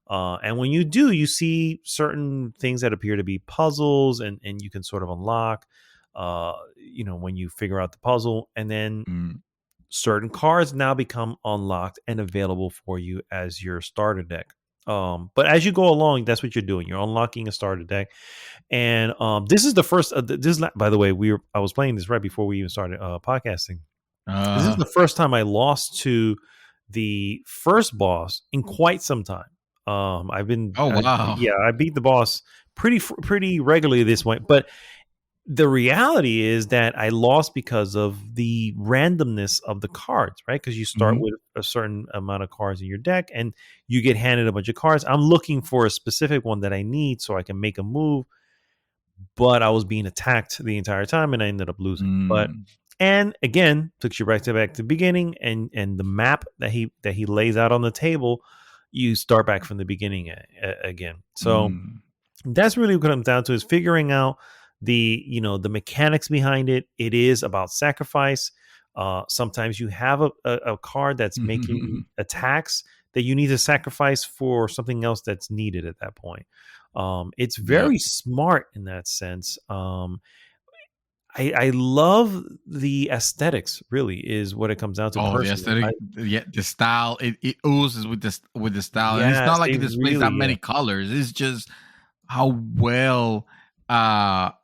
B: And when you do, you see certain things that appear to be puzzles, and you can sort of unlock, when you figure out the puzzle, and then certain cards now become unlocked and available for you as your starter deck. But as you go along, that's what you're doing. You're unlocking a starter deck. And this is the first. By the way, I was playing this right before we even started podcasting. This is the first time I lost to the first boss in quite some time. I've been.
A: Oh wow!
B: I beat the boss pretty regularly at this point. But the reality is that I lost because of the randomness of the cards, right? Because you start
A: Mhm.
B: with a certain amount of cards in your deck and you get handed a bunch of cards. I'm looking for a specific one that I need so I can make a move, but I was being attacked the entire time and I ended up losing. But
A: Mm.
B: and again, took you back to the beginning and the map that he lays out on the table, you start back from the beginning again. So
A: Mm.
B: that's really what it comes down to is figuring out the mechanics behind it. It is about sacrifice. Sometimes you have a card that's making attacks that you need to sacrifice for something else that's needed at that point. It's
A: Yep.
B: very smart in that sense. I love the aesthetics. Really, is what it comes down to
A: Oh, the
B: personally.
A: aesthetic, yeah, the style, it oozes with the style, and it's
B: Yes,
A: not like
B: they
A: it displays that
B: really, yeah.
A: many colors. It's just how well, and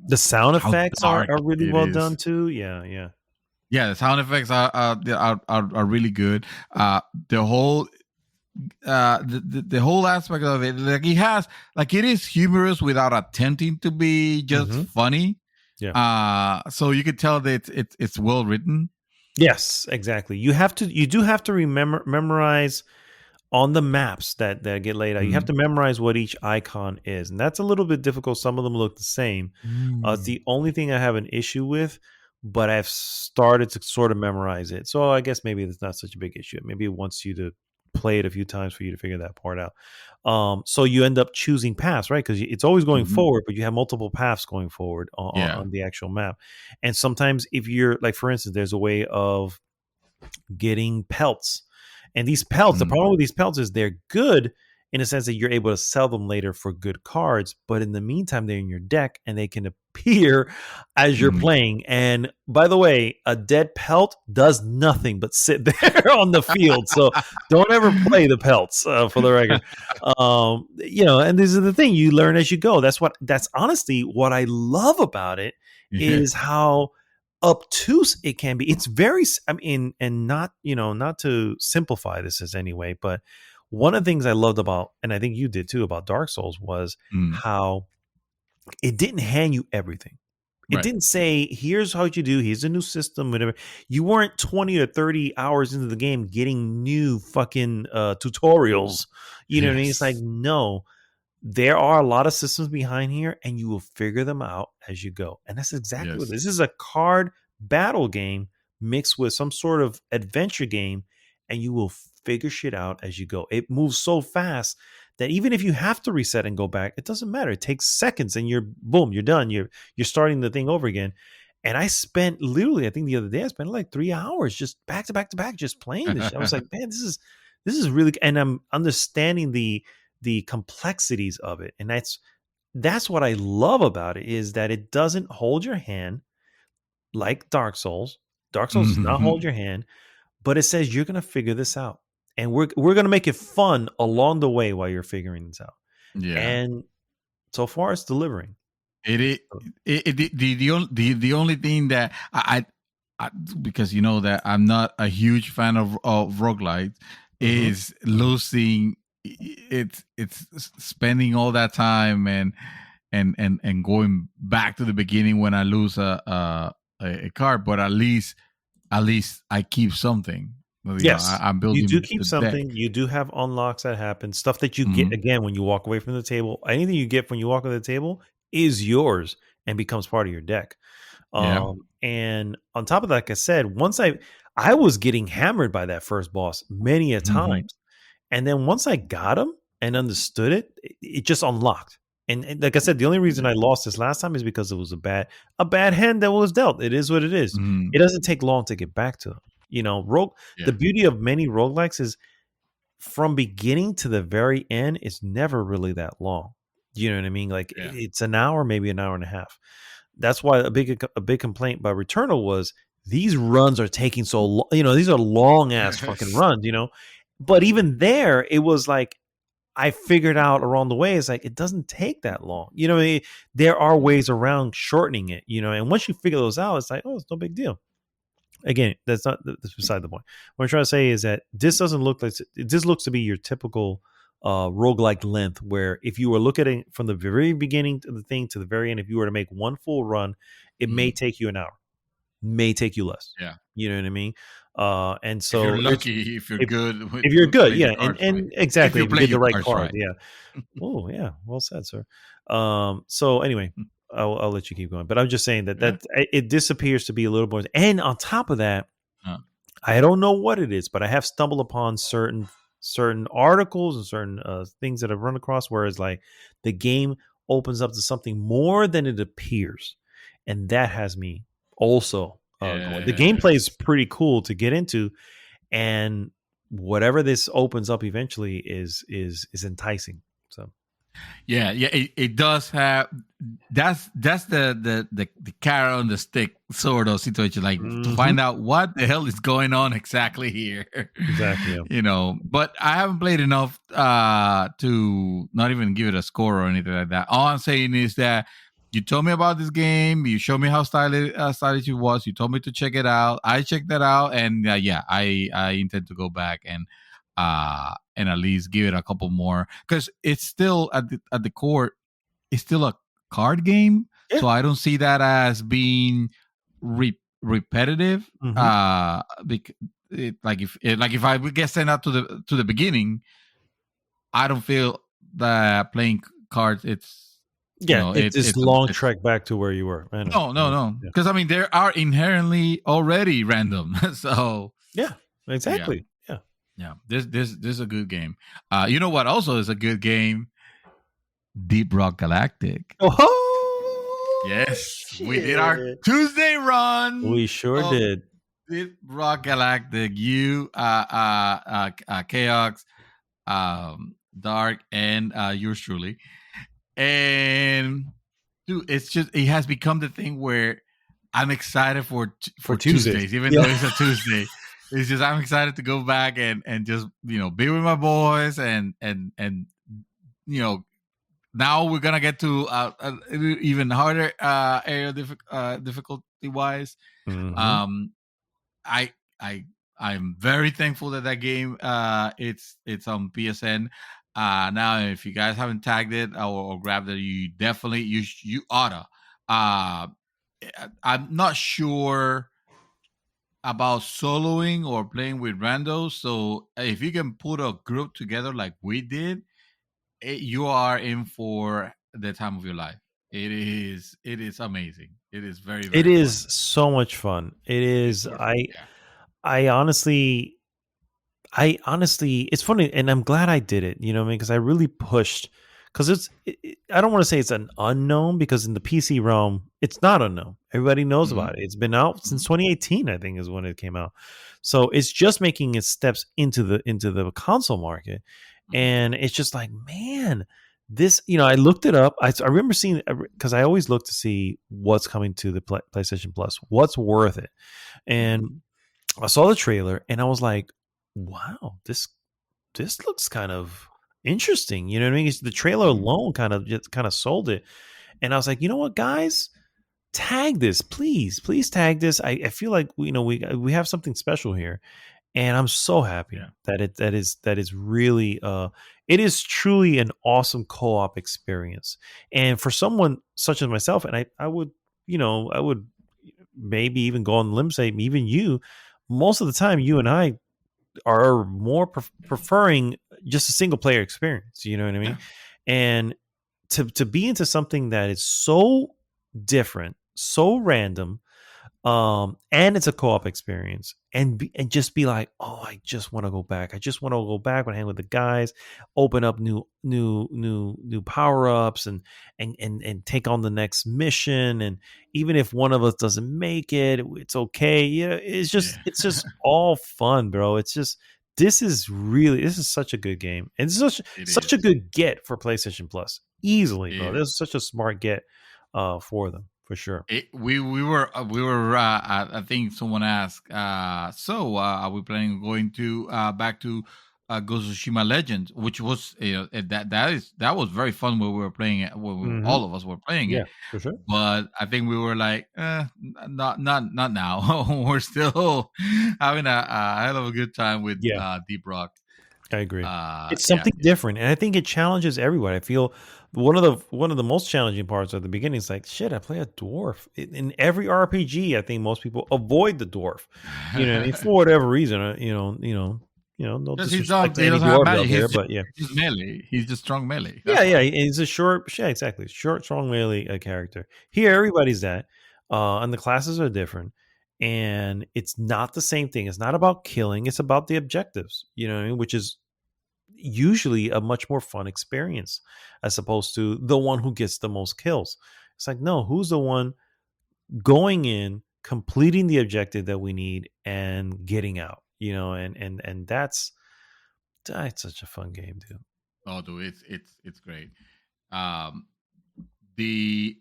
B: The sound
A: how
B: effects
A: dark
B: are really
A: it
B: well
A: is.
B: done too. Yeah, yeah.
A: Yeah, the sound effects are really good. The whole the whole aspect of it, like it has, like it is humorous without attempting to be just
B: Hmm.
A: funny.
B: Yeah.
A: So you could tell that it's well written.
B: Yes, exactly. You do have to memorize on the maps that get laid out. You have
A: Mhm.
B: to memorize what each icon is, and that's a little bit difficult. Some of them look the same. It's
A: Mm.
B: the only thing I have an issue with, but I've started to sort of memorize it. So I guess maybe it's not such a big issue. Maybe it wants you to play it a few times for you to figure that part out. So you end up choosing paths, right? Because it's always going
A: Mhm.
B: forward, but you have multiple paths going forward
A: Yeah.
B: on the actual map. And sometimes, if you're like, for instance, there's a way of getting pelts. And these pelts, the
A: Mm.
B: problem with these pelts is they're good in a sense that you're able to sell them later for good cards. But in the meantime, they're in your deck and they can appear as you're
A: Mhm.
B: playing. And by the way, a dead pelt does nothing but sit there on the field. So don't ever play the pelts for the record. And this is the thing you learn as you go. That's honestly what I love about it
A: Yeah.
B: is how obtuse it can be. It's very, I mean, and not, not to simplify this as anyway, but one of the things I loved about, and I think you did too, about Dark Souls was
A: Mm.
B: how it didn't hand you everything. It
A: Right.
B: didn't say, here's how you do, here's a new system, whatever. You weren't 20 or 30 hours into the game getting new fucking tutorials. You know what I mean? It's like,
A: Yes.
B: no, there are a lot of systems behind here and you will figure them out as you go. And that's exactly what
A: Yes.
B: this is, a card battle game mixed with some sort of adventure game, and you will figure shit out as you go. It moves so fast that even if you have to reset and go back, it doesn't matter. It takes seconds and you're boom, you're done. You're starting the thing over again. And I spent literally, I think the other day I spent like 3 hours just back to back to back just playing this shit. I was like, man, this is really, and I'm understanding the complexities of it. And that's what I love about it is that it doesn't hold your hand like Dark Souls. Dark Souls does not hold
A: Mhm.
B: your hand, but it says you're going to figure this out. And we're going to make it fun along the way while you're figuring this out.
A: Yeah.
B: And so far it's delivering.
A: It is the only thing that I because you know that I'm not a huge fan of roguelites
B: Mhm.
A: is losing it's spending all that time and going back to the beginning when I lose a card, but at least I keep something. You know,
B: Yes,
A: I'm
B: you do
A: building
B: keep
A: the deck.
B: something. You do have unlocks that happen. Stuff that you get
A: Mhm.
B: again when you walk away from the table. Anything you get when you walk away from the table is yours and becomes part of your deck.
A: Yeah.
B: And on top of that, like I said, once I was getting hammered by that first boss many a
A: Mhm.
B: times, and then once I got him and understood it, it just unlocked. And like I said, the only reason
A: Yeah.
B: I lost this last time is because it was a bad hand that was dealt. It is what it is.
A: Mhm.
B: It doesn't take long to get back to them. The
A: Yeah.
B: beauty of many roguelikes is from beginning to the very end, it's never really that long. You know what I mean? Like
A: Yeah.
B: it's an hour, maybe an hour and a half. That's why a big complaint by Returnal was these runs are taking so long. These are long ass fucking
A: Yes.
B: runs. But even there, it was like I figured out along the way. It's like it doesn't take that long. There are ways around shortening it. And once you figure those out, it's like, oh, it's no big deal. Again, that's beside the point. What I'm trying to say is that this doesn't look like this looks to be your typical roguelike length, where if you were looking at it from the very beginning of the thing to the very end, if you were to make one full run, it may take you an hour, may take you less.
A: Yeah.
B: You know what I mean? And
A: If you're
B: so it's
A: lucky, if you're
B: if
A: good with
B: if you're good,
A: playing
B: yeah,
A: your cards right.
B: and
A: If
B: exactly
A: you
B: if you
A: play
B: get
A: your
B: the right
A: cards
B: card,
A: right.
B: yeah. Oh yeah, well said, sir. So anyway, I'll let you keep going, but I'm just saying that
A: Yeah.
B: it disappears to be a little more. And on top of that,
A: Uh,
B: I don't know what it is, but I have stumbled upon certain articles and certain things that I've run across, whereas like the game opens up to something more than it appears, and that has me also going. The gameplay is
A: yes.
B: pretty cool to get into, and whatever this opens up eventually is enticing. So
A: Yeah, it does have that's the carrot on the stick sort of situation, like to find out what the hell is going on exactly here.
B: Exactly. Yeah.
A: You know, but I haven't played enough to not even give it a score or anything like that. All I'm saying is that you told me about this game, you showed me how stylish it was, you told me to check it out. I checked that out, and yeah, I intend to go back and at least give it a couple more, because it's still at the core, it's still a card game.
B: Yeah.
A: So I don't see that as being repetitive. Like if I would get sent out to the beginning, I don't feel that playing cards. It's
B: Yeah, it's this long
A: it's
B: trek back to where you were. I know.
A: no,
B: Yeah.
A: because I mean they are inherently already random. So
B: Yeah, exactly. Yeah.
A: yeah, this is a good game. You know what? Also is a good game. Deep Rock Galactic.
B: Oh,
A: Yes, we did our Tuesday run.
B: We sure did.
A: Deep Rock Galactic. You, Chaos, Dark, and yours truly. And dude, it has become the thing where I'm excited for Tuesdays, even though it's a Tuesday. It's just I'm excited to go back and just be with my boys and now we're gonna get to even harder area difficulty wise.
B: Mm-hmm.
A: I'm very thankful that game it's on PSN. Now if you guys haven't tagged it or grabbed it, you definitely you oughta. I'm not sure about soloing or playing with randos, so if you can put a group together like we did, you are in for the time of your life. It is amazing. It is very, very
B: It
A: fun.
B: is so much fun. It is. I honestly, it's funny, and I'm glad I did it. You know what I mean? Because I really pushed. Because I don't want to say it's an unknown, because in the PC realm, it's not unknown. Everybody knows about it. It's been out since 2018, I think, is when it came out. So it's just making its steps into the console market, and it's just like, man, this. I looked it up. I remember seeing, because I always look to see what's coming to the PlayStation Plus, what's worth it, and I saw the trailer, and I was like, wow, this looks kind of interesting. You know what I mean? The trailer alone kind of sold it. And I was like, you know what, guys, tag this, please tag this. I feel like we have something special here, and I'm so happy that is really it is truly an awesome co-op experience. And for someone such as myself, and I would maybe even go on the limb, say even you, most of the time you and I are more preferring just a single player experience. You know what I mean? And to be into something that is so different, so random, and it's a co-op experience, and just be like, oh, I just want to go back. I just want to go back and hang with the guys, open up new power ups, and take on the next mission. And even if one of us doesn't make it, it's okay. It's just all fun, bro. It's just this is such a good game, and it's such a good get for PlayStation Plus. Easily, bro. This is such a smart get for them. For sure.
A: We were I think someone asked, so are we planning on going to back to Ghost of Tsushima Legends, which was that was very fun when we were playing it, when all of us were playing it.
B: For sure.
A: But I think we were like, not now. We're still having a hell of a good time with Deep Rock.
B: I agree. It's something different, and I think it challenges everyone. I feel one of the most challenging parts at the beginning is like, shit, I play a dwarf. In every RPG, I think most people avoid the dwarf. You know what I mean? For whatever reason, no disrespect to any dwarves out there, but yeah.
A: He's melee. He's just strong melee.
B: Yeah, he's a exactly. Short, strong melee character. Here, everybody's that. And the classes are different. And it's not the same thing. It's not about killing. It's about the objectives, you know what I mean? Which is usually a much more fun experience as opposed to the one who gets the most kills. It's like, no, who's the one going in, completing the objective that we need and getting out, and that's such a fun game, dude.
A: Oh, dude, it's great. The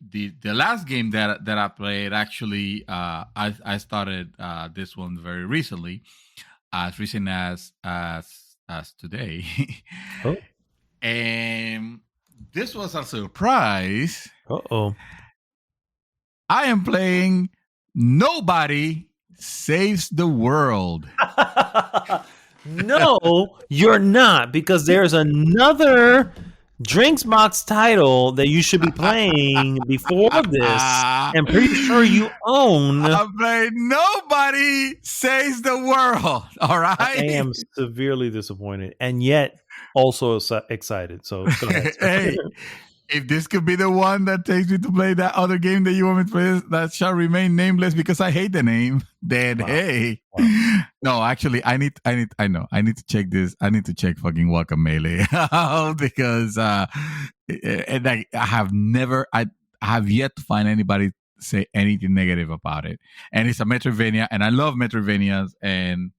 A: last game that I played, actually, I started this one very recently, as recent as today.
B: Oh.
A: And this was a surprise.
B: Uh-oh.
A: I am playing Nobody Saves the World.
B: No, you're not, because there's another Drinksbox title that you should be playing before this. I'm pretty sure you own.
A: I'm playing Nobody Saves the World. All right.
B: I am severely disappointed, and yet also excited. So go ahead.
A: Hey, if this could be the one that takes me to play that other game that you want me to play, that shall remain nameless because I hate the name, then hey. Wow. No, actually, I need to check this. I need to check fucking Guacamelee because and I have yet to find anybody say anything negative about it. And it's a Metroidvania, and I love Metroidvanias, and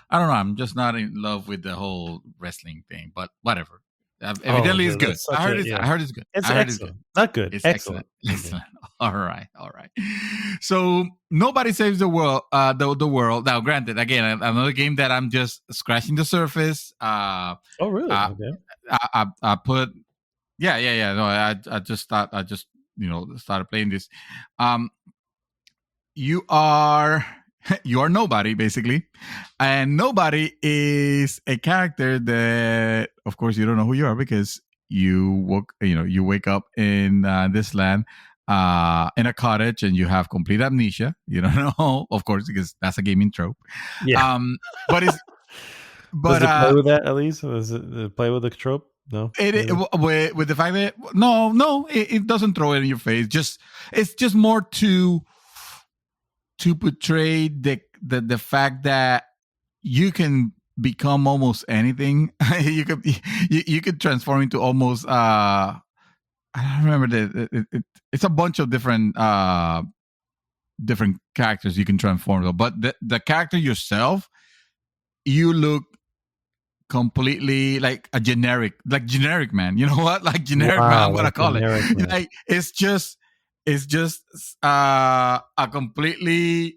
A: I don't know, I'm just not in love with the whole wrestling thing, but whatever. Evidently, it's good. I heard it's good.
B: It's excellent. Not good.
A: It's excellent. All right. So Nobody Saves the World. The world. Now, granted, again, another game that I'm just scratching the surface.
B: Oh, really? Okay.
A: I put. Yeah. No, I just thought started playing this. You are Nobody, basically, and Nobody is a character that, of course, you don't know who you are because you wake up in this land in a cottage and you have complete amnesia. You don't know, of course, because that's a gaming trope.
B: Yeah.
A: But it's
B: does it play with that at least? Does it play with the trope? No.
A: With the fact that no, it doesn't throw it in your face. It's just more to portray the fact that you can become almost anything. you could transform into almost I don't remember it's a bunch of different characters you can transform, but the character yourself, you look completely like a generic man. You know what? Like generic man, I'm gonna call it. Man. Like it's just a completely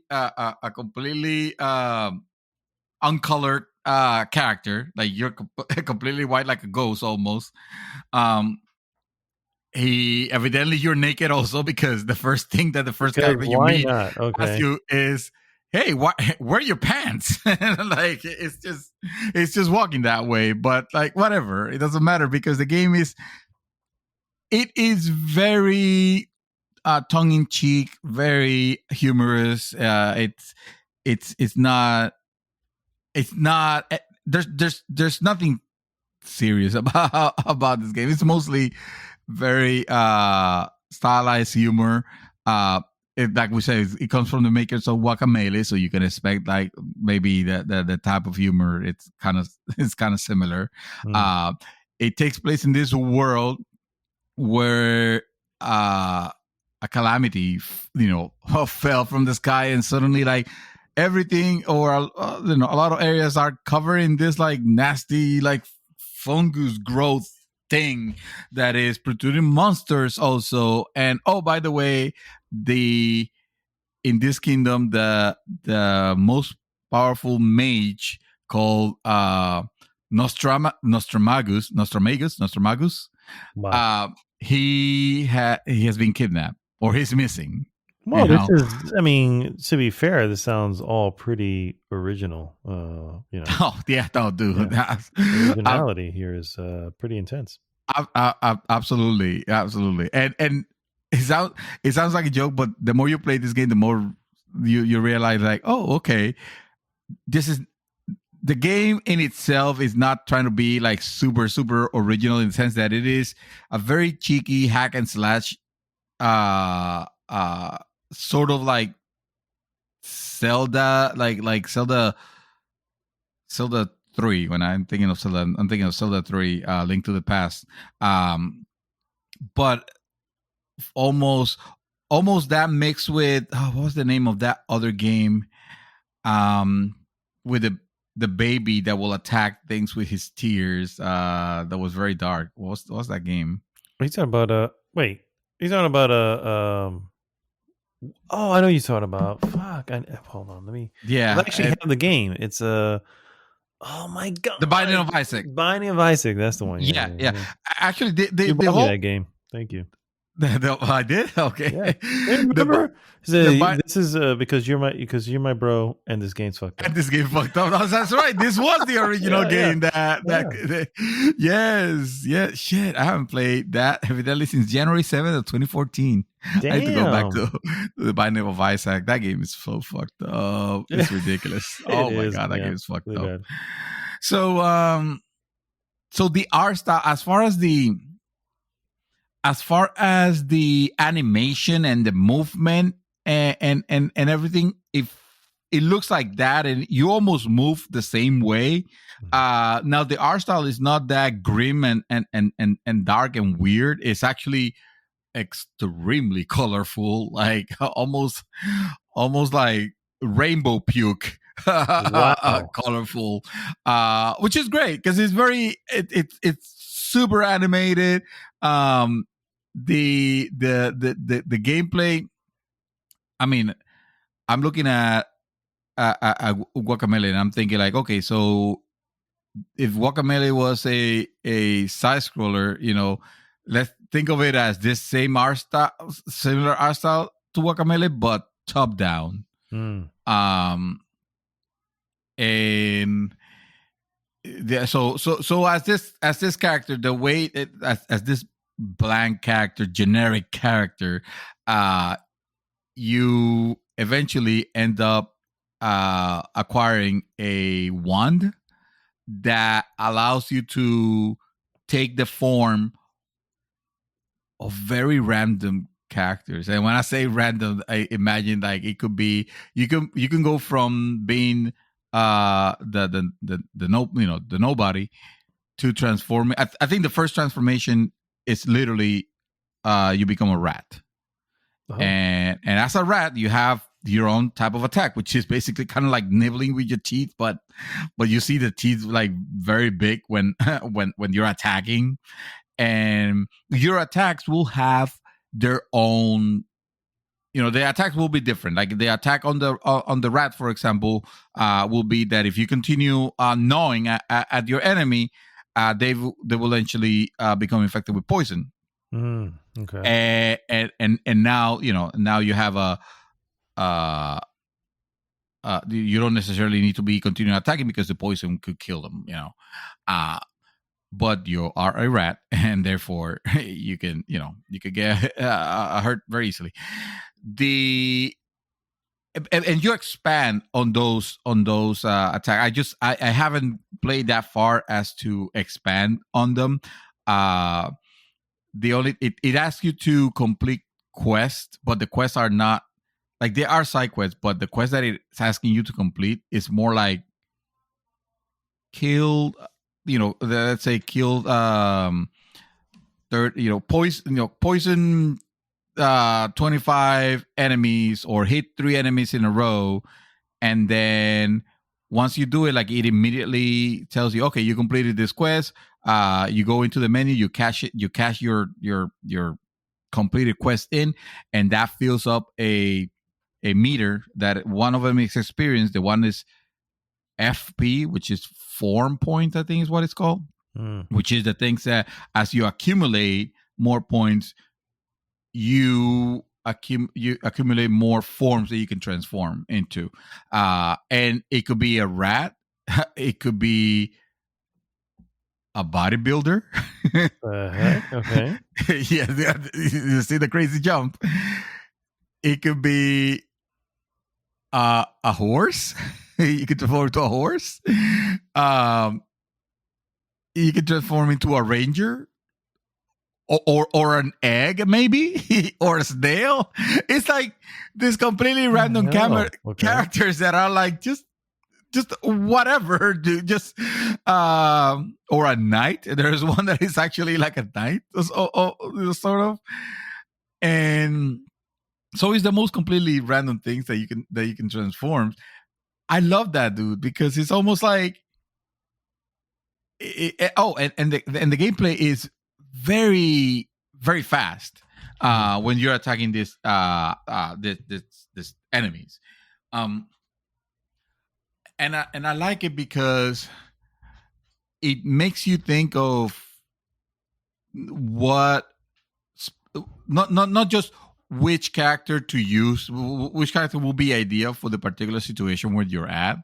A: uncolored character. Like you're completely white, like a ghost almost. He evidently you're naked also, because the first thing that the first character you meet asks you is, "Hey, where are your pants?" Like it's just walking that way. But like whatever, it doesn't matter because the game is very tongue in cheek, very humorous. It's not. There's nothing serious about this game. It's mostly very stylized humor. Like we say, it comes from the makers of Guacamelee, so you can expect like maybe the type of humor. It's kind of similar. It takes place in this world where a calamity, fell from the sky, and suddenly like everything or a lot of areas are covered in this like nasty like fungus growth thing that is producing monsters also. And oh, by the way, in this kingdom, the most powerful mage called Nostramagus. Wow. He has been kidnapped, or he's missing.
B: Well, this is, I mean, to be fair, this sounds all pretty original.
A: Oh yeah, no, dude.
B: Yeah. Originality here is pretty intense.
A: Absolutely, absolutely. And it sounds like a joke, but the more you play this game, the more you realize, like, oh, okay, this is the game in itself is not trying to be like super original in the sense that it is a very cheeky hack and slash, uh, uh, sort of like Zelda, like Zelda 3. When I'm thinking of Zelda, I'm thinking of Zelda 3, Link to the Past. But almost that mixed with, what was the name of that other game? With the baby that will attack things with his tears. That was very dark. What's that game?
B: Are you talking about wait? Are you talking about oh, I know you're talking about. Fuck. Hold on. Let me.
A: Yeah,
B: I actually have the game. It's a. Oh my god.
A: The Binding of Isaac.
B: Binding of Isaac. That's the one.
A: Yeah. Actually,
B: you bought me that game. Thank you.
A: I did. Okay.
B: Yeah. Remember, this is because you're my bro, and this game's fucked up.
A: And this game fucked up. That's right. This was the original game. Yes. Shit, I haven't played that evidently since January 7th of 2014.
B: Damn.
A: I need to go back to the Binding of Isaac. That game is so fucked up. It's ridiculous. Oh my god, that game is fucked up. Bad. So so the art style, as far as the animation and the movement and everything, if it looks like that, and you almost move the same way. Now the art style is not that grim and dark and weird. It's actually extremely colorful, like almost like rainbow puke. Wow. Colorful, which is great because it's very it's super animated. The gameplay, I mean, I'm looking at Guacamelee and I'm thinking, like, okay, so if Guacamelee was a side scroller, let's think of it as this same art style, similar art style to Guacamelee, but top down. And so as this character, the way as this blank character, generic character, you eventually end up acquiring a wand that allows you to take the form of very random characters. And when I say random, I imagine like it could be you can go from being the nobody to transforming. I think the first transformation is literally you become a rat. And as a rat, you have your own type of attack, which is basically kind of like nibbling with your teeth, but you see the teeth like very big when you're attacking, and your attacks will have their own. The attacks will be different. Like the attack on the rat, for example, will be that if you continue gnawing at your enemy, they will eventually become infected with poison.
B: Okay.
A: And now now you have you don't necessarily need to be continuing attacking because the poison could kill them. But you are a rat, and therefore you can get hurt very easily. And you expand on those attacks. I haven't played that far as to expand on them. It asks you to complete quests, but the quests are not like, they are side quests, but the quest that it's asking you to complete is more like killed, let's say killed poison 25 enemies or hit 3 enemies in a row, and then once you do it, like, it immediately tells you, okay, you completed this quest. You go into the menu, you cash your completed quest in, and that fills up a meter that one of them is experience. The one is FP, which is form point, I think is what it's called, which is the things that as you accumulate more points, you you accumulate more forms that you can transform into, and it could be a rat, it could be a bodybuilder.
B: Okay.
A: Yeah, you see the crazy jump. It could be a horse. You could transform into a horse. You could transform into a ranger, or an egg, maybe, or a snail. It's like these completely random characters that are like just whatever, dude. Just or a knight. There's one that is actually like a knight, sort of. And so it's the most completely random things that you can transform. I love that, dude, because it's almost like and the gameplay is very, very fast when you're attacking this enemies. And I like it because it makes you think of what not just which character to use, which character will be ideal for the particular situation where you're at,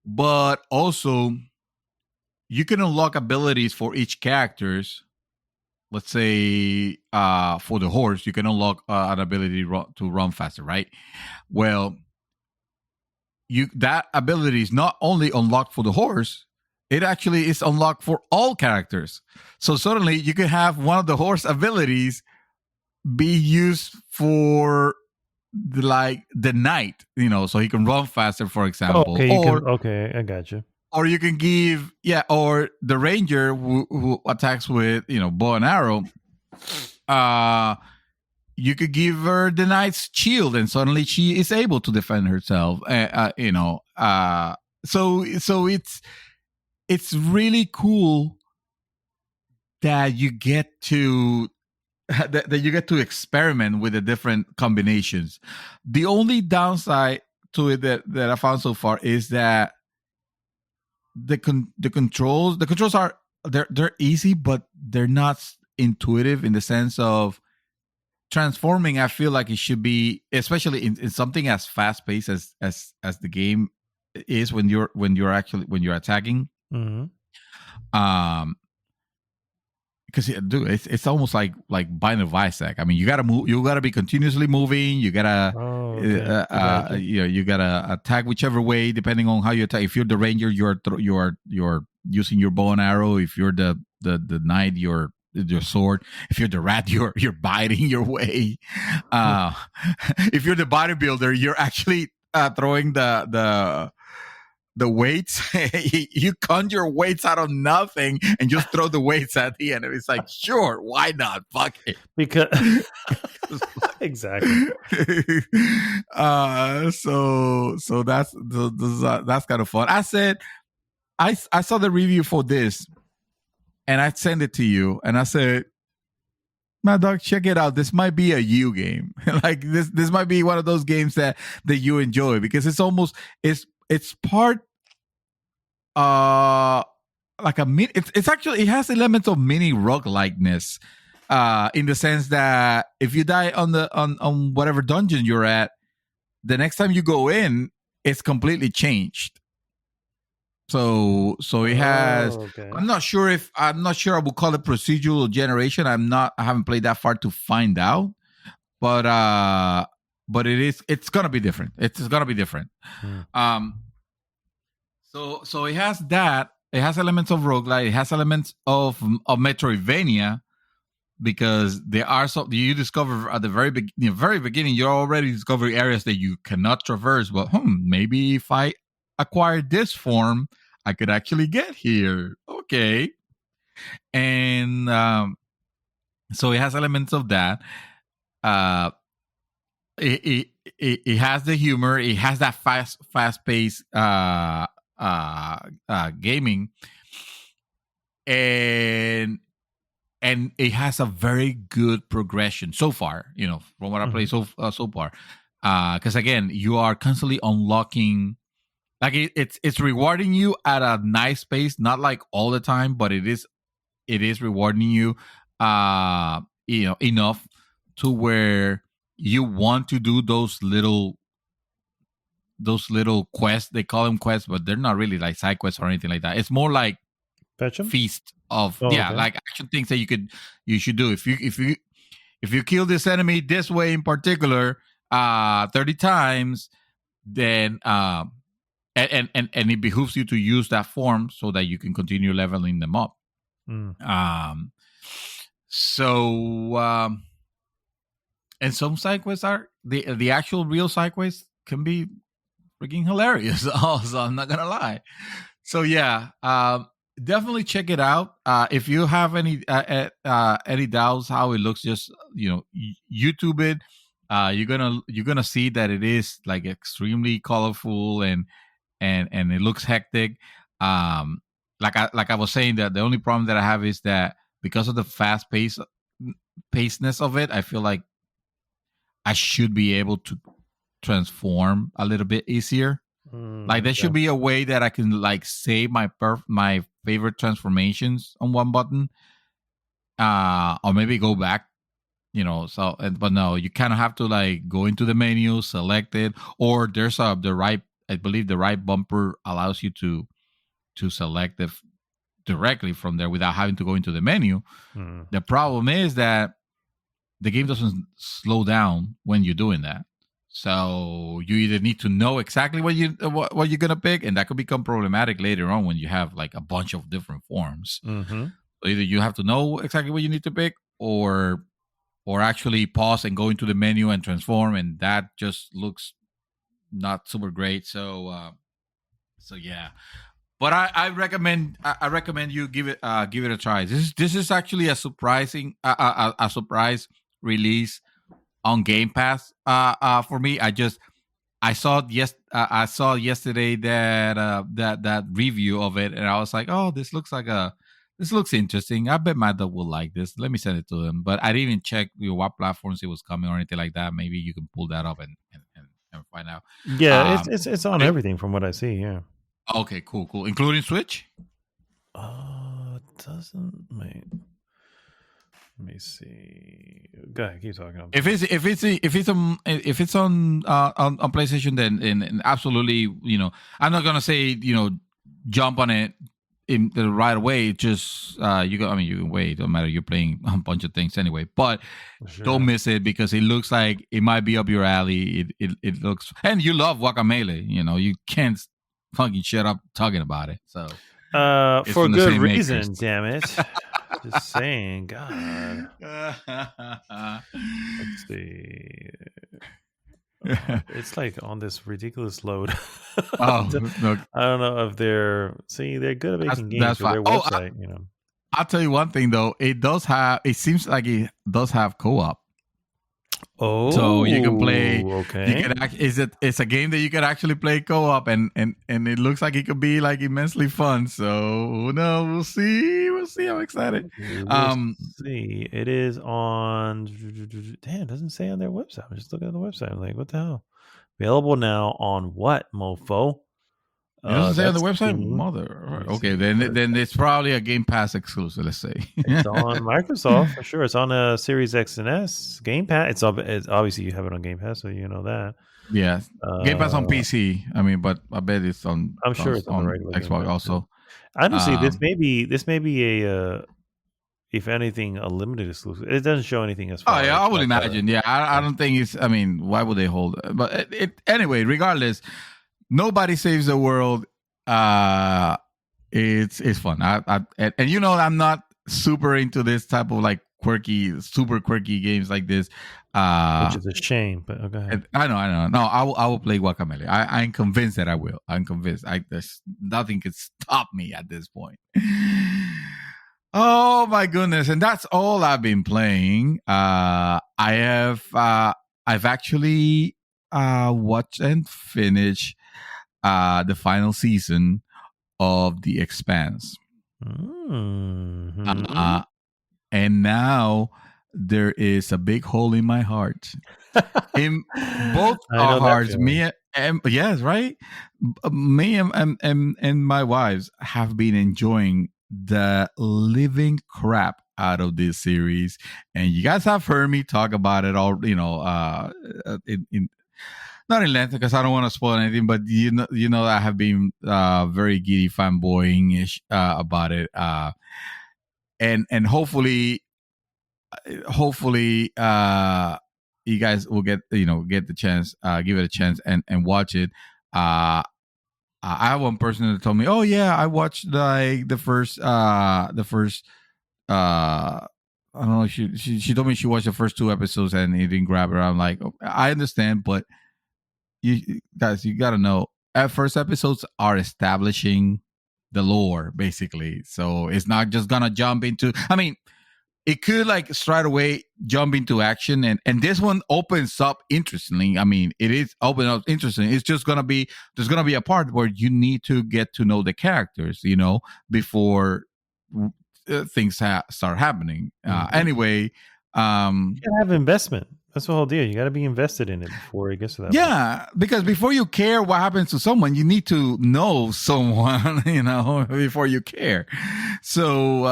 A: but also you can unlock abilities for each characters. Let's say for the horse, you can unlock an ability to run faster, right? Well, that ability is not only unlocked for the horse, it actually is unlocked for all characters. So suddenly you can have one of the horse abilities be used for the knight, so he can run faster, for example.
B: Okay, I got you.
A: Or you can give, or the ranger who attacks with, bow and arrow. You could give her the knight's shield, and suddenly she is able to defend herself. So it's really cool that you get to experiment with the different combinations. The only downside to it that I found so far is that the controls are they're easy, but they're not intuitive in the sense of transforming. I feel like it should be, especially in something as fast paced as the game is when you're attacking. Because dude, it's almost like Bind of Isaac. I mean, you gotta move. You gotta be continuously moving. You gotta, you gotta attack whichever way, depending on how you attack. If you're the ranger, you're using your bow and arrow. If you're the knight, your sword. If you're the rat, you're biting your way. If you're the bodybuilder, you're actually throwing the weights. You conjure weights out of nothing and just throw the weights at the enemy. It's like, sure, why not? Fuck it.
B: Because exactly.
A: So that's kind of fun. I said I saw the review for this, and I sent it to you, and I said, my dog, check it out. This might be a you game. Like this might be one of those games that you enjoy, because it's almost it's part like a mini. It's actually, it has elements of mini roguelikeness, in the sense that if you die on whatever dungeon you're at, the next time you go in, it's completely changed. So it has. Okay. I'm not sure I would call it procedural generation. I haven't played that far to find out, but it's gonna be different. It's gonna be different. So it has that. It has elements of roguelike. It has elements of Metroidvania, because there are you discover at the very beginning, you're already discovering areas that you cannot traverse. But maybe if I acquire this form, I could actually get here. Okay. And so it has elements of that. It has the humor. It has that fast-paced gaming, and it has a very good progression so far. From what I played so far, because again, you are constantly unlocking. Like it's rewarding you at a nice pace, not like all the time, but it is rewarding you, enough to where you want to do those little quests. They call them quests, but they're not really like side quests or anything like that. It's more like
B: Fetch him?
A: feast of
B: Okay.
A: like action things that you should do. If you kill this enemy this way in particular 30 times, then and it behooves you to use that form so that you can continue leveling them up. And some side quests are the actual real side quests can be freaking hilarious. Also, I'm not gonna lie. So yeah, definitely check it out. If you have any doubts how it looks, just YouTube it. You're gonna see that it is like extremely colorful and it looks hectic. Like I was saying, that the only problem that I have is that because of the fast pacedness of it, I feel like I should be able to transform a little bit easier. Like there should be a way that I can like save my favorite transformations on one button, or maybe go back. But no, you kind of have to like go into the menu, select it, or there's I believe the right bumper allows you to select it directly from there without having to go into the menu. The problem is that the game doesn't slow down when you're doing that. So you either need to know exactly what you're gonna pick, and that could become problematic later on when you have like a bunch of different forms. So either you have to know exactly what you need to pick, or actually pause and go into the menu and transform, and that just looks not super great. So yeah. But I recommend you give it a try. This is actually a surprising a surprise release on Game Pass for me. I saw yesterday that review of it, and I was like, oh, this looks interesting. I bet Matt will like this. Let me send it to him. But I didn't even check what platforms it was coming or anything like that. Maybe you can pull that up and find out.
B: Yeah, it's on everything from what I see. Yeah.
A: Okay, cool, including Switch.
B: Doesn't wait. Let me see. Go ahead, keep talking.
A: If it's on PlayStation, then absolutely, I'm not gonna say jump on it in the right away. Just you can wait. Don't matter. You're playing a bunch of things anyway, but don't miss it because it looks like it might be up your alley. It looks, and you love Guacamelee. You can't fucking shut up talking about it. So
B: for good reason, makers. Damn it. Just saying, God. Let's see. It's like on this ridiculous load.
A: Look.
B: I don't know if they're good at making games for their website.
A: I'll tell you one thing though. It seems like it does have co-op.
B: Oh,
A: so you can play.
B: Okay,
A: it's a game that you can actually play co-op, and it looks like it could be like immensely fun. So no, we'll see. I'm excited.
B: See, it is on. Damn, it doesn't say on their website. I'm just looking at the website. I'm like, what the hell? Available now on what, mofo?
A: It doesn't say on the website, mother. Okay, then it's probably a Game Pass exclusive. Let's say
B: it's on Microsoft for sure. It's on a Series X and S. Game Pass. It's obviously you have it on Game Pass, so you know that.
A: Yeah, Game Pass on PC. But I bet it's on.
B: I'm sure it's on the regular
A: Xbox also.
B: Honestly, this may be a. If anything, a limited exclusive. It doesn't show anything as far.
A: Oh yeah, I would imagine. Yeah, I don't think it's. Why would they hold it? But anyway, regardless. Nobody saves the world. It's fun. And I'm not super into this type of like super quirky games like this.
B: Which is a shame. But go ahead.
A: I know. No, I will play Guacamelee. I'm convinced that I will. I'm convinced. There's nothing can stop me at this point. Oh my goodness! And that's all I've been playing. I've actually watched and finished the final season of The Expanse.
B: Mm-hmm.
A: And now there is a big hole in my heart. In both our hearts, me and yes, right? Me and my wives have been enjoying the living crap out of this series, and you guys have heard me talk about it all. In not in length because I don't want to spoil anything, but I have been very giddy fanboying ish about it, and hopefully you guys will get the chance, give it a chance and watch it. I have one person that told me, "Oh yeah, I watched like the first. I don't know. She told me she watched the first 2 episodes and it didn't grab her. I'm like, oh, I understand, but you guys, you gotta know. At first episodes are establishing the lore basically, so it's not just gonna jump into. I mean, it could like straight away jump into action, and this one opens up interestingly. I mean, it is open up interesting. It's just gonna be there's gonna be a part where you need to get to know the characters, before things start happening. Anyway,
B: You gotta have investment. That's the whole deal. You got to be invested in it before it gets to that.
A: Yeah, because before you care what happens to someone, you need to know someone, before you care. So,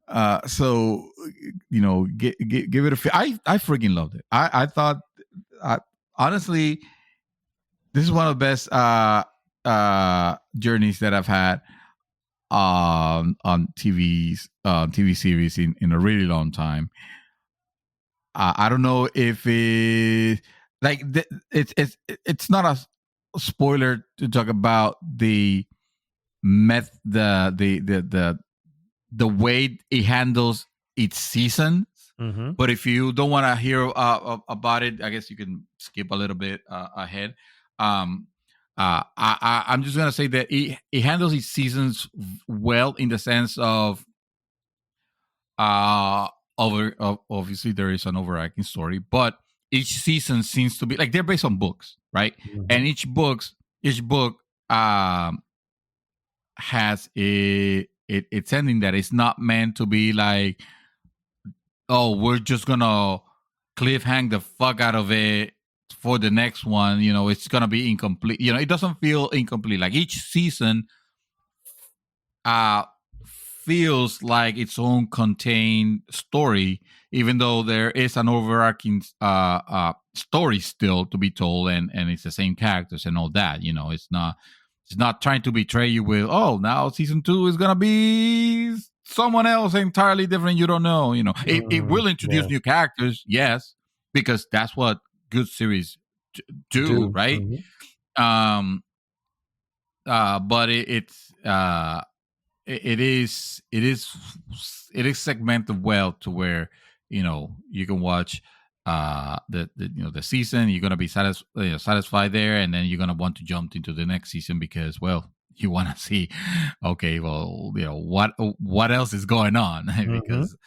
A: give it a feel. I freaking loved it. I thought, honestly, this is one of the best journeys that I've had on TV series in a really long time. I don't know if it's not a spoiler to talk about the the way it handles its seasons.
B: Mm-hmm.
A: But if you don't want to hear about it, I guess you can skip a little bit ahead. I'm just gonna say that it handles its seasons well in the sense of obviously there is an overarching story, but each season seems to be like they're based on books, right?
B: Mm-hmm.
A: And each book has its ending that is not meant to be like, oh, we're just gonna cliffhang the fuck out of it for the next one. It's gonna be incomplete. It doesn't feel incomplete. Like each season feels like its own contained story, even though there is an overarching story still to be told, and it's the same characters and all that. It's not trying to betray you with, oh, now season 2 is gonna be someone else entirely different. You don't know. It will introduce new characters, yes, because that's what good series do, right?
B: Mm-hmm.
A: But it is segmented well to where you can watch the season. You're gonna be satisfied there, and then you're gonna want to jump into the next season because, well, you want to see, okay, well, what else is going on because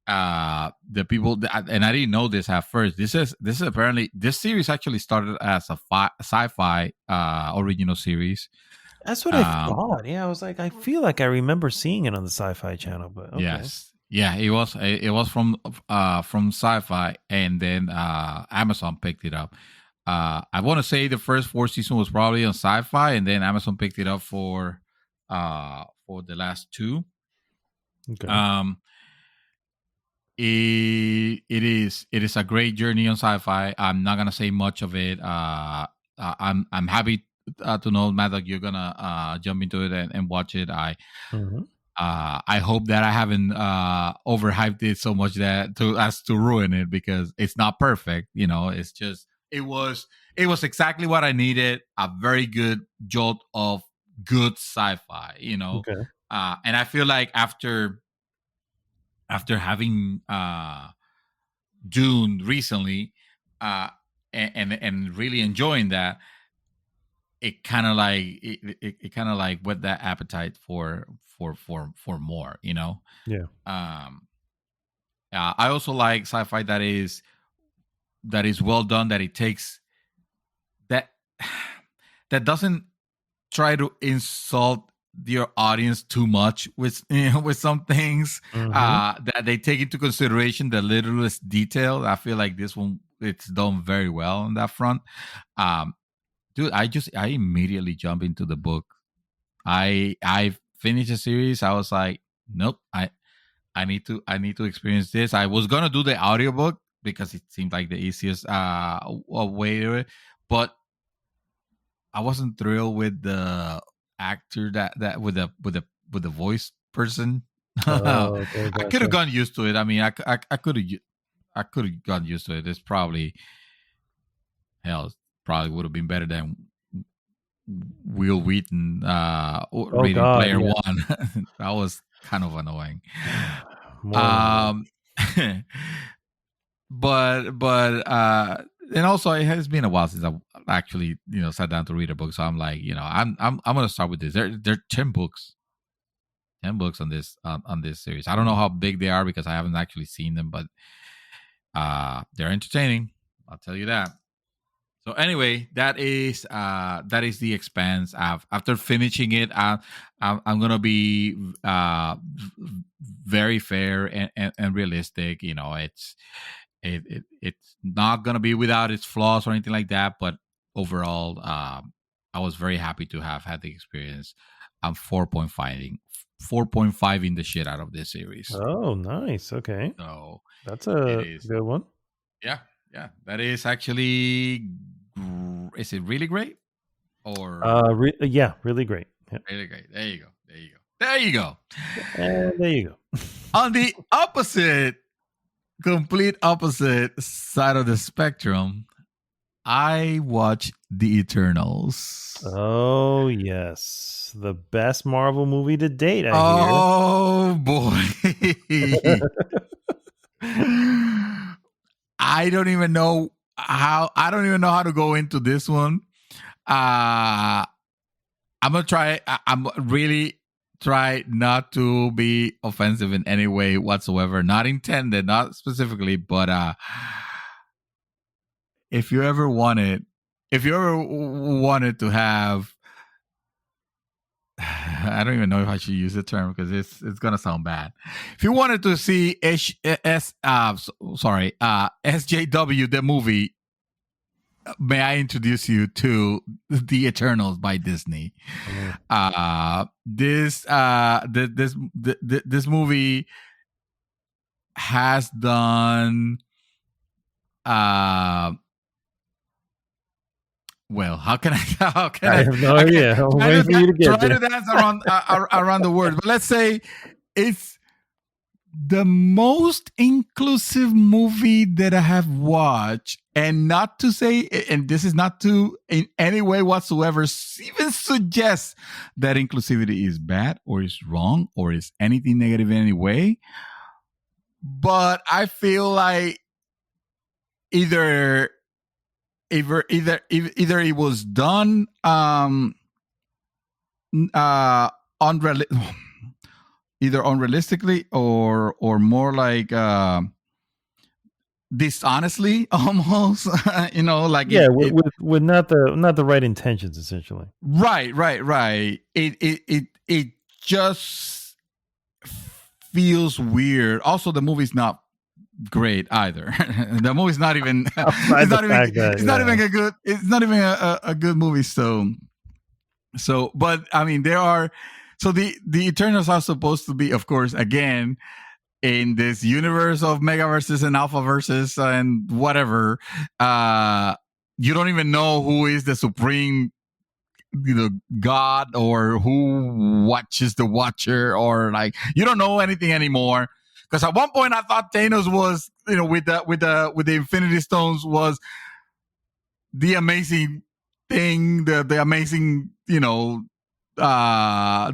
A: the people, and I didn't know this at first. This is apparently, this series actually started as a sci-fi original series.
B: That's what I thought. Yeah, I was like, I feel like I remember seeing it on the Sci-Fi Channel, but okay.
A: Yes, yeah, it was from Sci-Fi, and then Amazon picked it up. I want to say the first 4 seasons was probably on Sci-Fi, and then Amazon picked it up for the last 2.
B: Okay.
A: It is a great journey on Sci-Fi. I'm not gonna say much of it. I'm happy to know, Matt, that you're gonna jump into it and watch it. I hope that I haven't overhyped it so much as to ruin it, because it's not perfect. It's just it was exactly what I needed. A very good jolt of good sci-fi.
B: Okay.
A: And I feel like after having Dune recently, and really enjoying that, it kind of like whet that appetite for more.
B: Yeah.
A: I also like sci-fi that is well done. That it takes that doesn't try to insult your audience too much with with some things. That they take into consideration the littlest detail. I feel like this one, it's done very well on that front. Dude, I immediately jump into the book. I finished the series. I was like, nope. I need to experience this. I was gonna do the audiobook because it seemed like the easiest way to it, but I wasn't thrilled with the actor that with the voice person.
B: Oh, okay,
A: I could have
B: gotcha.
A: gotten used to it. I mean, I could have gotten used to it. It's probably hell. Probably would have been better than Will Wheaton
B: Oh
A: reading
B: God,
A: Player
B: yeah.
A: One. That was kind of annoying.
B: More annoying.
A: Um, but and also it has been a while since I actually sat down to read a book. So I'm like, I'm gonna start with this. There are 10 books on this series. I don't know how big they are because I haven't actually seen them, but they're entertaining. I'll tell you that. So anyway, that is The Expanse. After finishing it, I'm gonna be very fair and realistic. It's not gonna be without its flaws or anything like that. But overall, I was very happy to have had the experience. I'm 4.5 in the shit out of this series.
B: Oh, nice. Okay,
A: So
B: that's
A: it
B: a
A: is.
B: good one.
A: Yeah, that is actually. Is it really great or
B: Yeah, really great. Yeah.
A: really great? There you go. There you go.
B: And there you go.
A: On the complete opposite side of the spectrum, I watch The Eternals.
B: Oh yes, the best Marvel movie to date. I
A: Oh boy. I don't even know how to go into this one. I'm gonna try. I'm really try not to be offensive in any way whatsoever. Not intended, not specifically, but if you ever wanted to have, I don't even know if I should use the term because it's gonna sound bad. If you wanted to see SJW the movie, may I introduce you to The Eternals by Disney? This movie has done well. How can
B: I have no idea. I'm waiting for you to get
A: try
B: there.
A: to dance around the words, but let's say it's the most inclusive movie that I have watched, and not to say, and this is not to in any way whatsoever even suggest that inclusivity is bad or is wrong or is anything negative in any way. But I feel like either it was done either unrealistically or more like dishonestly almost. Like
B: with not the right intentions, essentially.
A: Right. It just feels weird. Also, the movie's not great either. The movie's not even it's not even a good movie. So but I mean the Eternals are supposed to be, of course, again, in this universe of megaverses and alphaverses and whatever. You don't even know who is the supreme god or who watches the watcher, or like you don't know anything anymore. Because at one point I thought Thanos was, with the Infinity Stones, was the amazing thing, the amazing, the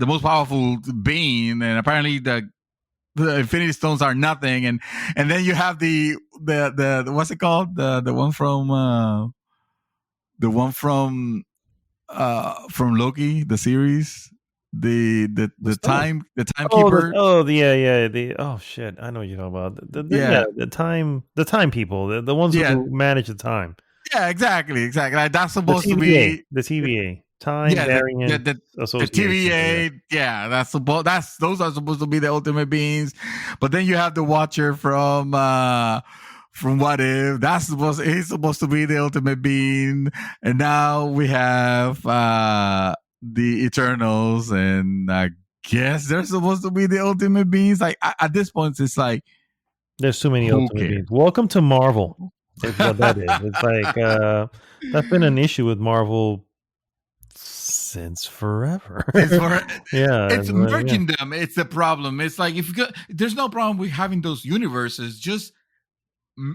A: most powerful being, and apparently the Infinity Stones are nothing. And then you have the what's it called, the one from Loki, the series, the timekeeper.
B: Oh shit, I know what you're talking about. The time people, the ones who manage the time.
A: Yeah, exactly. Like, that's supposed to be
B: the TVA. Time variant
A: the
B: association.
A: TVA. Those are supposed to be the ultimate beings. But then you have the Watcher from What If. He's supposed to be the ultimate being. And now we have the Eternals, and guess they're supposed to be the ultimate beings. Like at this point, it's like,
B: There's too many
A: who
B: ultimate
A: cares?
B: beings. Welcome to Marvel. Is what that is. It's like that's been an issue with Marvel since forever.
A: It's for
B: Yeah,
A: it's merging them. It's the problem. It's like if you go, there's no problem with having those universes. Just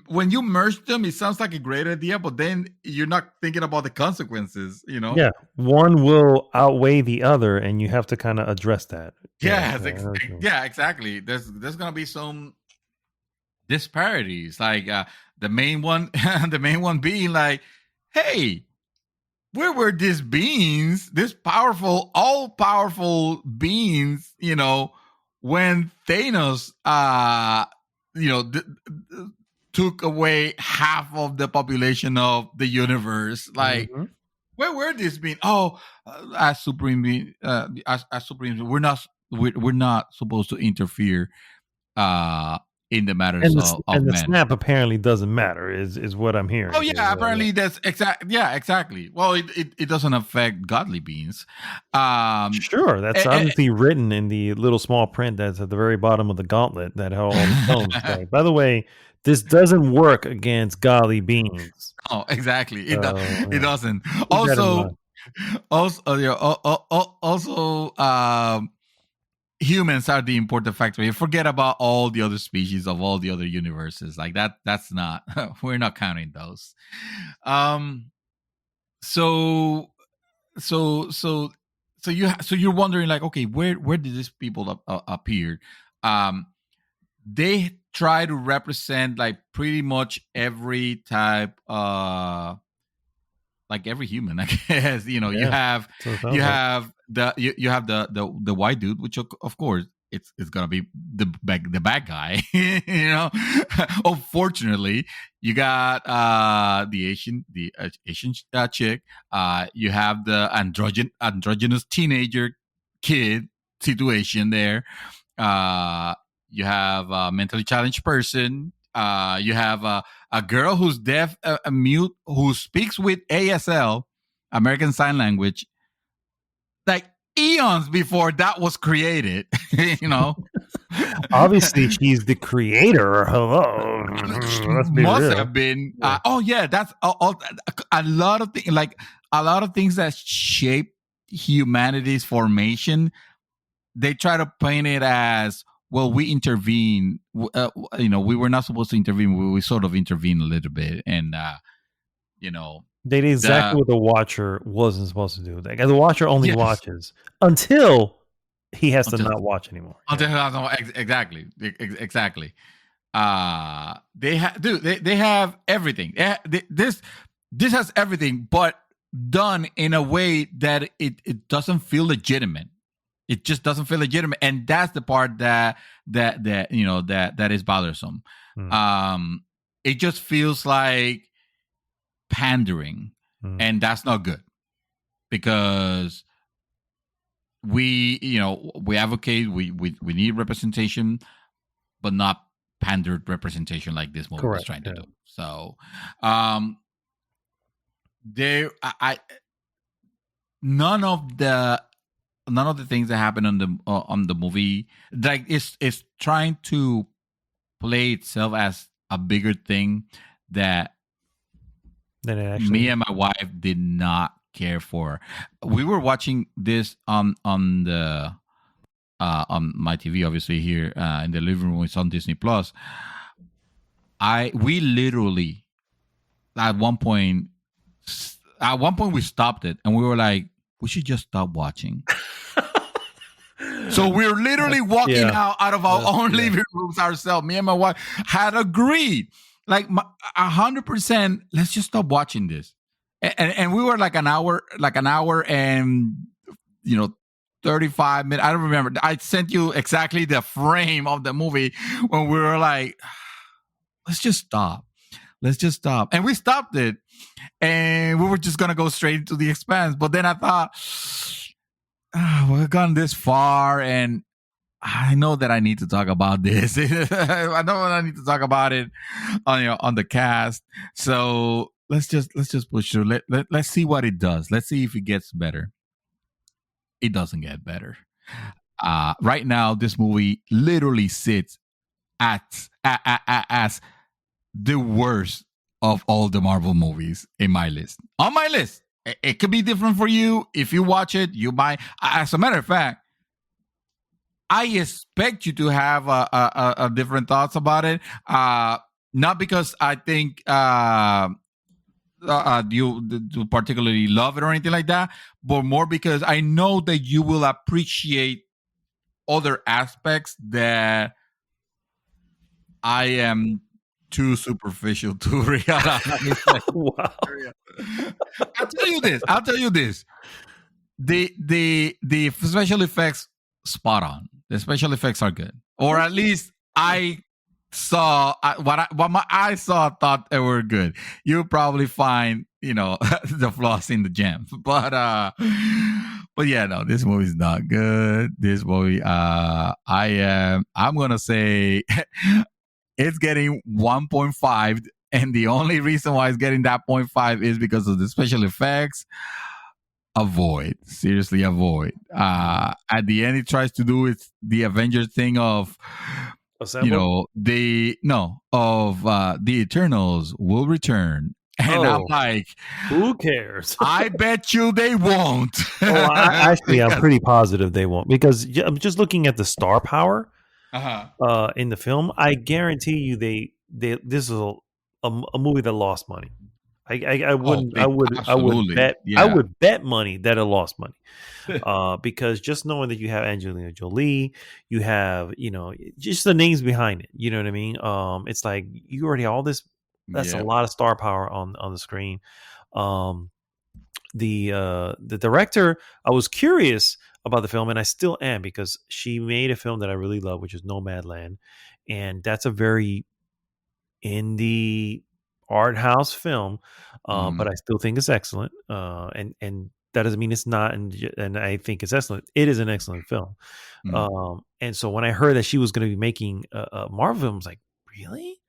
A: when you merge them, it sounds like a great idea, but then you're not thinking about the consequences.
B: Yeah, one will outweigh the other, and you have to kind of address that.
A: Yes, yeah, exactly. There's gonna be some disparities. Like the main one, the main one being like, hey, where were these beings, this powerful, all powerful beings, when Thanos, took away half of the population of the universe? Like, where were these beings? Oh, as supreme being, as supreme, we're not supposed to interfere in the matters of
B: and the
A: men.
B: snap apparently doesn't matter, is what I'm hearing.
A: Oh yeah, apparently that's exactly. Well, it doesn't affect godly beings.
B: Sure, that's obviously written in the little small print that's at the very bottom of the gauntlet that all the stones say. By the way, this doesn't work against godly beings.
A: Oh, exactly. It doesn't. Also, humans are the important factor. You forget about all the other species of all the other universes. Like that. That's not. We're not counting those. So you're wondering, like, okay, where did these people appear? They try to represent like pretty much every type, like every human, I guess. You have the white dude, which of course it's gonna be the bad guy. Unfortunately, you got the Asian chick. You have the androgynous teenager kid situation there. You have a mentally challenged person. You have a girl who's deaf, a mute, who speaks with ASL, American Sign Language, like eons before that was created.
B: Obviously, she's the creator. Hello,
A: must have been. Oh yeah, that's a lot of things. Like a lot of things that shape humanity's formation. They try to paint it as, well, we intervene. We were not supposed to intervene. We sort of intervene a little bit, and
B: they did exactly what the Watcher wasn't supposed to do. Like, the Watcher only watches until he has to not watch anymore.
A: Exactly. They have everything. This has everything, but done in a way that it doesn't feel legitimate. It just doesn't feel legitimate, and that's the part that is bothersome. It just feels like pandering, and that's not good, because we advocate we need representation, but not pandered representation like this movie was trying to do. So, none of the things that happen on the movie, like, it's trying to play itself as a bigger thing that me and my wife did not care for. We were watching this on my TV, obviously, here in the living room. It's on Disney Plus. We literally at one point we stopped it, and we were like, we should just stop watching. So we're literally walking out of our own living rooms ourselves. Me and my wife had agreed, like 100%, let's just stop watching this. And we were like an hour and 35 minutes. I don't remember. I sent you exactly the frame of the movie when we were like, let's just stop. And we stopped it, and we were just going to go straight into The Expanse. But then I thought, we've gone this far, and I know that I need to talk about this. I know I need to talk about it on the cast. So let's just push through. Let's see what it does. Let's see if it gets better. It doesn't get better. Right now, this movie literally sits as the worst of all the Marvel movies in my list. On my list, it could be different for you. If you watch it, you might. As a matter of fact, I expect you to have a different thoughts about it. Not because I think you particularly love it or anything like that, but more because I know that you will appreciate other aspects that I am too superficial to realize.
B: Wow.
A: I'll tell you this. The special effects spot on. The special effects are good, or at least I saw what my eyes saw. Thought they were good. You'll probably find the flaws in the gems, but yeah, no, this movie's not good. This movie, I'm gonna say it's getting 1.5, and the only reason why it's getting that 0.5 is because of the special effects. Avoid, seriously, avoid. At the end, it tries to do it the Avengers thing of
B: Assemble?
A: the Eternals will return, and I'm like,
B: who cares?
A: I bet you they won't.
B: Actually, I'm pretty positive they won't, because I'm just looking at the star power in the film. I guarantee you, this is a movie that lost money. I wouldn't. I would bet.
A: Yeah.
B: I would bet money that it lost money, because just knowing that you have Angelina Jolie, you have just the names behind it. You know what I mean? It's like you already have all this. That's a lot of star power on the screen. The director, I was curious about the film, and I still am, because she made a film that I really love, which is Nomadland, and that's a very indie art house film, but I still think it's excellent. And that doesn't mean it's not, and I think it's excellent. It is an excellent film. And so when I heard that she was going to be making a Marvel film, I was like, really?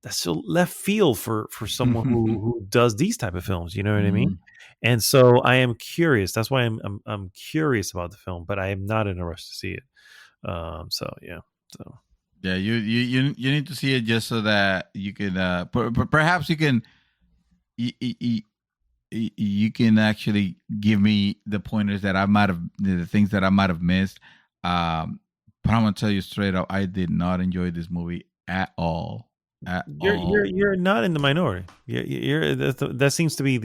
B: That's so left field for someone who does these type of films. You know what I mean? And so I am curious. That's why I'm curious about the film, but I am not in a rush to see it. So yeah. So.
A: Yeah, you need to see it just so that you can perhaps you can you can actually give me the pointers that I might have, the things that I might have missed. But I'm gonna tell you straight up, I did not enjoy this movie at all.
B: You're not in the minority. That seems to be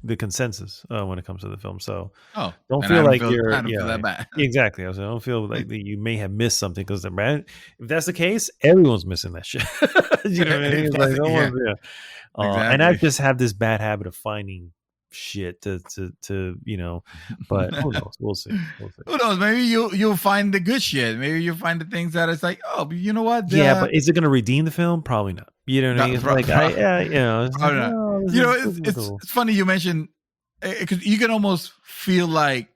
B: the consensus when it comes to the film. So don't feel like you're that bad. Exactly. I don't feel like that you may have missed something, because if that's the case, everyone's missing that shit. You know what I mean? It's like, exactly. And I just have this bad habit of finding shit to but who knows? We'll see.
A: Who knows? Maybe you'll find the good shit. Maybe you'll find the things that it's like, oh, you know what?
B: Yeah, but is it going to redeem the film? Probably not. You know what I mean? It's like,
A: it's funny you mentioned, because you can almost feel like,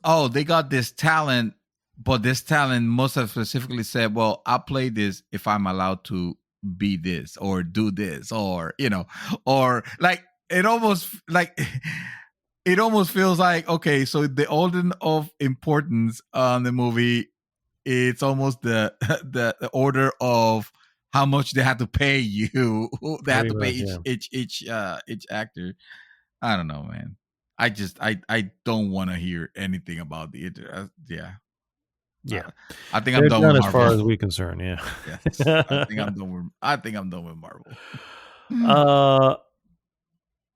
A: oh, they got this talent, but this talent must have specifically said, well, I'll play this if I'm allowed to be this or do this, or or like. It almost feels like, okay, so the order of importance on the movie, it's almost the order of how much they have to pay you. They have to pay each actor. I don't know, man. I don't want to hear anything about the
B: yeah.
A: I think I'm done with Marvel.
B: As far as we're concerned. Yeah.
A: Yes. I think I'm done with Marvel.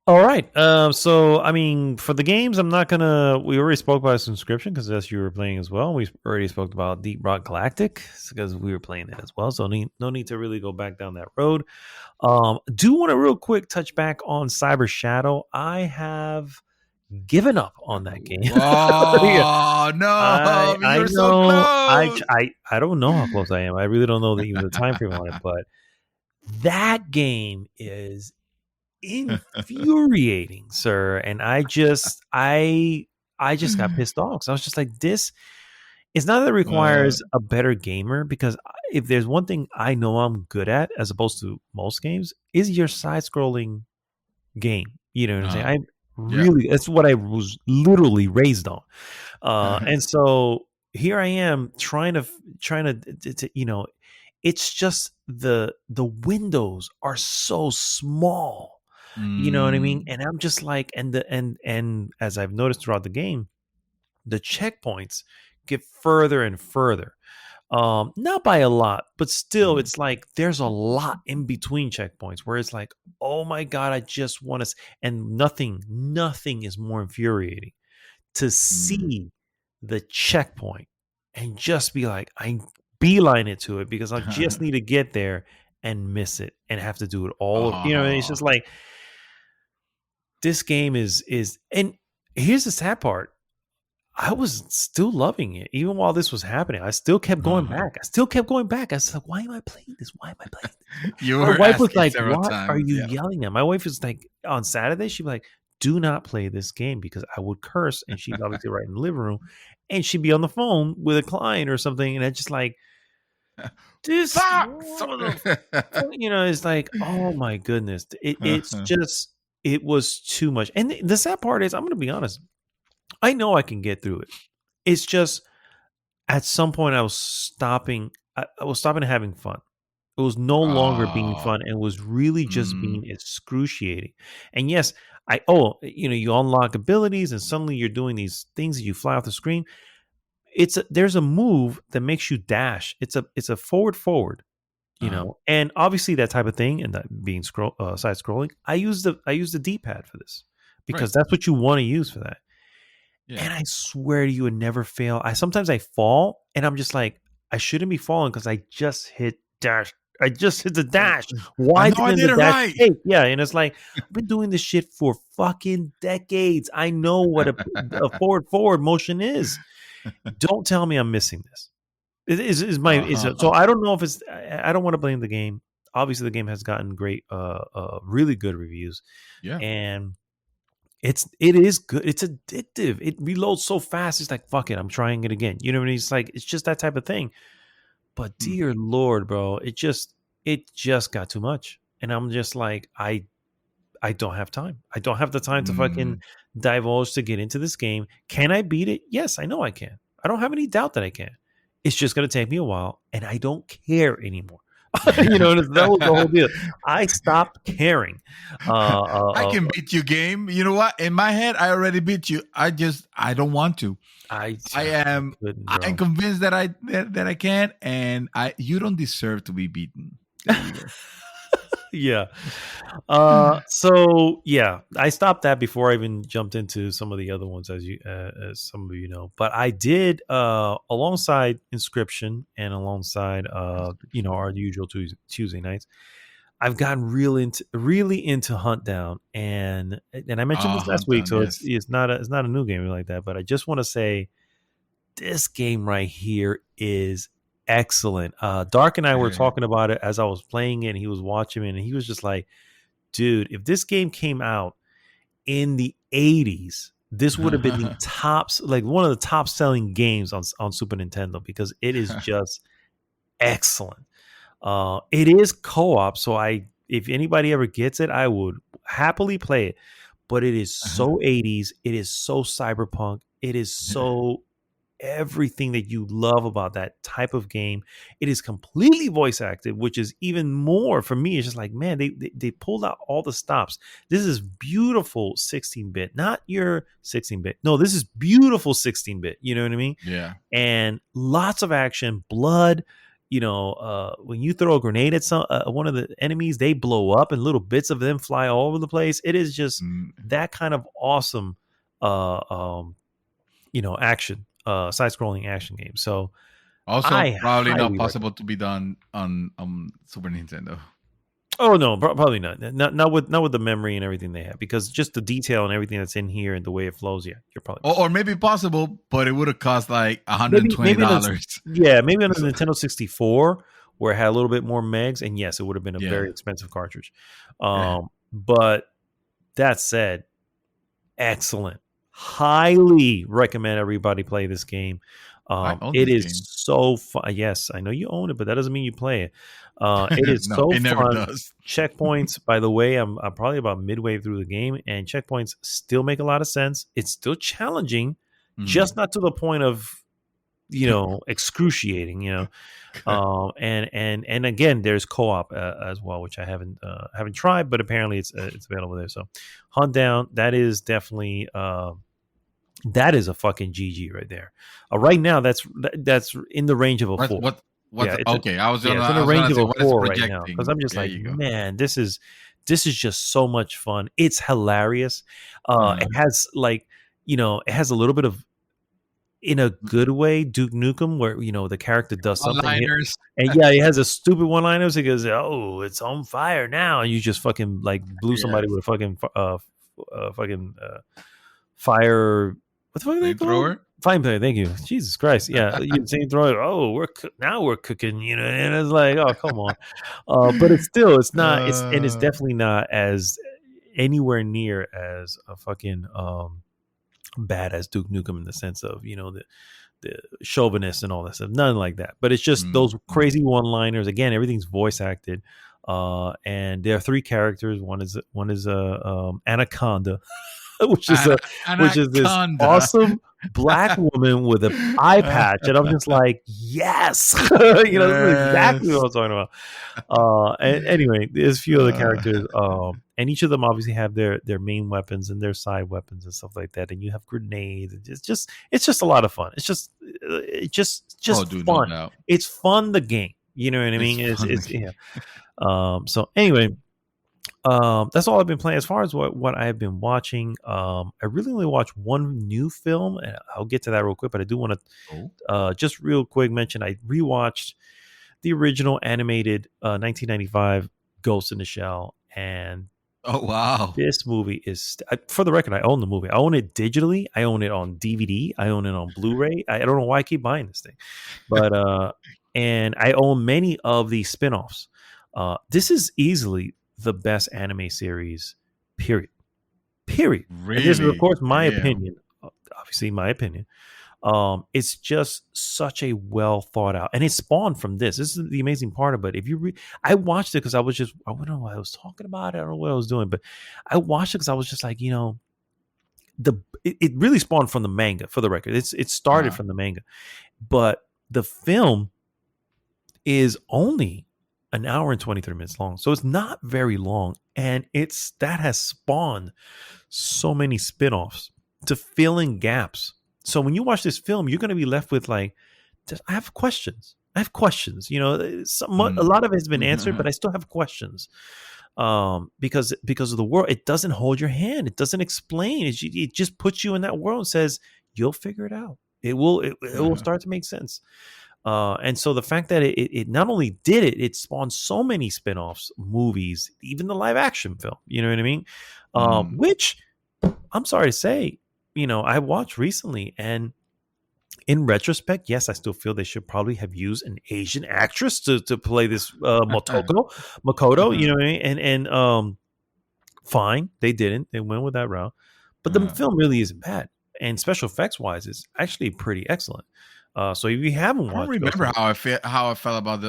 B: All right. So, I mean, for the games, I'm not going to... We already spoke about subscription, because that's you were playing as well. We already spoke about Deep Rock Galactic, because we were playing that as well. So, no need to really go back down that road. Do want to real quick touch back on Cyber Shadow. I have given up on that game.
A: Oh, no. You're so close.
B: I don't know how close I am. I really don't know even the time frame on it. But that game is infuriating, sir, and I just got pissed off. So I was just like, this it's not that it requires a better gamer, because if there's one thing I know I'm good at, as opposed to most games, is your side-scrolling game. You know what I'm saying? That's what I was literally raised on. And so here I am trying to it's just the windows are so small. You know what I mean?
A: Mm.
B: And I'm just like, and as I've noticed throughout the game, the checkpoints get further and further. Not by a lot, but still,
A: Mhm.
B: it's like there's a lot in between checkpoints where it's like, oh my god, I just want to, and nothing is more infuriating to
A: Mm.
B: see the checkpoint and just be like, I beeline it to it because I just need to get there and miss it and have to do it all. It's
A: Oh.
B: just like this game is, and here's the sad part. I was still loving it even while this was happening. I still kept going back. I was like, "Why am I playing this? Why am I playing this?"
A: You
B: My
A: were
B: wife was
A: asking
B: like,
A: several
B: "What are
A: times.
B: you
A: Yeah.
B: yelling at?" My wife was like, on Saturday, she'd be like, "Do not play this game," because I would curse, and she's obviously right in the living room, and she'd be on the phone with a client or something, and I just like this,
A: Fuck!
B: it's like, oh my goodness, it's just it was too much. And the sad part is, I'm going to be honest, I know I can get through it. It's just at some point I was stopping. I was stopping having fun. It was no longer being
A: Oh.
B: fun. It was really just
A: Mm.
B: being excruciating. And yes, you unlock abilities, and suddenly you're doing these things that you fly off the screen. There's a move that makes you dash. It's a forward,
A: Uh-huh.
B: and obviously that type of thing, and that being side scrolling. I use the D-pad for this
A: Right.
B: because that's what you want to use for that.
A: Yeah.
B: And I swear to you, would never fail. Sometimes I fall, and I'm just like, I shouldn't be falling because I just hit dash. I just hit the dash.
A: I
B: Why
A: know I
B: didn't
A: did
B: the
A: it
B: dash
A: right.
B: take? Yeah, and it's like I've been doing this shit for fucking decades. I know what a forward motion is. Don't tell me I'm missing this. It is my is so
A: Uh-huh.
B: I don't know if it's I don't want to blame the game. Obviously, the game has gotten great, really good reviews,
A: Yeah.
B: and it is good. It's addictive. It reloads so fast. It's like, fuck it, I'm trying it again. You know what I mean? It's like, it's just that type of thing. But
A: Mm.
B: dear Lord, bro, it just got too much. And I'm just like, I don't have time. I don't have the time to fucking
A: Mm.
B: divulge to get into this game. Can I beat it? Yes, I know I can. I don't have any doubt that I can. It's just going to take me a while, and I don't care anymore. That was the whole deal. I stopped caring.
A: I can beat you, game. You know what? In my head, I already beat you. I don't want to.
B: I
A: I am
B: couldn't,
A: I'm
B: bro.
A: convinced that I can, and you don't deserve to be beaten. There you go.
B: Yeah. So yeah, I stopped that before I even jumped into some of the other ones, as some of you know. But I did, alongside Inscription and alongside our usual Tuesday nights. I've gotten really into Hunt Down, and I mentioned
A: Oh,
B: this last
A: Hunt
B: week,
A: Down,
B: so it's
A: yes.
B: it's not a new game like that. But I just want to say this game right here is excellent. Dark and I were talking about it as I was playing it, and he was watching it, and he was just like, dude, if this game came out in the 80s, this would have been the tops, like one of the top selling games on Super Nintendo, because it is just excellent. It is co-op, so if anybody ever gets it, I would happily play it. But it is so 80s, it is so cyberpunk, it is so everything that you love about that type of game. It is completely voice acted, which is even more for me. It's just like, man, they pulled out all the stops. This is beautiful 16-bit, not your 16-bit. No, this is beautiful 16-bit. You know what I mean?
A: Yeah.
B: And lots of action, blood. When you throw a grenade at one of the enemies, they blow up and little bits of them fly all over the place. It is just
A: Mm.
B: that kind of awesome, uh, um, action, side-scrolling action game. So
A: Also,
B: I
A: probably not
B: highly
A: possible
B: recommend.
A: to be done on Super Nintendo.
B: Oh no, probably not. Not with the memory and everything they have, because just the detail and everything that's in here and the way it flows. Yeah, you're probably
A: Or maybe possible, but it would have cost like
B: maybe
A: $120.
B: maybe on the Nintendo 64, where it had a little bit more megs, and yes, it would have been a
A: Yeah.
B: very expensive cartridge.
A: Yeah.
B: But that said, excellent. Highly recommend everybody play this game.
A: I own
B: It
A: this
B: is
A: game.
B: so fun. Yes, I know you own it, but that doesn't mean you play it. It is
A: No,
B: so
A: it never
B: fun.
A: does.
B: Checkpoints, by the way, I'm probably about midway through the game, and checkpoints still make a lot of sense. It's still challenging,
A: Mm.
B: just not to the point of excruciating. And again, there's co-op as well, which I haven't tried, but apparently it's available there. So Hunt Down, that is definitely that is a fucking GG right there. Right now, that's in the range of a 4.
A: What's
B: Yeah,
A: okay?
B: it's in the range of a
A: what is
B: 4 right now, because
A: projecting?
B: I'm just
A: There
B: like,
A: you go.
B: man, this is just so much fun. It's hilarious. It has it has a little bit of, in a good way, Duke Nukem, where the character does something,
A: One-liners.
B: and yeah, he has a stupid one-liners. He goes, "Oh, it's on fire now," and you just fucking like blew somebody with a fucking fire. What the fuck are they called?
A: Flamethrower.
B: Flamethrower. Thank you. Jesus Christ. Yeah, you say throw. Oh, now we're cooking. And it's like, oh, come on. But it's not. It's definitely not as anywhere near as a fucking bad as Duke Nukem, in the sense of the chauvinist and all that stuff. None like that. But it's just those crazy one-liners. Again, everything's voice acted. And there are 3 characters. One is Anaconda, which is this awesome black woman with an eye patch, and I'm just like, yes, this is exactly what I'm talking about. And anyway, there's a few other characters, and each of them obviously have their main weapons and their side weapons and stuff like that. And you have grenades. It's just a lot of fun. It's just fun. No, it's fun. The game, you know what I mean? It's yeah. So anyway. That's all I've been playing. As far as what I've been watching, I really only watched one new film, and I'll get to that real quick. But I do want to just real quick mention I rewatched the original animated 1995 Ghost in the Shell, and
A: oh wow,
B: this movie is, for the record, I own the movie. I own it digitally. I own it on DVD. I own it on Blu-ray. I don't know why I keep buying this thing, but and I own many of the spinoffs. This is easily the best anime series, period.
A: Really?
B: And this is, of course, my opinion. Obviously, my opinion. It's just such a well thought out, and it spawned from this. This is the amazing part of it. If you I watched it because I don't know what I was talking about. I don't know what I was doing, but I watched it because I was just like, it really spawned from the manga. For the record, it started from the manga, but the film is only an hour and 23 minutes long. So it's not very long. And that has spawned so many spinoffs to fill in gaps. So when you watch this film, you're going to be left with like, I have questions. A lot of it has been answered, but I still have questions. Because of the world, it doesn't hold your hand. It doesn't explain. It just puts you in that world and says, you'll figure it out. It will start to make sense. And so the fact that it not only did it spawned so many spinoffs, movies, even the live action film, you know what I mean? Which I'm sorry to say, I watched recently, and in retrospect, yes, I still feel they should probably have used an Asian actress to play this Makoto, you know what I mean? And fine, they didn't. They went with that route. But the film really isn't bad. And special effects wise, it's actually pretty excellent. So if you haven't watched,
A: I don't remember how I felt about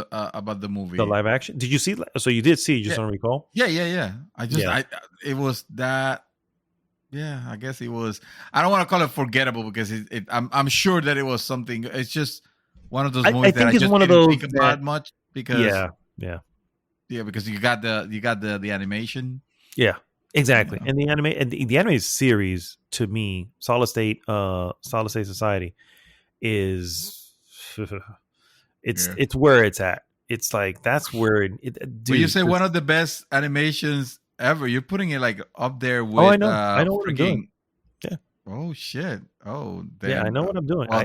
A: the movie,
B: the live action. Did you see? So you did see? You just don't recall?
A: Yeah. It was that. Yeah, I guess it was. I don't want to call it forgettable because I'm sure that it was something. It's just one of those movies that I just didn't think about much because because you got the animation.
B: Yeah, exactly. And the anime series, to me, Solid State Society, is it's where it's at. It's like that's where
A: dude, you say one of the best animations ever. You're putting it like up there with.
B: I know. I know what I'm doing. Yeah.
A: Oh shit. Oh damn.
B: Yeah, I know what I'm doing.
A: Well,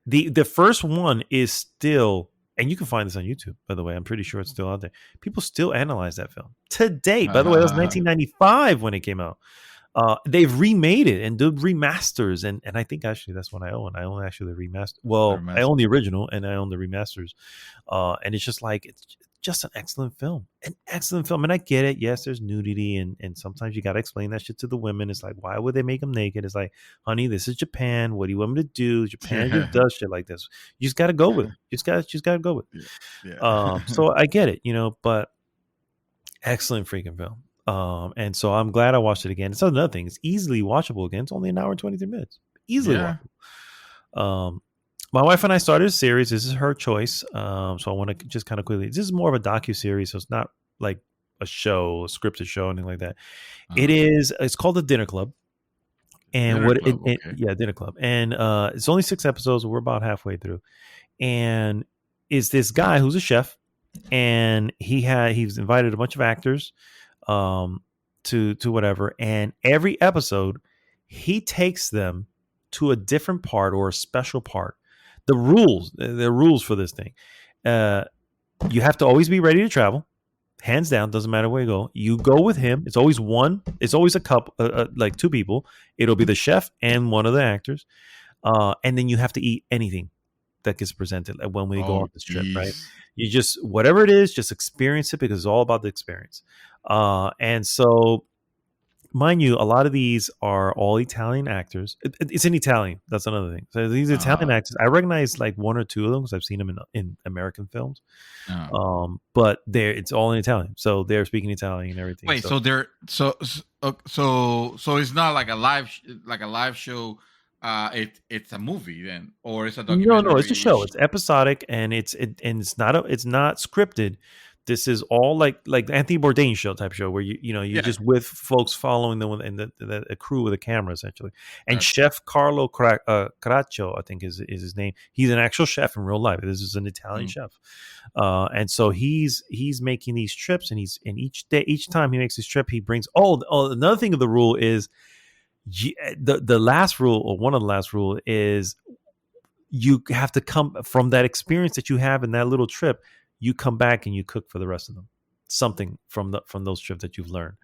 B: the first one is still, and you can find this on YouTube, by the way. I'm pretty sure it's still out there. People still analyze that film today. By the way, it was 1995 when it came out. They've remade it and did remasters, and I think actually that's what I own. I own actually the remaster. Well, I own the original and I own the remasters. And it's just like it's just an excellent film, And I get it. Yes, there's nudity, and sometimes you got to explain that shit to the women. It's like, why would they make them naked? It's like, honey, this is Japan. What do you want me to do? Japan just does shit like this. You just got to go with it. You just got to go with it. Yeah. So I get it, but excellent freaking film. And so I'm glad I watched it again. It's another thing. It's easily watchable again. It's only an hour and 23 minutes. Easily watchable. My wife and I started a series. This is her choice. So I want to just kind of quickly. This is more of a docu-series, so it's not like a show, a scripted show, anything like that. It
A: Uh-huh.
B: is. It's called the Dinner Club, and
A: Dinner
B: what
A: Club. Okay.
B: yeah, Dinner Club, and it's only 6 episodes. We're about halfway through, and is this guy who's a chef, and he's invited a bunch of actors, um, to whatever, and every episode he takes them to a different part or a special part. The rules for this thing. Uh, you have to always be ready to travel. Hands down, doesn't matter where you go. You go with him. It's always one. It's always a couple, like two people. It'll be the chef and one of the actors, and then you have to eat anything that gets presented when we go
A: Oh,
B: on this trip. Right?
A: jeez.
B: You just whatever it is, just experience it because it's all about the experience. And so mind you, a lot of these are all Italian actors. It's in Italian. That's another thing. So these Italian
A: Uh-huh.
B: actors, I recognize like one or two of them because I've seen them in American films.
A: Uh-huh.
B: But it's all in Italian, so they're speaking Italian and everything.
A: Wait, so they're so it's not like a live show. It's a movie then, or it's a
B: no, it's a
A: documentary.
B: show. It's episodic and it's not scripted. This is all like Anthony Bourdain show type show where you're
A: Yeah,
B: just with folks following them and a crew with a camera essentially. And
A: gotcha.
B: Chef Carlo Caraccio, I think is his name. He's an actual chef in real life. This is an Italian
A: Mm.
B: chef, and so he's making these trips, and each time he makes this trip, he brings. Another thing of the rule is the last rule, or one of the last rule is you have to come from that experience that you have in that little trip. You come back and you cook for the rest of them something from those trips that you've learned,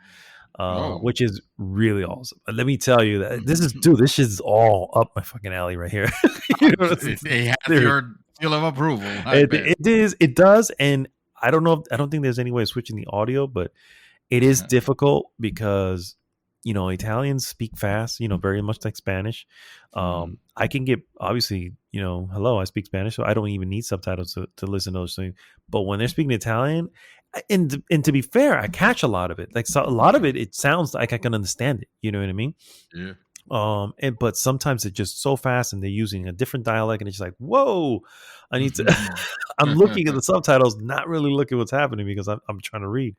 A: Oh,
B: which is really awesome. And let me tell you that this shit is all up my fucking alley right here. You know,
A: they have
B: dude,
A: your seal of approval. I bet.
B: it does, and I don't think there's any way of switching the audio, but it is
A: Uh-huh.
B: difficult because Italians speak fast, very much like Spanish.
A: Mm.
B: I can get obviously, hello, I speak Spanish, so I don't even need subtitles to listen to those things. But when they're speaking Italian, and to be fair, I catch a lot of it. Like, so a lot of it sounds like I can understand it. You know what I mean?
A: Yeah.
B: But sometimes it's just so fast, and they're using a different dialect, and it's just like, whoa, I need to. I'm looking at the subtitles, not really looking what's happening because I'm trying to read.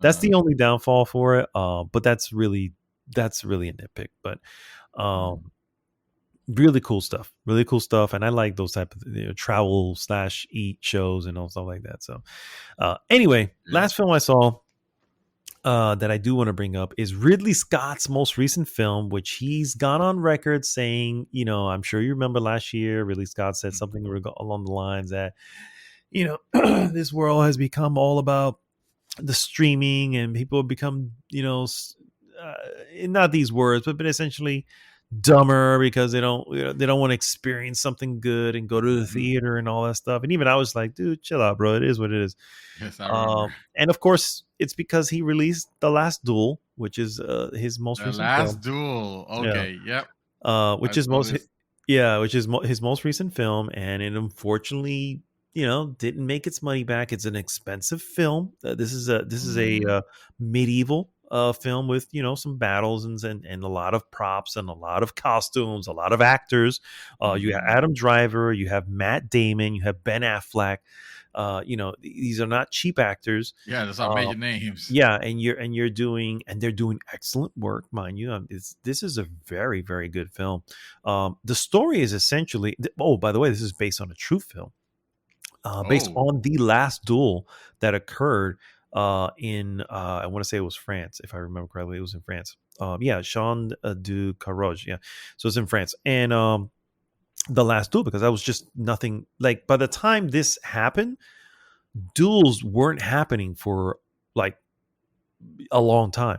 B: That's the only downfall for it. But that's really a nitpick. But
A: Mm.
B: really cool stuff. Really cool stuff. And I like those type of travel / eat shows and all stuff like that. So anyway,
A: Yeah.
B: last film I saw that I do want to bring up is Ridley Scott's most recent film, which he's gone on record saying, I'm sure you remember last year, Ridley Scott said something along the lines that, this world has become all about the streaming, and people have become, not these words, but essentially dumber because they don't want to experience something good and go to the
A: Mhm.
B: theater and all that stuff. And even I was like, dude, chill out, bro. It is what it is.
A: Yes, I remember.
B: And of course, it's because he released The Last Duel, which is his most
A: The
B: recent
A: Last
B: film.
A: Duel.
B: Yeah,
A: Okay. Yep.
B: which
A: I
B: is
A: saw this.
B: his most recent film, and it unfortunately, didn't make its money back. It's an expensive film. This is a
A: Mm.
B: medieval film with some battles and a lot of props and a lot of costumes, a lot of actors. You have
A: Mhm.
B: Adam Driver, you have Matt Damon, you have Ben Affleck. These are not cheap actors.
A: Yeah, that's our major names.
B: Yeah, and they're doing excellent work, mind you. This is a very, very good film. The story is essentially. Oh, by the way, this is based on a true film, based
A: Oh.
B: on the last duel that occurred in I want to say it was France, if I remember correctly. It was in France. Yeah, Jean du Carroge. Yeah, so it's in France, and the last duel, because that was just nothing. Like, by the time this happened, duels weren't happening for like a long time.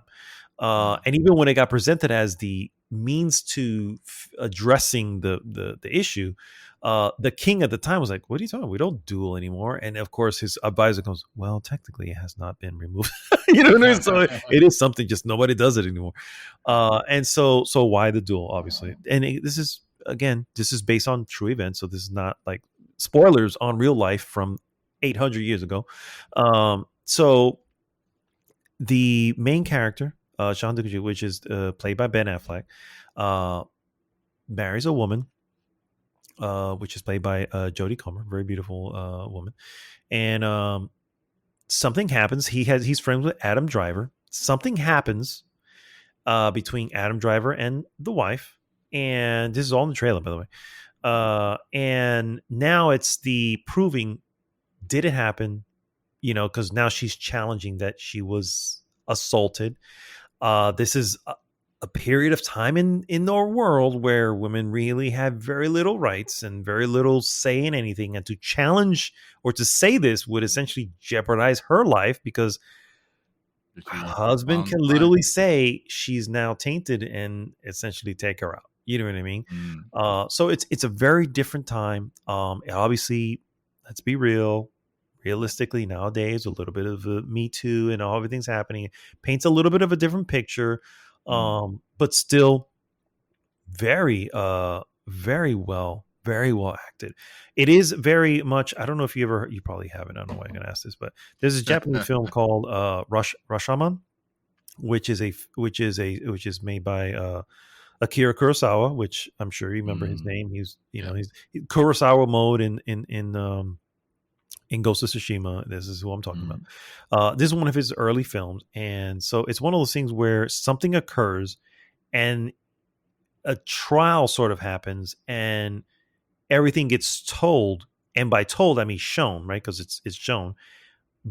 B: And even when it got presented as the means to addressing the issue, the king at the time was like, "What are you talking about? We don't duel anymore." And of course, his advisor goes, "Well, technically, it has not been removed." You know what I mean? So it is something, just nobody does it anymore. And so why the duel? Obviously, and this is based on true events, so this is not like spoilers on real life from 800 years ago. So the main character, Sean Dukuju, which is played by Ben Affleck, marries a woman, which is played by Jodie Comer, very beautiful woman. And something happens. He's friends with Adam Driver. Something happens between Adam Driver and the wife, and this is all in the trailer, by the way. And now it's the proving, did it happen? Because now she's challenging that she was assaulted. This is a period of time in our world where women really have very little rights and very little say in anything, and to challenge or to say this would essentially jeopardize her life, because her husband can literally say she's now tainted and essentially take her out. You know what I mean? So it's a very different time. Obviously, let's be real. Realistically, nowadays, a little bit of Me Too and all everything's happening paints a little bit of a different picture, but still very, very well acted. It is very much. I don't know if you probably haven't. I don't know why I'm going to ask this, but there's a Japanese film called Rashomon, which is made by Akira Kurosawa, which I'm sure you remember his name. He's he's Kurosawa mode in Ghost of Tsushima. This is who I'm talking about. This is one of his early films, and so it's one of those things where something occurs and a trial sort of happens, and everything gets told, and by told I mean shown, right? Because it's shown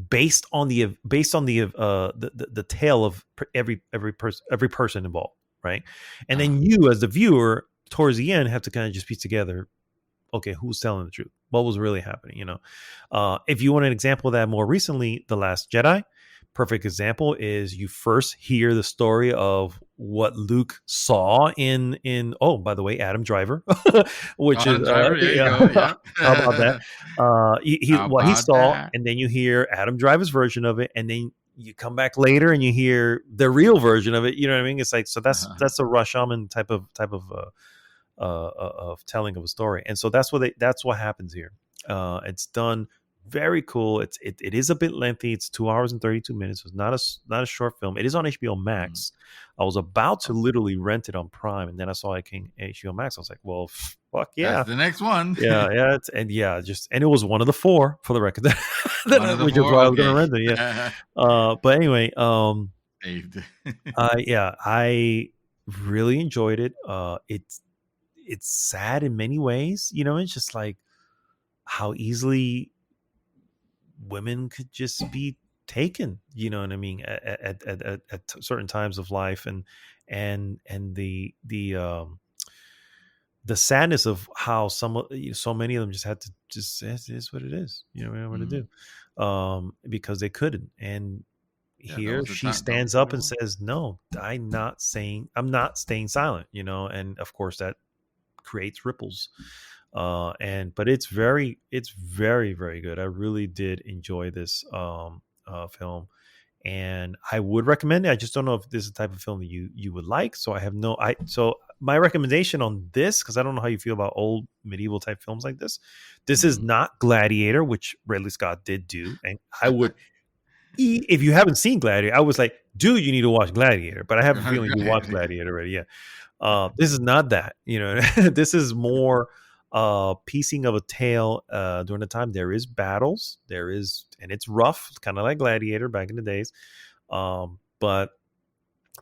B: based on the tale of every person involved, right? And then you, as the viewer, towards the end, have to kind of just piece together, okay, who's telling the truth? What was really happening? If you want an example of that more recently, The Last Jedi. Perfect example is you first hear the story of what Luke saw in oh, by the way, Adam Driver, which is
A: Driver, there you go. Yeah.
B: How about that? What he saw, and then you hear Adam Driver's version of it, and then you come back later and you hear the real version of it. You know what I mean? It's like, so that's a Rashomon type of telling of a story, and so that's what happens here. It's done very cool. It is a bit lengthy. It's 2 hours and 32 minutes. It's not a short film. It is on HBO Max. I was about to literally rent it on Prime, and then I saw it came HBO Max. I was like, well, fuck yeah,
A: that's the next one.
B: yeah, and it was one of the 4 for the record. Which is why I was gonna rent it. Yeah. But anyway, I really enjoyed it. It's sad in many ways. It's just like how easily women could just be taken, you know what I mean, at certain times of life, and the sadness of how so many of them just had to just say it is what it is, we don't know what to do, because they couldn't. And here she stands up and says, no, I'm not staying silent, and of course that creates ripples. But it's very, very good. I really did enjoy this film, and I would recommend it. I just don't know if this is the type of film that you would like. So so my recommendation on this, because I don't know how you feel about old medieval type films like this. This is not Gladiator, which Ridley Scott did do, and I would. If you haven't seen Gladiator, I was like, dude, you need to watch Gladiator. But I have a feeling you watched Gladiator already. Yeah. This is not that, this is more piecing of a tale during the time. There is battles, and it's rough, kind of like Gladiator back in the days, but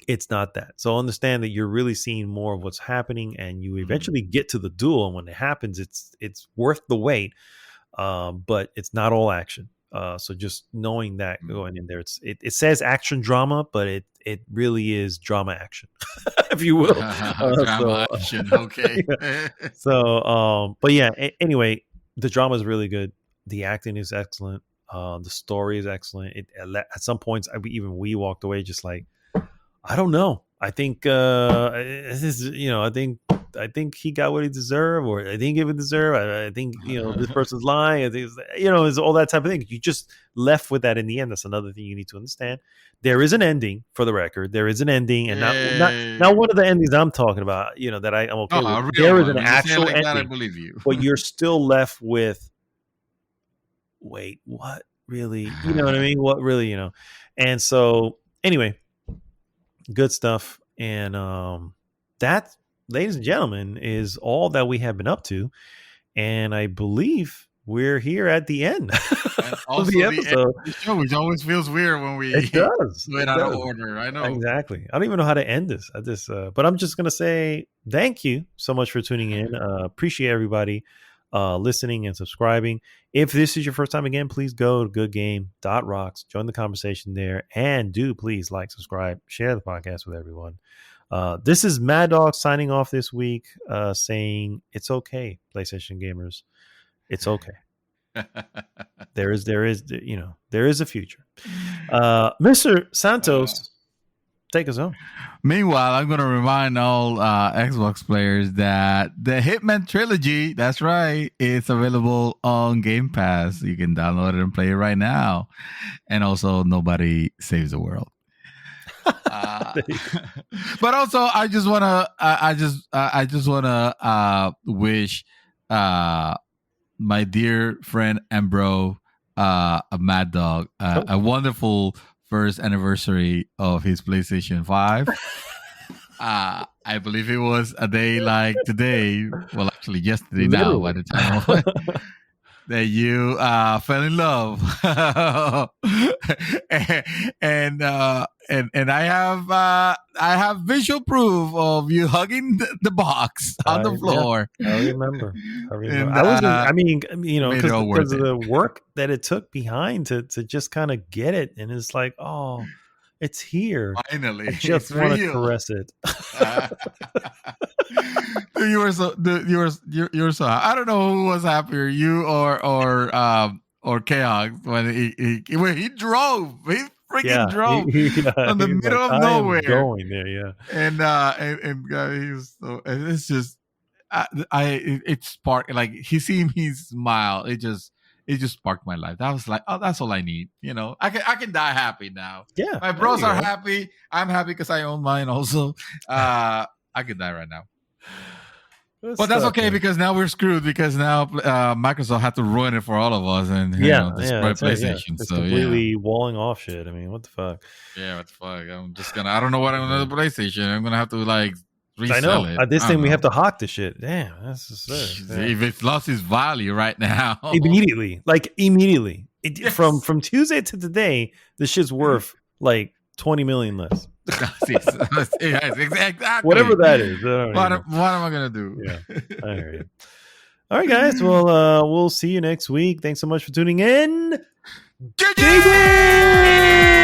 B: it's not that. So understand that you're really seeing more of what's happening, and you eventually get to the duel, and when it happens, it's worth the wait, but it's not all action. So just knowing that going in there, it says action drama, but it really is drama action, if you will.
A: Drama action, okay.
B: So, but yeah. Anyway, the drama is really good. The acting is excellent. The story is excellent. At some points, we walked away just like, I don't know. I think this is, I think he got what he deserved, or I think he would deserve. I think this person's lying. I think it's all that type of thing. You just left with that in the end. That's another thing you need to understand. There is an ending, for the record. There is an ending, and not one of the endings I'm talking about. That I'm okay with. There is an actual ending. That, I believe you. But you're still left with, wait, what really? You know what I mean? What really? And so anyway, good stuff. And that, ladies and gentlemen, is all that we have been up to. And I believe we're here at the end
A: And
B: of
A: also
B: the
A: the end
B: episode.
A: of the show, which always feels weird when we
B: It does.
A: do it out of order. I know.
B: Exactly. I don't even know how to end this. But I'm just gonna say thank you so much for tuning in. Appreciate everybody listening and subscribing. If this is your first time again, please go to goodgame.rocks, join the conversation there, and do please like, subscribe, share the podcast with everyone. This is Mad Dog signing off this week, saying it's okay, PlayStation gamers. It's okay. There is a future. Mr. Santos, take us home.
A: Meanwhile, I'm going to remind all Xbox players that the Hitman trilogy, that's right, it's available on Game Pass. You can download it and play it right now. And also, nobody saves the world. But also, I just want to wish my dear friend and bro, a Mad Dog, a wonderful first anniversary of his PlayStation 5. I believe it was a day like today. Well, actually, yesterday now, by the time that you fell in love. and I have visual proof of you hugging the box on the floor.
B: Yeah, I remember.
A: And,
B: I wasn't. Because of
A: it.
B: the work that it took behind to just kind of get it, and it's like, oh, it's here.
A: Finally,
B: I just want to caress it.
A: You were so. I don't know who was happier, you or Chaos when he drove. He freaking drove in the middle of nowhere,
B: going there, yeah.
A: And he was so. It's just, it sparked, like he seen me smile. It just sparked my life. That was like, oh, that's all I need. I can die happy now.
B: Yeah,
A: my bros are happy. I'm happy because I own mine also. I can die right now. But that's okay, because now we're screwed, because now Microsoft had to ruin it for all of us and destroy PlayStation.
B: It's
A: so
B: completely walling off shit. I mean, what the fuck?
A: Yeah, what the fuck? I don't know what I'm gonna do with PlayStation. I'm gonna have to resell it.
B: At this thing, we have to hawk the shit. Damn, that's just
A: if it's lost its value right now.
B: Immediately. From Tuesday to today, the shit's worth like 20 million less.
A: Yes, exactly.
B: Whatever that is.
A: What am I gonna do?
B: Yeah, I hear you. All right, guys. Well, we'll see you next week. Thanks so much for tuning in.
A: GG!